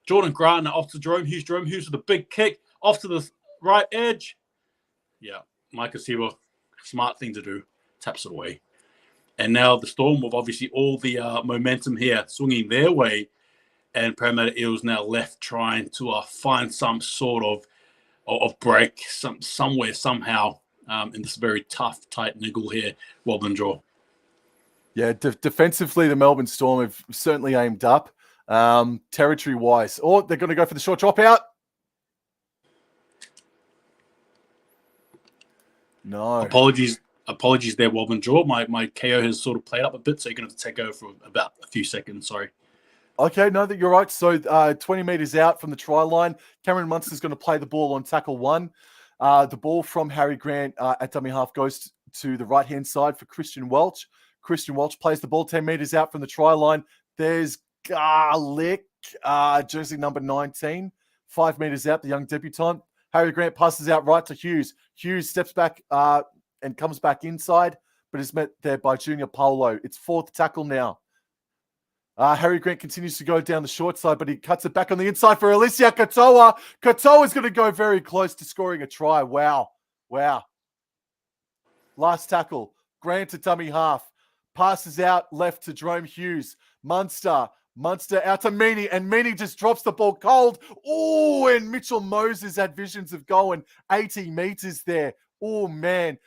Jordan Grant now off to Jerome Hughes. Jerome Hughes with a big kick off to the right edge. Yeah, Mike Asiwa, smart thing to do. Taps it away. And now the Storm with obviously all the momentum here swinging their way. And Parramatta Eels now left trying to find some sort of break somewhere, somehow, in this very tough, tight niggle here, Wobblin Jaw. Yeah, defensively, the Melbourne Storm have certainly aimed up. Territory-wise. Oh, they're going to go for the short drop out. No. Apologies there, Wobblin Jaw. My KO has sort of played up a bit, so you're going to have to take over for about a few seconds. Sorry. Okay, no, that you're right. So 20 meters out from the try line, Cameron Munster's going to play the ball on tackle 1. The ball from Harry Grant at dummy half goes to the right-hand side for Christian Welch. Christian Welch plays the ball 10 meters out from the try line. There's Garlick, jersey number 19, 5 meters out, the young debutant. Harry Grant passes out right to Hughes. Hughes steps back and comes back inside, but is met there by Junior Paulo. It's 4th tackle now. Harry Grant continues to go down the short side, but he cuts it back on the inside for Alicia Katoa. Katoa is going to go very close to scoring a try. Wow. Last tackle. Grant to dummy half. Passes out left to Jerome Hughes. Munster Munster out to Meaney, and Meaney just drops the ball cold. Oh, and Mitchell Moses had visions of going 80 meters there. Oh, man.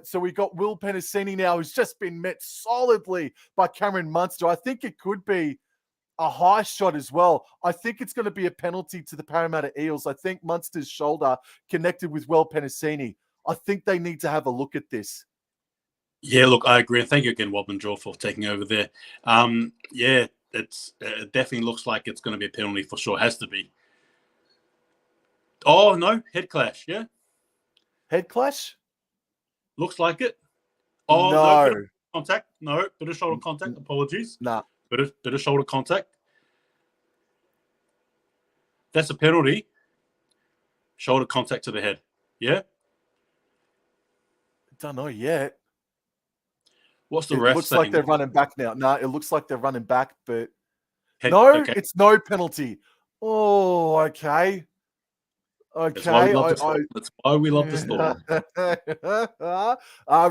So we got Will Penasini now, who's just been met solidly by Cameron Munster. I think it could be a high shot as well. I think it's going to be a penalty to the Parramatta Eels. I think Munster's shoulder connected with Will Penasini. I think they need to have a look at this. Yeah, look, I agree. And thank you again, Wobblin Jaw, for taking over there. Yeah, it definitely looks like it's going to be a penalty for sure. Has to be. Oh, no, head clash, yeah? Head clash? Looks like it. Oh, no. Bit of contact. No, bit of shoulder contact. Apologies. Nah. Bit of shoulder contact. That's a penalty. Shoulder contact to the head. Yeah? Don't know yet. What's the ref saying? Looks like they're running back now. No, it looks like they're running back, but it's no penalty. Oh, okay. Okay. That's why we love the Storm.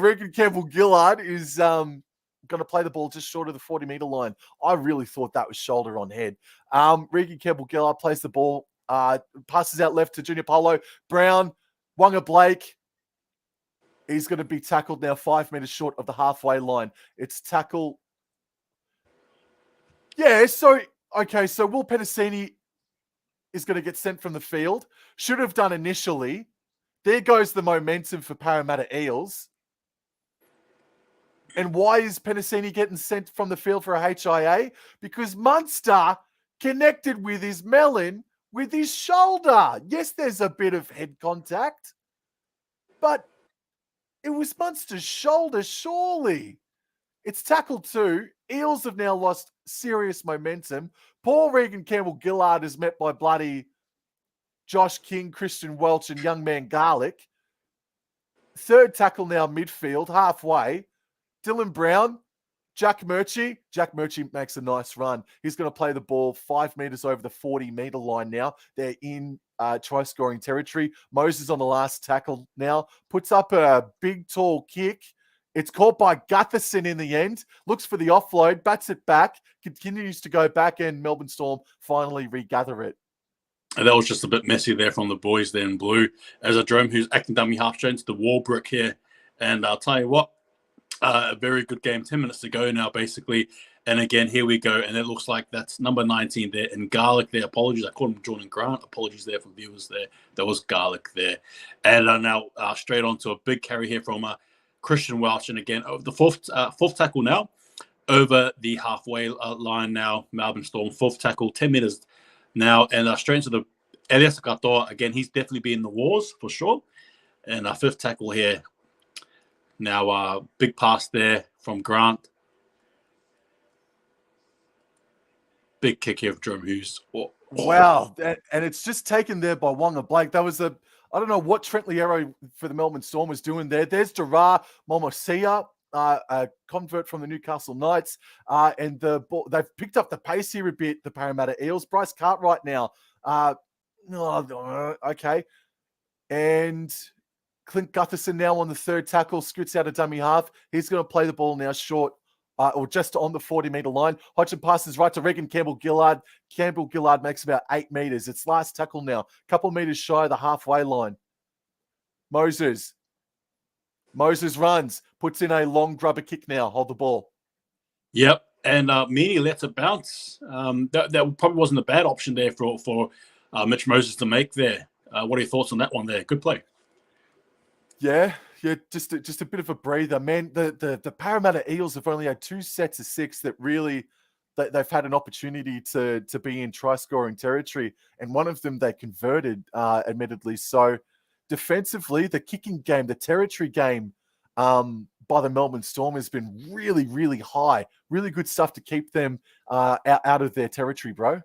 Regan Campbell-Gillard is going to play the ball just short of the 40-meter line. I really thought that was shoulder on head. Regan Campbell-Gillard plays the ball, passes out left to Junior Paulo. Brown, Wonga Blake. He's going to be tackled now 5 meters short of the halfway line. It's tackle. Yeah, so Will Penasini is going to get sent from the field. Should have done initially. There goes the momentum for Parramatta Eels. And why is Penasini getting sent from the field for a HIA? Because Munster connected with his melon with his shoulder. Yes, there's a bit of head contact, but it was Munster's shoulder, surely. It's tackle 2. Eels have now lost serious momentum. Paul Regan Campbell-Gillard is met by bloody Josh King, Christian Welch, and young man Garlick. Third tackle now midfield, halfway. Dylan Brown, Jack Murchie. Jack Murchie makes a nice run. He's going to play the ball 5 meters over the 40-meter line now. They're in try-scoring territory. Moses on the last tackle now. Puts up a big, tall kick. It's caught by Gutherson in the end. Looks for the offload. Bats it back. Continues to go back, and Melbourne Storm finally regather it. And that was just a bit messy there from the boys there in blue. As a Jerome who's acting dummy half straight into the wall brick here. And I'll tell you what, a very good game. 10 minutes to go now, basically. And again, here we go. And it looks like that's number 19 there. And Garlic there. Apologies. I called him Jordan Grant. Apologies there for viewers there. There was Garlic there. And now straight on to a big carry here from Christian Welch. And again, the fourth tackle now. Over the halfway line now. Melbourne Storm. Fourth tackle. 10 meters now. And straight into the Elias Katoa. Again, he's definitely been in the wars for sure. And our fifth tackle here. Now, big pass there from Grant. Big kick here of Jerome Hughes. Wow. And it's just taken there by Wonga Blake. That was I don't know what Trent Liero for the Melbourne Storm was doing there. There's Gerard Momosia, a convert from the Newcastle Knights. And the ball, they've picked up the pace here a bit, the Parramatta Eels. Bryce Cartwright now. Okay. And Clint Gutherson now on the third tackle, scoots out a dummy half. He's going to play the ball now short, or just on the 40-meter line. Hodgson passes right to Regan Campbell-Gillard. Campbell-Gillard makes about 8 meters. It's last tackle now. Couple meters shy of the halfway line. Moses runs, puts in a long grubber kick now. Hold the ball. Yep, and Meaney lets it bounce. That probably wasn't a bad option there for Mitch Moses to make there. What are your thoughts on that one there? Good play. Yeah, just a bit of a breather, man. The Parramatta Eels have only had 2 sets of 6 that really they've had an opportunity to be in try-scoring territory, and one of them they converted, admittedly. So defensively, the kicking game, the territory game by the Melbourne Storm has been really, really high. Really good stuff to keep them out of their territory, bro.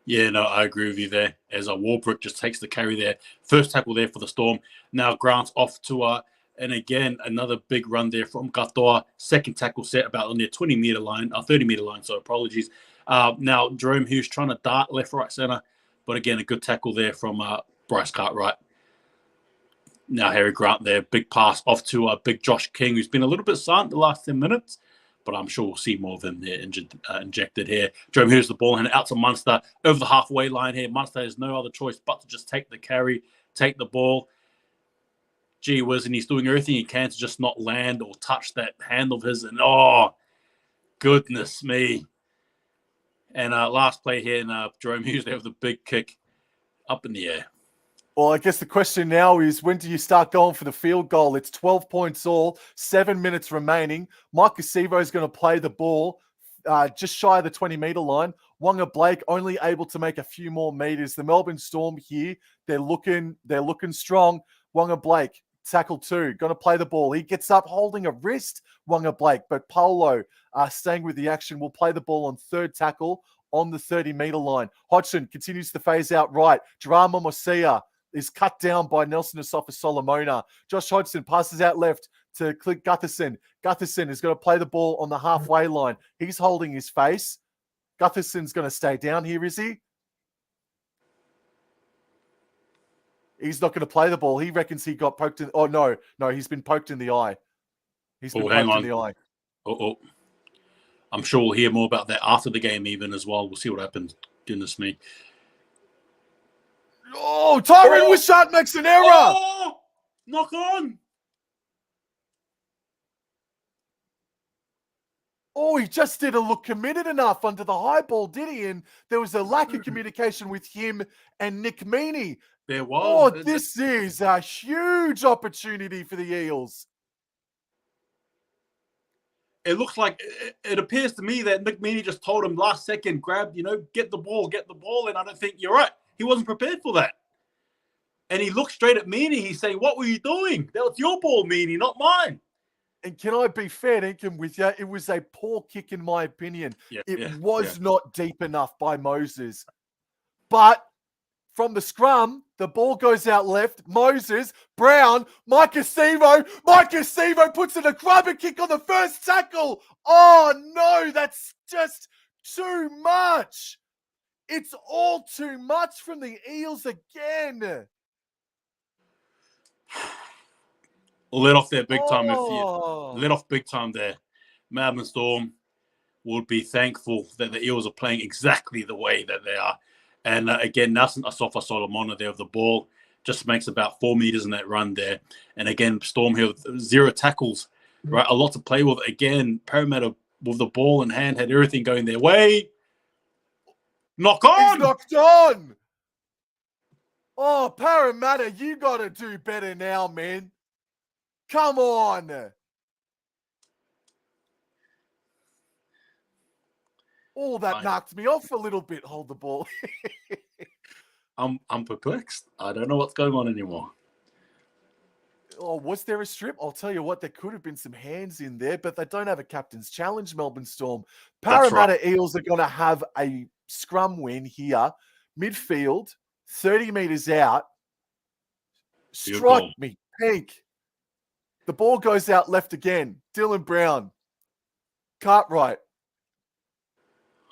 Yeah, no, I agree with you there. As Warbrick just takes the carry there. First tackle there for the Storm. Now Grant's off to and again, another big run there from Katoa. Second tackle set about on their 20-meter line, 30-meter line, so apologies. Now Jerome Hughes trying to dart left, right, center. But again, a good tackle there from Bryce Cartwright. Now Harry Grant there. Big pass off to big Josh King, who's been a little bit silent the last 10 minutes. but I'm sure we'll see more of them there injected here. Jerome Hughes the ball and out to Munster over the halfway line here. Munster has no other choice but to just take the carry, take the ball. Gee whiz, and he's doing everything he can to just not land or touch that hand of his. And oh, goodness me. And last play here, and Jerome Hughes there with the big kick up in the air. Well, I guess the question now is, when do you start going for the field goal? It's 12 points all, 7 minutes remaining. Mike Acevo is going to play the ball just shy of the 20-meter line. Wonga Blake only able to make a few more meters. The Melbourne Storm here, they're looking strong. Wonga Blake, tackle 2, going to play the ball. He gets up holding a wrist, Wonga Blake, but Polo staying with the action will play the ball on 3rd tackle on the 30-meter line. Hodgson continues to phase out right. Drama Mosia is cut down by Nelson Asafa Solomona. Josh Hodgson passes out left to Clint Gutherson. Gutherson is going to play the ball on the halfway line. He's holding his face. Gutherson's going to stay down here, is he? He's not going to play the ball. He reckons he got poked in. Oh, no, he's been poked in the eye. He's been poked in the eye. I'm sure we'll hear more about that after the game even as well. We'll see what happens. Goodness me. Oh, Tyron Wishart makes an error. Oh, knock on. Oh, he just didn't look committed enough under the high ball, did he? And there was a lack of communication with him and Nick Meaney. There was. Oh, this is a huge opportunity for the Eels. It looks like, it appears to me that Nick Meaney just told him last second, get the ball. And I don't think you're right. He wasn't prepared for that. And he looked straight at Meaney. He's saying, what were you doing? That was your ball, Meaney, not mine. And can I be fair, Inkem, with you? It was a poor kick, in my opinion. It was not deep enough by Moses. But from the scrum, the ball goes out left. Moses, Brown, Mike Acevo. Mike Acevo puts in a grubber kick on the first tackle. Oh, no, that's just too much. It's all too much from the Eels again. Let off there big time. Let off big time there. Melbourne Storm would be thankful that the Eels are playing exactly the way that they are. And again, Nelson Asafa Solomona there with the ball just makes about 4 meters in that run there. And again, Storm here with 0 tackles, right? A lot to play with. Again, Parramatta with the ball in hand had everything going their way. Knock on! He's knocked on! Oh, Parramatta, you got to do better now, man. Come on. Oh, that knocked me off a little bit. Hold the ball. I'm perplexed. I don't know what's going on anymore. Oh, was there a strip? I'll tell you what, there could have been some hands in there, but they don't have a captain's challenge, Melbourne Storm. Parramatta Eels are going to have a scrum win here. Midfield, 30 meters out. Strike me pink. The ball goes out left again. Dylan Brown. Cartwright.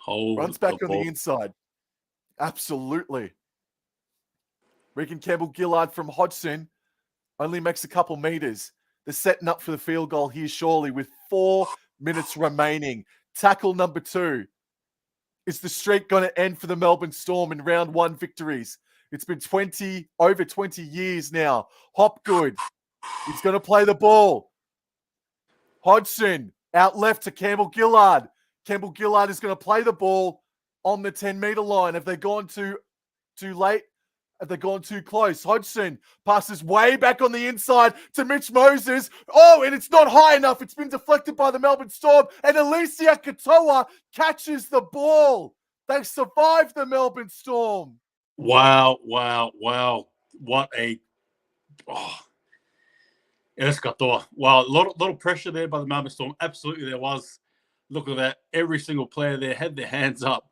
Runs back on the inside. Absolutely. Regan Campbell-Gillard from Hodgson only makes a couple meters. They're setting up for the field goal here shortly with 4 minutes remaining. Tackle number 2. Is the streak going to end for the Melbourne Storm in round 1 victories? It's been over 20 years now. Hopgood. He's going to play the ball. Hodgson out left to Campbell-Gillard. Campbell-Gillard is going to play the ball on the 10-meter line. Have they gone too late? Have they gone too close? Hodgson passes way back on the inside to Mitch Moses. Oh, and it's not high enough. It's been deflected by the Melbourne Storm. And Alicia Katoa catches the ball. They survived the Melbourne Storm. Wow. What a... Oh. Katoa. Wow, a lot of pressure there by the Melbourne Storm. Absolutely there was. Look at that. Every single player there had their hands up.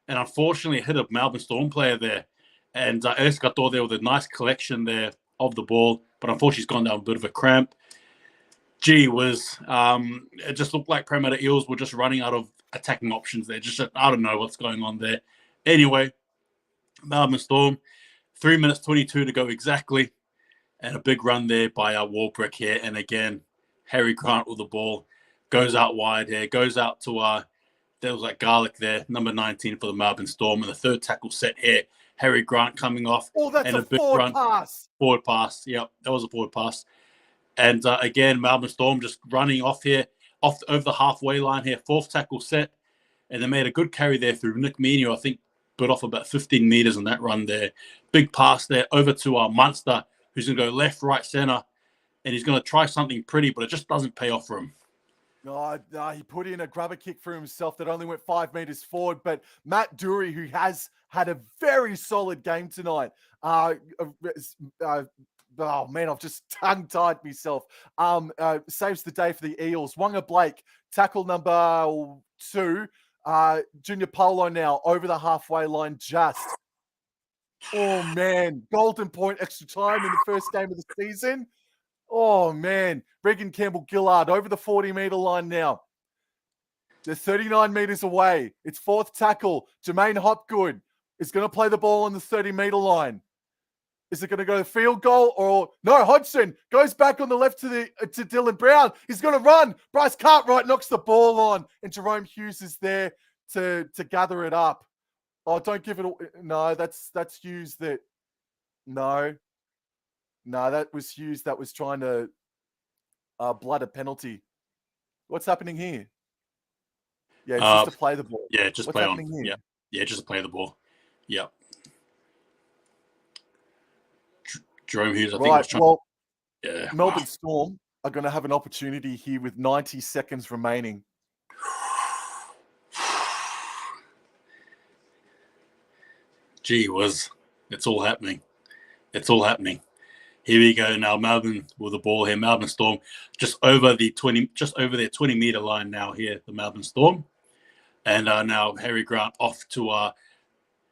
And unfortunately hit a Melbourne Storm player there. And Katoa there with a nice collection there of the ball. But unfortunately he's gone down a bit of a cramp. Gee whiz. It just looked like Parramatta Eels were just running out of attacking options there. I don't know what's going on there. Anyway, Melbourne Storm. 3 minutes 22 to go exactly. And a big run there by Warbrick here. And again, Harry Grant with the ball. goes out wide here, goes out to there was like Garlic there, number 19 for the Melbourne Storm, and the third tackle set here. Harry Grant coming off. Oh, that's and a big forward run. pass. Forward pass. Yep, that was a forward pass. And again, Melbourne Storm just running off here, over the halfway line here. Fourth tackle set. And they made a good carry there through Nick Meany, I think, put off about 15 meters on that run there. Big pass there over to Munster, who's going to go left, right, center. And he's going to try something pretty, but it just doesn't pay off for him. No, he put in a grubber kick for himself that only went 5 meters forward. But Matt Dury, who has had a very solid game tonight, oh man, I've just tongue-tied myself. Saves the day for the Eels. Wonga Blake, tackle number 2. Junior Polo now over the halfway line just. Oh man, golden point extra time in the first game of the season. Oh, man. Regan Campbell-Gillard over the 40-meter line now. They're 39 meters away. It's fourth tackle. Jermaine Hopgood is going to play the ball on the 30-meter line. Is it going to go to field goal or... No, Hodgson goes back on the left to Dylan Brown. He's going to run. Bryce Cartwright knocks the ball on, and Jerome Hughes is there to gather it up. Oh, don't give it... No, that's Hughes that... No, that was Hughes that was trying to blood a penalty. What's happening here? Yeah, it's just to play the ball. Yeah, just What's play on. Here? Yeah, just to play the ball. Yeah. Jerome Hughes, I think, was trying. Yeah. Melbourne Storm are going to have an opportunity here with 90 seconds remaining. Gee whiz. It's all happening. It's all happening. Here we go now. Melbourne with the ball here. Melbourne Storm just over their 20-meter line now here, the Melbourne Storm. And now Harry Grant off to a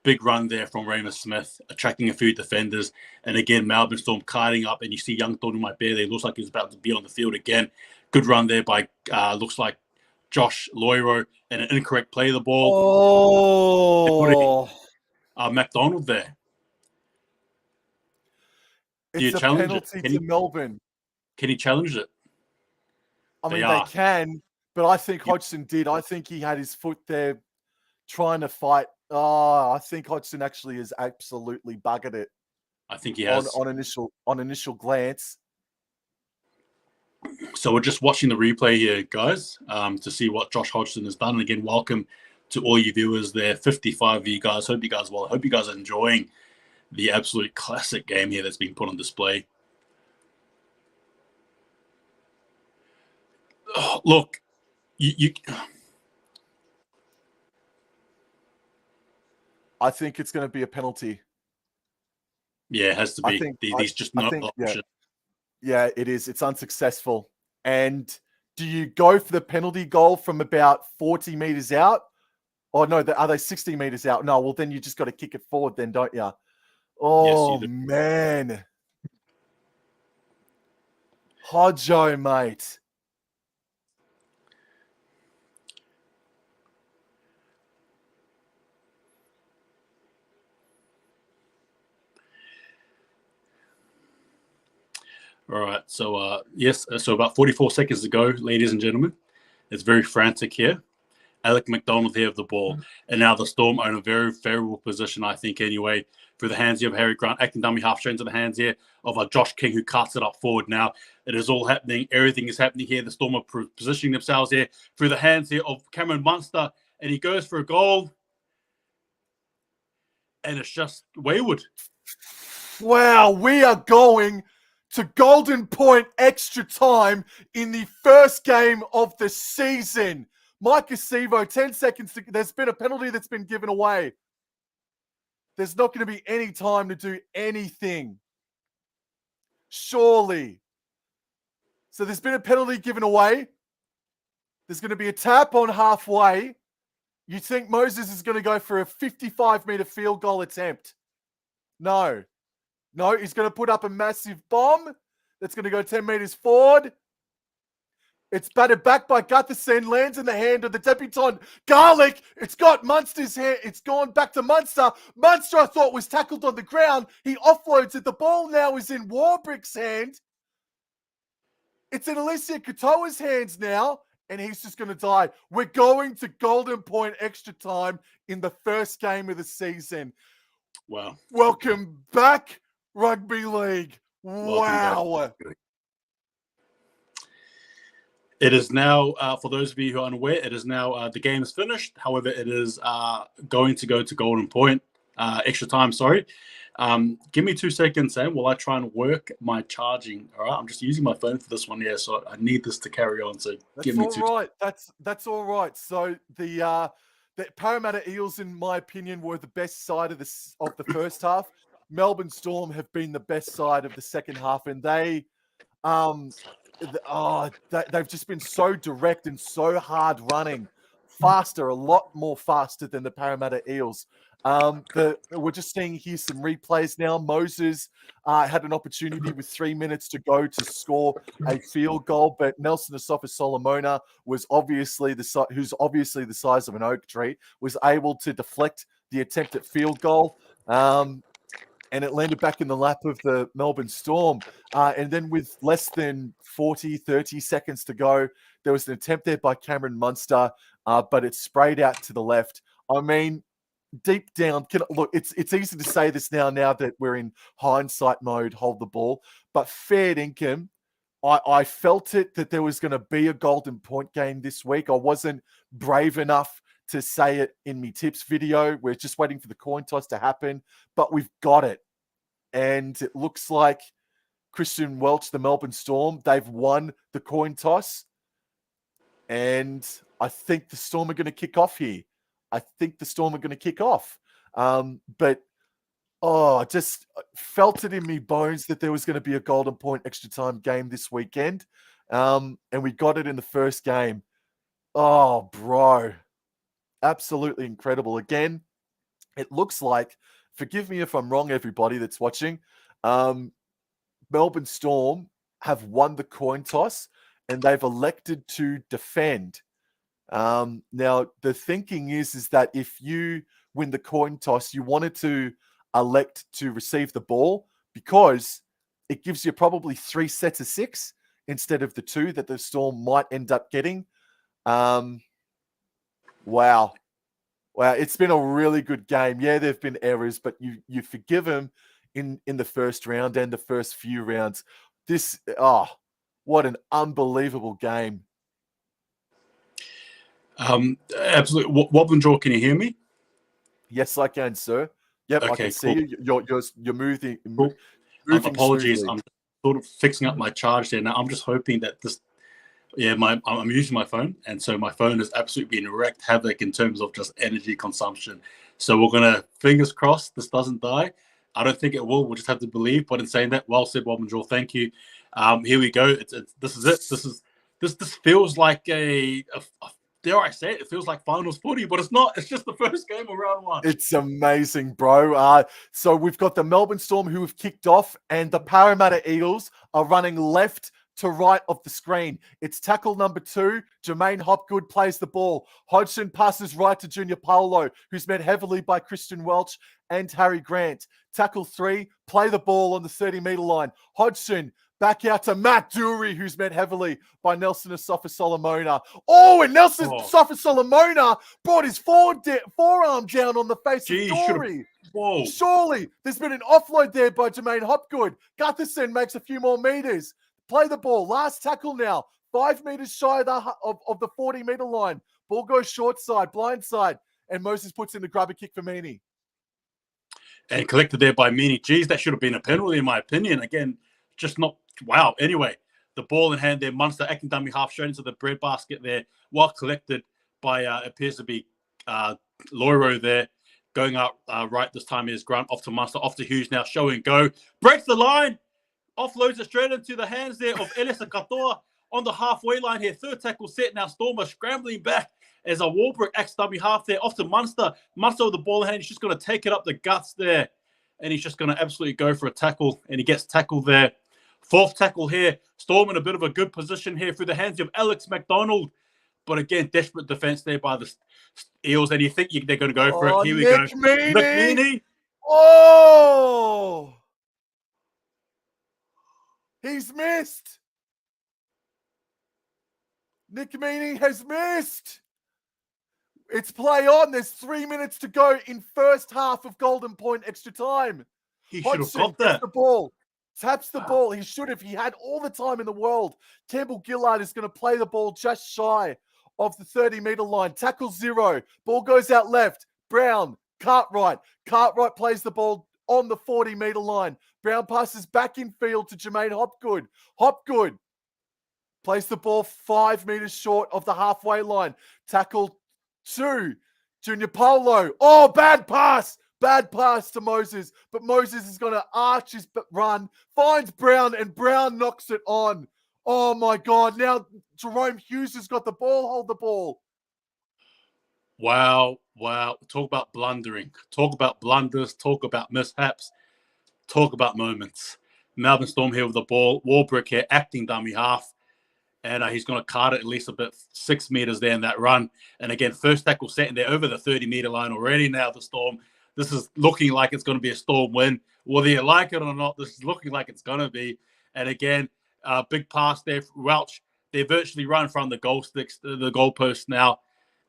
big run there from Ramus Smith, attracting a few defenders. And again, Melbourne Storm kiting up. And you see young Thornton might be there. Looks like he's about to be on the field again. Good run there by, looks like, Josh Loiro. And an incorrect play of the ball. Oh. McDonald there. It's a penalty to Melbourne. Can he challenge it? I mean, they can, but I think Hodgson did. I think he had his foot there trying to fight. Oh, I think Hodgson actually has absolutely buggered it. I think he has. On initial glance. So we're just watching the replay here, guys, to see what Josh Hodgson has done. And again, welcome to all you viewers there, 55 of you guys. Hope you guys well. Hope you guys are enjoying the absolute classic game here that's being put on display. Oh, look, I think it's going to be a penalty. Yeah, it has to be. There's just no option. Yeah, it is. It's unsuccessful. And do you go for the penalty goal from about 40 meters out? Oh, no, are they 60 meters out? No, well, then you just got to kick it forward then, don't you? Oh, yes, man. Hodjo, mate. All right. So, yes. So about 44 seconds to go, ladies and gentlemen. It's very frantic here. Alec McDonald here of the ball. And now the Storm are in a very favorable position, I think, anyway, through the hands here of Harry Grant. Acting dummy half straight into the hands here of Josh King, who cuts it up forward now. It is all happening. Everything is happening here. The Storm are positioning themselves here through the hands here of Cameron Munster. And he goes for a goal. And it's just wayward. Wow, we are going to Golden Point extra time in the first game of the season. Mike Acevo, 10 seconds. There's been a penalty that's been given away. There's not going to be any time to do anything. Surely. So there's been a penalty given away. There's going to be a tap on halfway. You think Moses is going to go for a 55-meter field goal attempt? No. No, he's going to put up a massive bomb that's going to go 10 meters forward. It's batted back by Gutherson, lands in the hand of the debutant Garlic. It's got Munster's hand. It's gone back to Munster. Munster, I thought, was tackled on the ground. He offloads it. The ball now is in Warbrick's hand. It's in Alicia Katoa's hands now. and he's just going to die. We're going to golden point extra time in the first game of the season. Wow. Welcome back, Rugby League. Welcome Wow. back. It is now, for those of you who are unaware, it is now, the game is finished. However, it is going to go to golden point, extra time, sorry. Give me 2 seconds, Sam, while I try and work my charging. All right, I'm just using my phone for this one here, so I need this to carry on. So give me 2 seconds. That's all right. So the Parramatta Eels, in my opinion, were the best side of the first half. Melbourne Storm have been the best side of the second half, and they've just been so direct and so hard running, faster, a lot more faster than the Parramatta Eels. We're just seeing here some replays now. Moses had an opportunity with 3 minutes to go to score a field goal, but Nelson Asafa-Solomona was who's obviously the size of an oak tree, was able to deflect the attempted field goal. And it landed back in the lap of the Melbourne Storm. And then with less than 30 seconds to go, there was an attempt there by Cameron Munster, but it sprayed out to the left. I mean, deep down, look, it's easy to say this now that we're in hindsight mode, hold the ball. But fair dinkum, I felt it that there was going to be a golden point game this week. I wasn't brave enough to say it in me tips video. We're just waiting for the coin toss to happen, but we've got it. And it looks like Christian Welch, the Melbourne Storm, they've won the coin toss. And I think the Storm are going to kick off here. I just felt it in me bones that there was going to be a golden point extra time game this weekend. And we got it in the first game. Oh, bro. Absolutely incredible. Again, it looks like, forgive me if I'm wrong, everybody that's watching, Melbourne Storm have won the coin toss and they've elected to defend. Now, the thinking is that if you win the coin toss, you wanted to elect to receive the ball because it gives you probably 3 sets of 6 instead of the 2 that the Storm might end up getting. Wow. It's been a really good game. Yeah, there have been errors, but you forgive them in the first round and the first few rounds. What an unbelievable game. Absolutely. Wobblin Jaw, can you hear me? Yes, I can, sir. Yep, okay, I can see you. You're moving. Cool. Moving apologies. smoothly. I'm sort of fixing up my charge there now. I'm just hoping that this. Yeah, I'm using my phone, and so my phone has absolutely been wreaked havoc in terms of just energy consumption. So we're gonna, fingers crossed, this doesn't die. I don't think it will. We'll just have to believe. But in saying that, well said, Wobblin Jaw. Thank you. Here we go. This is it. This feels like a dare I say it? It feels like finals footy, but it's not. It's just the first game of round 1. It's amazing, bro. So we've got the Melbourne Storm who have kicked off, and the Parramatta Eels are running left to right of the screen. It's tackle number 2. Jermaine Hopgood plays the ball. Hodgson passes right to Junior Paulo, who's met heavily by Christian Welch and Harry Grant. Tackle 3, play the ball on the 30-meter line. Hodgson back out to Matt Dury, who's met heavily by Nelson Asafa-Solomona. Oh, and Asafa-Solomona brought his forearm down on the face of Dury. Whoa. Surely there's been an offload there by Jermaine Hopgood. Gutherson makes a few more meters. Play the ball. Last tackle now. 5 meters shy of the 40-meter line. Ball goes short side, blind side, and Moses puts in the grubber kick for Meaney. And collected there by Meaney. Geez, that should have been a penalty in my opinion. Again, just not. Wow. Anyway, the ball in hand there. Munster acting dummy half straight into the breadbasket there. Well collected by, appears to be Loiro there. Going out right this time is Grant off to Munster, off to Hughes now. Show and go. Breaks the line. Offloads it straight into the hands there of Elisa Katoa on the halfway line here. Third tackle set. Now Stormer scrambling back as a Warbrick acts dummy half there. Off to Munster. Munster with the ball in hand. He's just going to take it up the guts there. And he's just going to absolutely go for a tackle. And he gets tackled there. 4th tackle here. Storm in a bit of a good position here through the hands of Alex McDonald. But again, desperate defense there by the Eels. And you think they're going to go for it. Here we go. Nick Meaney. Oh! He's missed. Nick Meaney has missed. It's play on. There's 3 minutes to go in first half of Golden Point extra time. He should have Hodgson got gets that. the ball. Taps the ball. He should have. He had all the time in the world. Campbell Gillard is going to play the ball just shy of the 30-meter line. Tackle 0. Ball goes out left. Brown, Cartwright. Cartwright plays the ball on the 40-meter line. Brown passes back in field to Jermaine Hopgood. Hopgood plays the ball 5 meters short of the halfway line. Tackle 2. Junior Polo. Oh, bad pass. Bad pass to Moses. But Moses is going to arch his run. Finds Brown, and Brown knocks it on. Oh, my God. Now Jerome Hughes has got the ball. Hold the ball. Wow. Talk about blundering. Talk about blunders. Talk about mishaps. Talk about moments. Melbourne Storm here with the ball. Warbrick here, acting dummy half. And he's going to cart it at least a bit, 6 meters there in that run. And again, first tackle set, and they're over the 30-meter line already now, the Storm. This is looking like it's going to be a Storm win. Whether you like it or not, this is looking like it's going to be. And again, big pass there. Welch, they virtually run from the goal sticks, the goalpost now.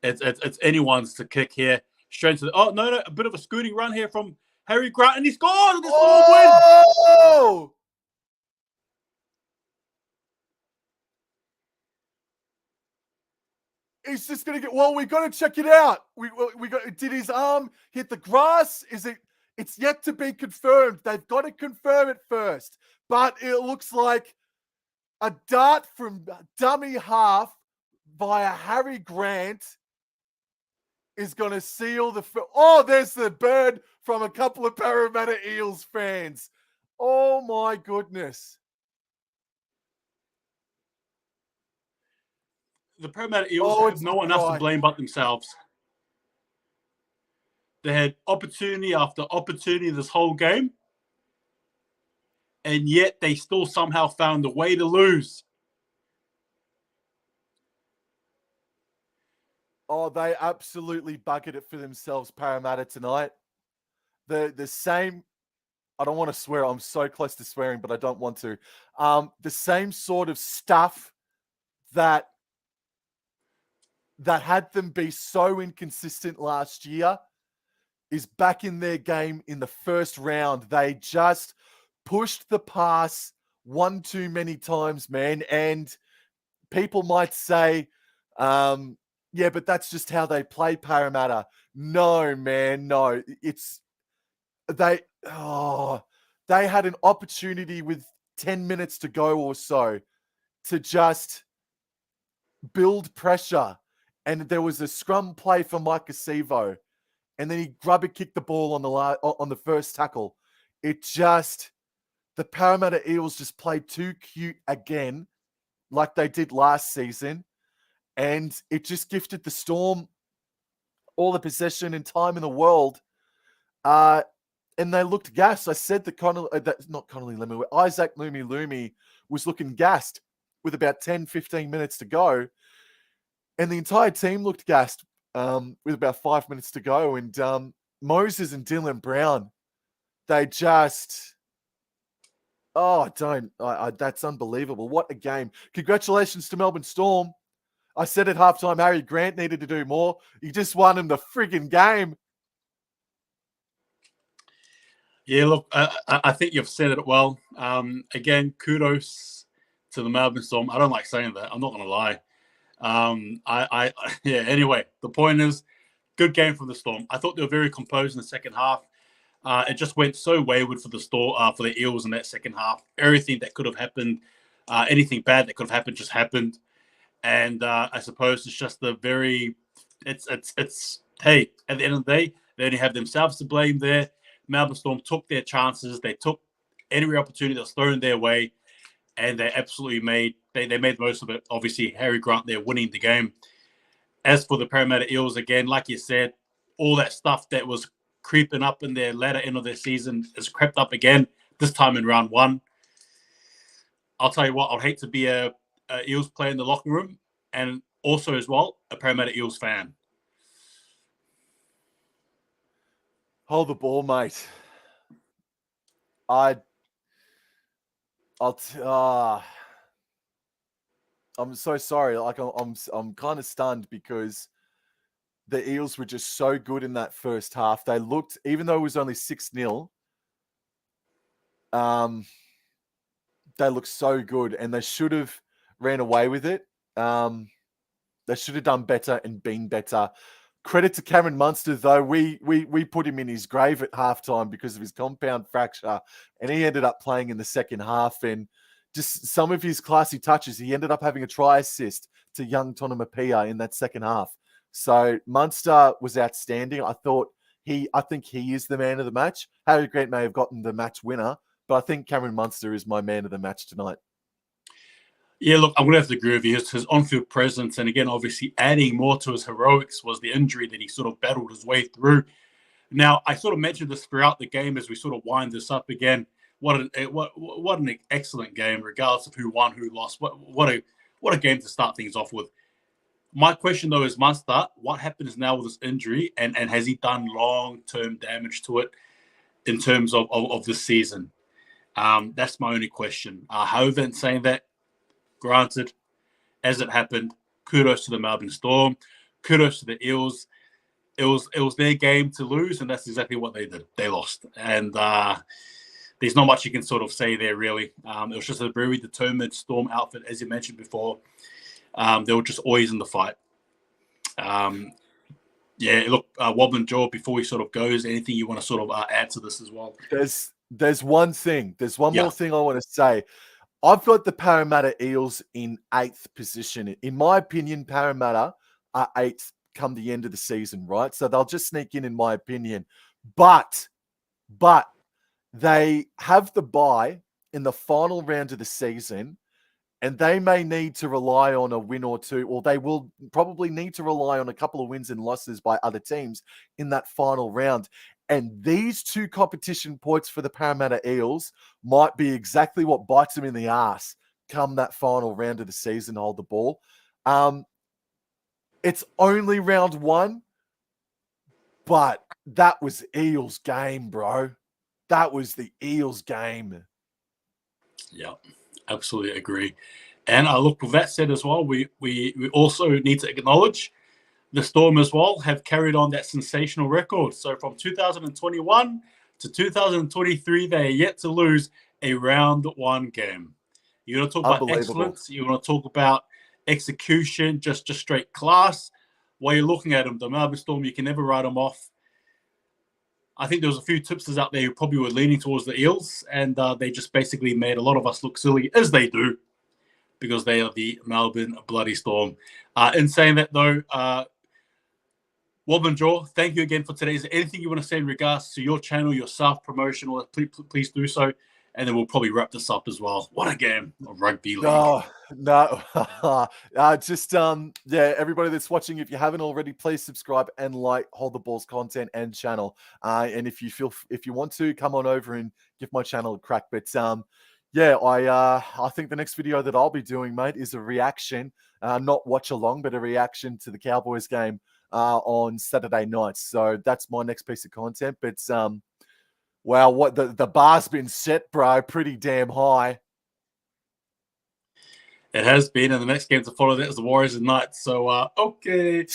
It's anyone's to kick here. Straight to the, no, a bit of a scooting run here from Harry Grant, and he scores! The Storm win! He's just going to get, well, we got to check it out. We got, did his arm hit the grass? It's yet to be confirmed. They've got to confirm it first. But it looks like a dart from dummy half via Harry Grant is going to seal the, there's the bird from a couple of Parramatta Eels fans. Oh my goodness. The Parramatta Eels have no one else to blame but themselves. They had opportunity after opportunity this whole game, and yet they still somehow found a way to lose. Oh, they absolutely bucketed it for themselves, Parramatta, tonight. The same, I don't want to swear. I'm so close to swearing, but I don't want to. The same sort of stuff that had them be so inconsistent last year is back in their game in the first round. They just pushed the pass one too many times, man. And people might say, yeah, but that's just how they play, Parramatta. No, man, no. They had an opportunity with 10 minutes to go or so to just build pressure. And there was a scrum play for Mike Acevo, and then he grubber kicked the ball on the first tackle. The Parramatta Eels just played too cute again, like they did last season, and it just gifted the Storm all the possession and time in the world. And they looked gassed. I said that Isaac Lumi was looking gassed with about 10, 15 minutes to go. And the entire team looked gassed with about 5 minutes to go. And Moses and Dylan Brown, they just... that's unbelievable. What a game. Congratulations to Melbourne Storm. I said at halftime, Harry Grant needed to do more. He just won him the friggin' game. Yeah, look, I think you've said it well. Again, kudos to the Melbourne Storm. I don't like saying that. I'm not going to lie. Anyway, the point is, good game from the Storm. I thought they were very composed in the second half. It just went so wayward for the for the Eels in that second half. Everything that could have happened, anything bad that could have happened, just happened. And I suppose it's just hey, at the end of the day, they only have themselves to blame there. Melbourne Storm took their chances. They took every opportunity that was thrown their way, and they absolutely made the most of it. Obviously, Harry Grant there winning the game. As for the Parramatta Eels, again, like you said, all that stuff that was creeping up in their latter end of their season has crept up again, this time in round 1. I'll tell you what, I'd hate to be a Eels player in the locker room, and also as well, a Parramatta Eels fan. Hold the ball, mate. I'm so sorry. Like I'm kind of stunned because the Eels were just so good in that first half. They looked, even though it was only 6-0, they looked so good, and they should have ran away with it. They should have done better and been better. Credit to Cameron Munster, though. We put him in his grave at halftime because of his compound fracture, and he ended up playing in the second half. And just some of his classy touches, he ended up having a try assist to young Tonomapia in that second half. So Munster was outstanding. I think he is the man of the match. Harry Grant may have gotten the match winner, but I think Cameron Munster is my man of the match tonight. Yeah, look, I'm going to have to agree with you. His on-field presence, and again, obviously adding more to his heroics was the injury that he sort of battled his way through. Now, I sort of mentioned this throughout the game as we sort of wind this up again. What an excellent game, regardless of who won, who lost. What a game to start things off with. My question, though, is Munster, what happens now with this injury, and has he done long-term damage to it in terms of this season? That's my only question. However, in saying that, granted, as it happened, kudos to the Melbourne Storm, kudos to the Eels. It was their game to lose, and that's exactly what they did. They lost, and there's not much you can sort of say there, really. It was just a very determined Storm outfit, as you mentioned before. They were just always in the fight. Yeah, look, Wobblin Jaw, before he sort of goes, anything you want to sort of add to this as well? There's one thing. There's one more thing I want to say. I've got the Parramatta Eels in 8th position. In my opinion, Parramatta are 8th come the end of the season, right? So they'll just sneak in my opinion. But they have the bye in the final round of the season, and they may need to rely on a win or two, or they will probably need to rely on a couple of wins and losses by other teams in that final round. And these 2 competition points for the Parramatta Eels might be exactly what bites them in the ass come that final round of the season, hold the ball. It's only round 1, but that was Eels' game, bro. That was the Eels' game. Yeah, absolutely agree. And look, with that said as well, we also need to acknowledge the Storm as well have carried on that sensational record. So from 2021 to 2023, they are yet to lose a round 1 game. You want to talk about excellence? You want to talk about execution, just straight class? While you're looking at them, the Melbourne Storm, you can never write them off. I think there was a few tipsters out there who probably were leaning towards the Eels, and they just basically made a lot of us look silly, as they do, because they are the Melbourne Bloody Storm. In saying that, though, Wobblin Jaw, thank you again for today. Is there anything you want to say in regards to your channel, your self-promotion, or please do so, and then we'll probably wrap this up as well. What a game of rugby league. Oh, no. Everybody that's watching, if you haven't already, please subscribe and like Hold the Ball's content and channel. And if you want to, come on over and give my channel a crack. But I think the next video that I'll be doing, mate, is a reaction, not watch along, but a reaction to the Cowboys game on Saturday night. So that's my next piece of content. But wow, what the bar's been set, bro, pretty damn high. It has been, and the next game to follow that is the Warriors and Knights. So okay.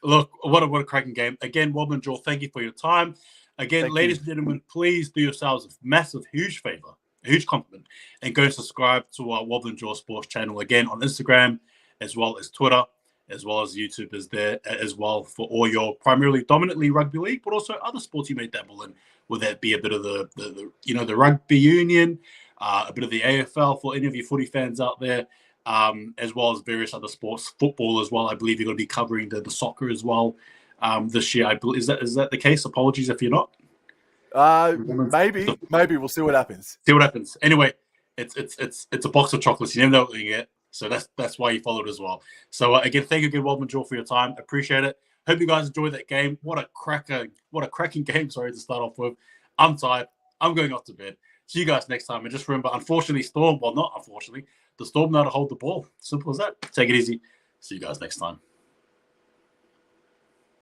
Look, what a cracking game. Again, Wobblin Jaw, thank you for your time. Again, ladies and gentlemen, please do yourselves a massive, huge favor, a huge compliment, and go subscribe to our Wobblin Jaw Sports Channel, again, on Instagram, as well as Twitter, as well as YouTube is there as well for all your primarily dominantly rugby league, but also other sports you may dabble in, whether that be a bit of the rugby union, a bit of the AFL for any of you footy fans out there, as well as various other sports, football as well. I believe you're going to be covering the soccer as well this year. I believe, is that the case? Apologies if you're not. Maybe we'll see what happens. See what happens. Anyway, it's a box of chocolates. You never know what you get. So that's why you followed as well. So again, thank you again, Wobblin Jaw, for your time. Appreciate it. Hope you guys enjoyed that game. What a cracking game, sorry, to start off with. I'm tired. I'm going off to bed. See you guys next time. And just remember, unfortunately, Storm, well, not unfortunately, the Storm know how to hold the ball. Simple as that. Take it easy. See you guys next time.